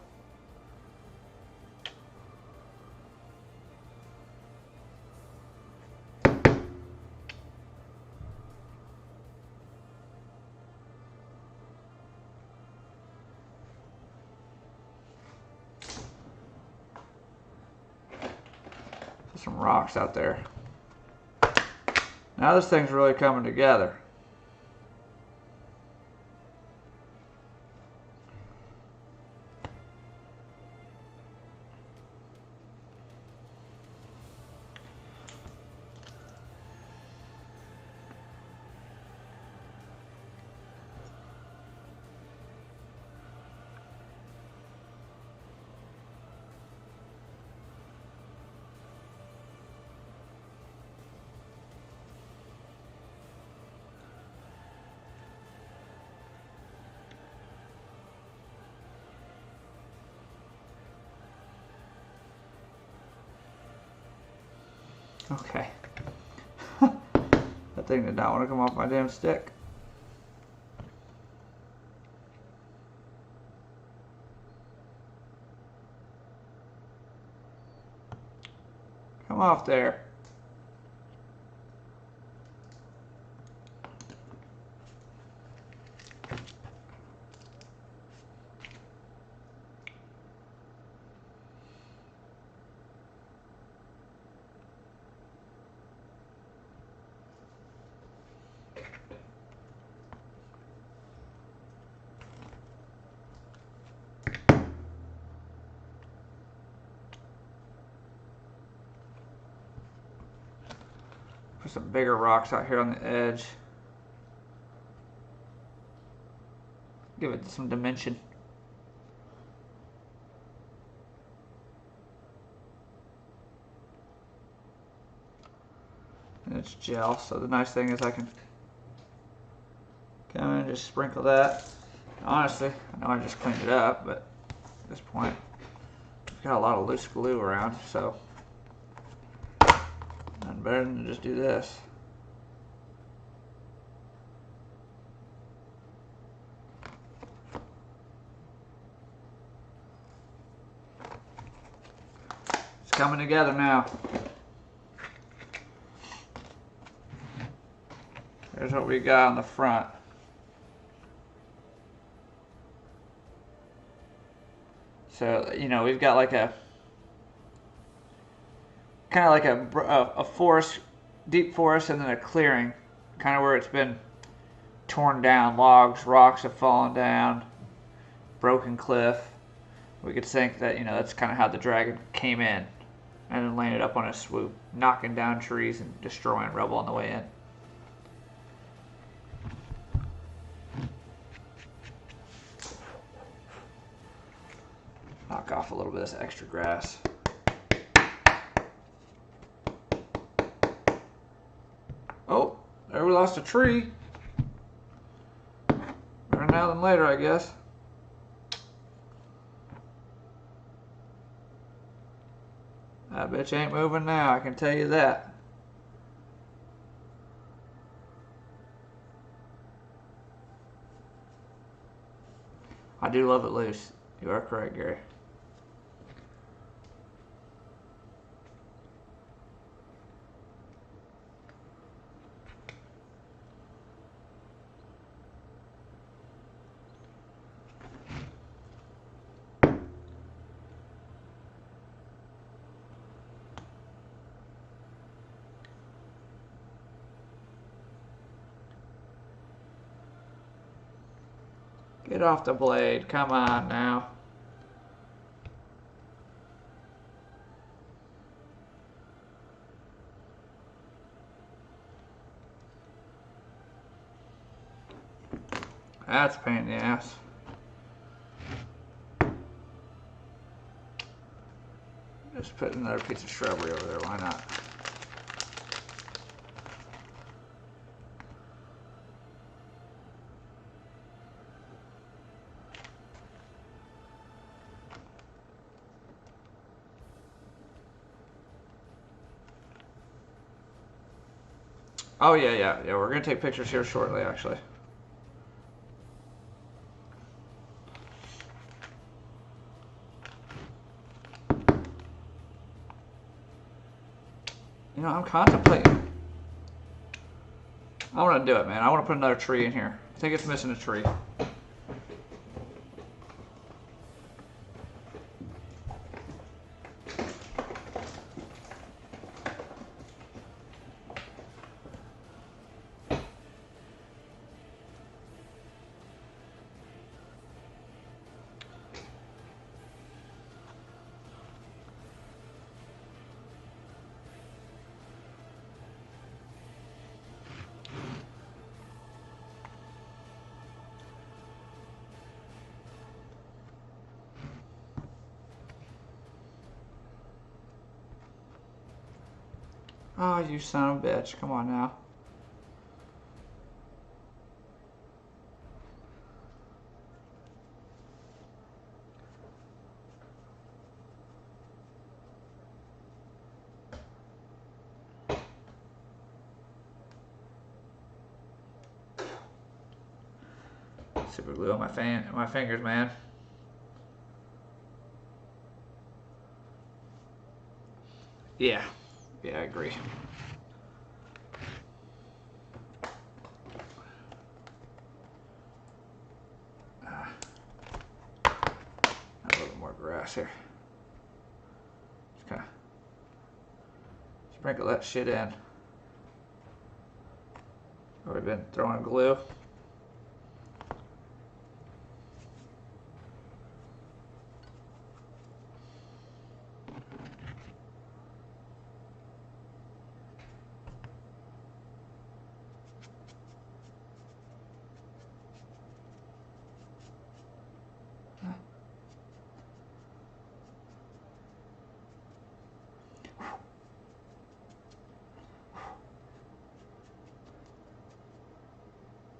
A: Put some rocks out there. Now this thing's really coming together. Okay. That thing did not want to come off my damn stick. Come off there. Put some bigger rocks out here on the edge. Give it some dimension. And it's gel, so the nice thing is I can come in and just sprinkle that. Honestly, I know I just cleaned it up, but at this point, I've got a lot of loose glue around, so Nothing better than to just do this. It's coming together now. Here's what we got on the front. So, you know, we've got like a kind of like a forest, deep forest, and then a clearing, kind of where it's been torn down. Logs, rocks have fallen down, broken cliff. We could think that, you know, that's kind of how the dragon came in and then landed up on a swoop, knocking down trees and destroying rubble on the way in. Knock off a little bit of this extra grass. Oh, there we lost a tree. Better now than later, I guess. That bitch ain't moving now, I can tell you that. I do love it loose. You are correct, Gary. Get off the blade, come on now. That's a pain in the ass. Just put another piece of shrubbery over there, why not? Oh yeah, we're gonna take pictures here shortly, actually. You know, I'm contemplating. I want to do it, man. I want to put another tree in here. I think it's missing a tree. Oh, you son of a bitch. Come on now. Super glue on my fingers, man. Yeah, I agree. A little more grass here. Just kind of sprinkle that shit in. We've been throwing glue.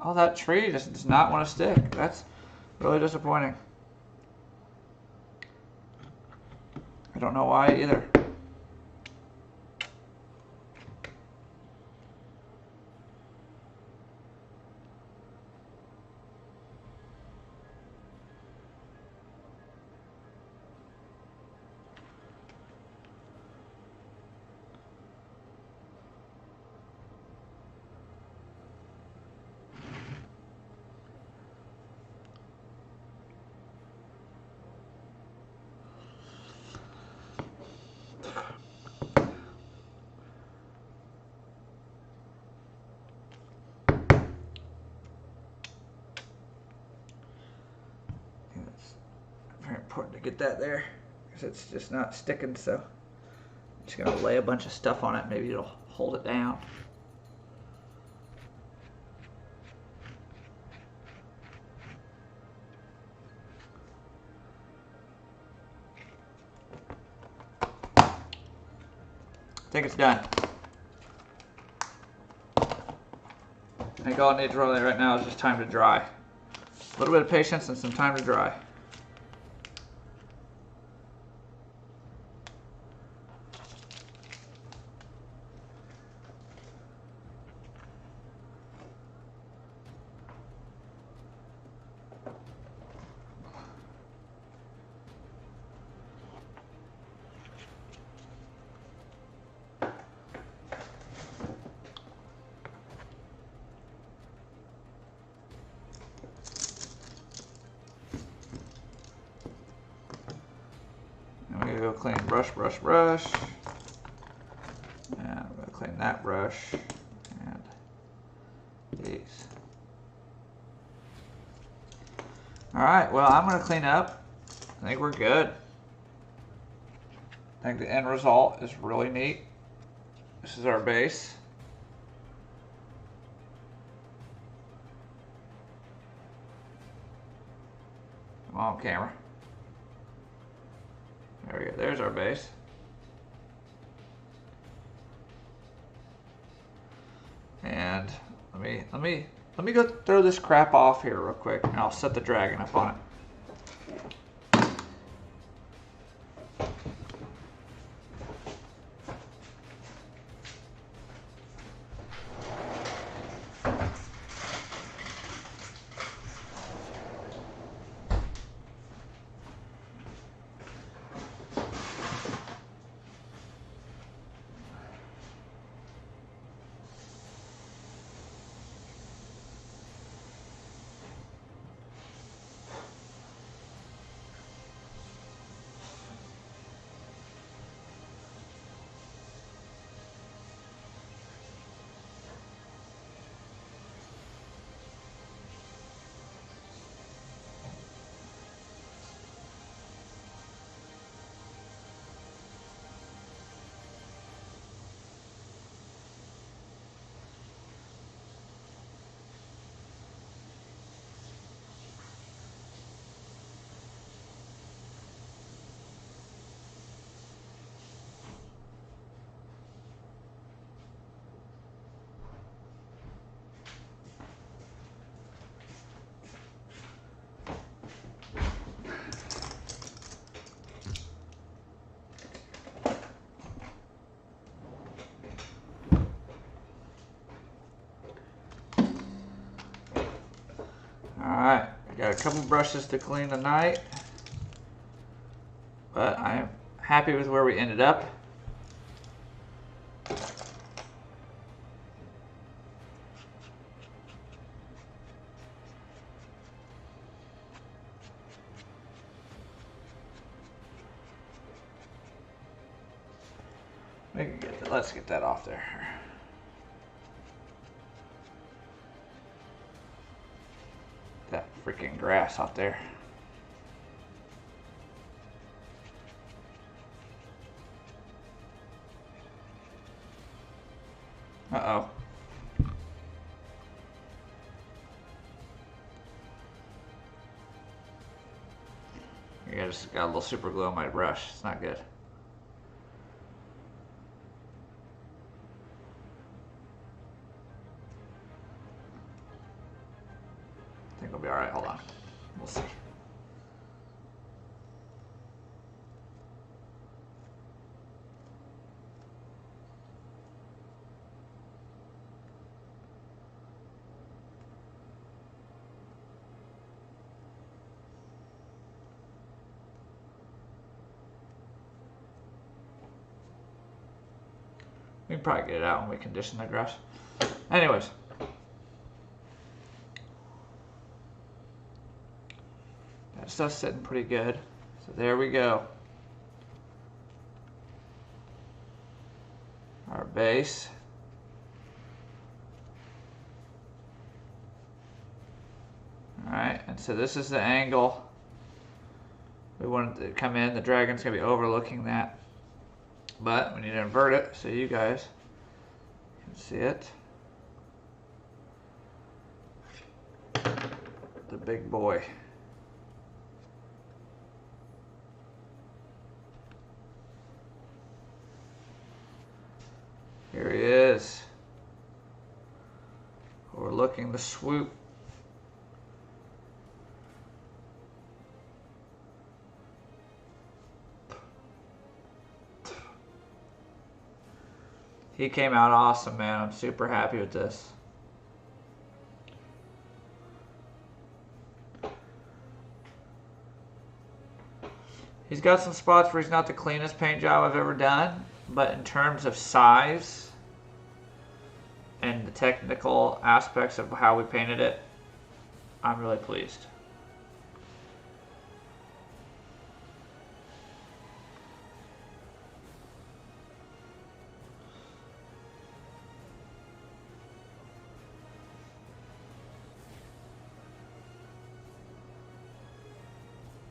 A: Oh, that tree just does not want to stick. That's really disappointing. I don't know why either. get that there because it's just not sticking. So I'm just gonna lay a bunch of stuff on it. Maybe it'll hold it down. I think it's done. I think all it needs really right now is just time to dry. A little bit of patience and some time to dry. I'm going to go clean brush. And I'm going to clean that brush and these. Alright, well, I'm going to clean up. I think we're good. I think the end result is really neat. This is our base. Come on, camera. There we go. There's our base. And let me go throw this crap off here real quick, and I'll set the dragon up on it. Alright, got a couple brushes to clean tonight, but I'm happy with where we ended up. Let's get that off there. That freaking grass out there. Uh-oh. I just got a little super glue on my brush. It's not good. I think it'll be alright. Hold on. We'll see. We can probably get it out when we condition the grass. Anyways. That stuff's sitting pretty good. So there we go. Our base. Alright, and so this is the angle We want it to come in. The dragon's going to be overlooking that. But we need to invert it so you guys can see it. The big boy. Here he is. Overlooking the swoop. He came out awesome, man. I'm super happy with this. He's got some spots where he's not the cleanest paint job I've ever done, but in terms of size and the technical aspects of how we painted it, I'm really pleased.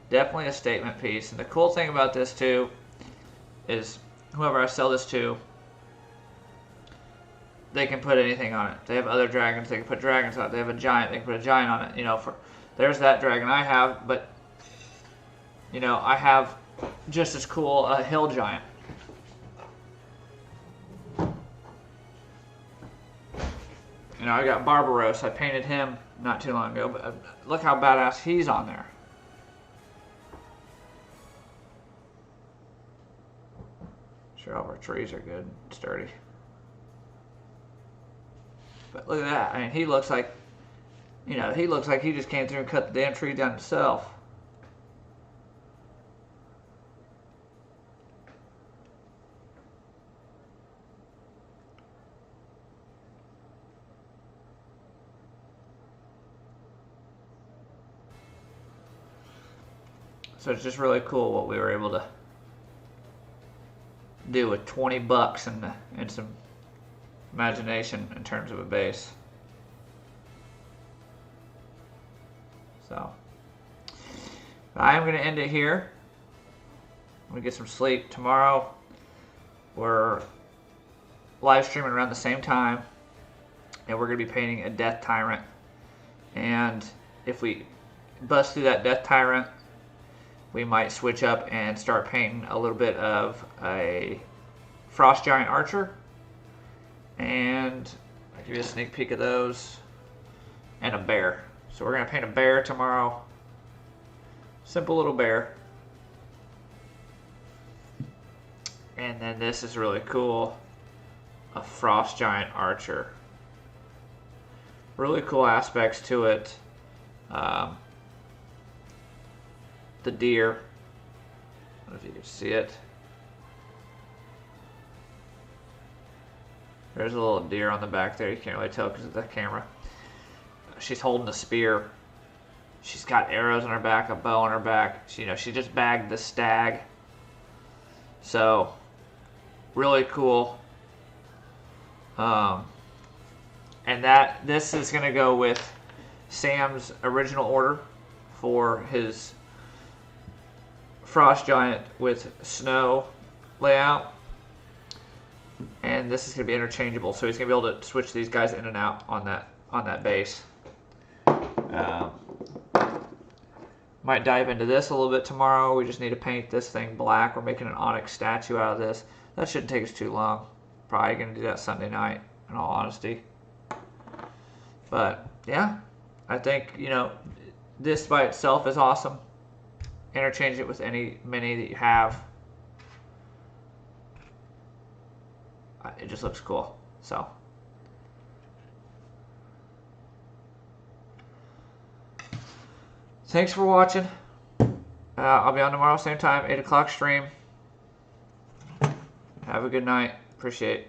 A: Definitely a statement piece. And the cool thing about this too is whoever I sell this to, they can put anything on it. They have other dragons, they can put dragons on it. They have a giant, they can put a giant on it. You know, there's that dragon I have, but you know, I have just as cool a hill giant. You know, I got Barbaros. I painted him not too long ago, but look how badass he's on there. Sure, all of our trees are good and sturdy. But look at that. I mean, he looks like, you know, he looks like he just came through and cut the damn tree down himself. So it's just really cool what we were able to do with 20 bucks and some imagination in terms of a base. So I am going to end it here. I'm going to get some sleep. Tomorrow we're live streaming around the same time, and we're going to be painting a Death Tyrant. And if we bust through that Death Tyrant, we might switch up and start painting a little bit of a Frost Giant Archer. And I'll give you a sneak peek of those. And a bear. So we're going to paint a bear tomorrow. Simple little bear. And then this is really cool. A Frost Giant Archer. Really cool aspects to it. The deer. I don't know if you can see it. There's a little deer on the back there. You can't really tell because of the camera. She's holding a spear. She's got arrows on her back, a bow on her back. She just bagged the stag. So, really cool. And this is going to go with Sam's original order for his Frost Giant with snow layout, and this is going to be interchangeable, so he's going to be able to switch these guys in and out on that base. Might dive into this a little bit tomorrow. We just need to paint this thing black. We're making an onyx statue out of this. That shouldn't take us too long. Probably going to do that Sunday night, in all honesty. But yeah, I think, you know, this by itself is awesome. Interchange it with any mini that you have. It just looks cool. So thanks for watching. I'll be on tomorrow, same time, 8 o'clock stream. Have a good night. Appreciate it.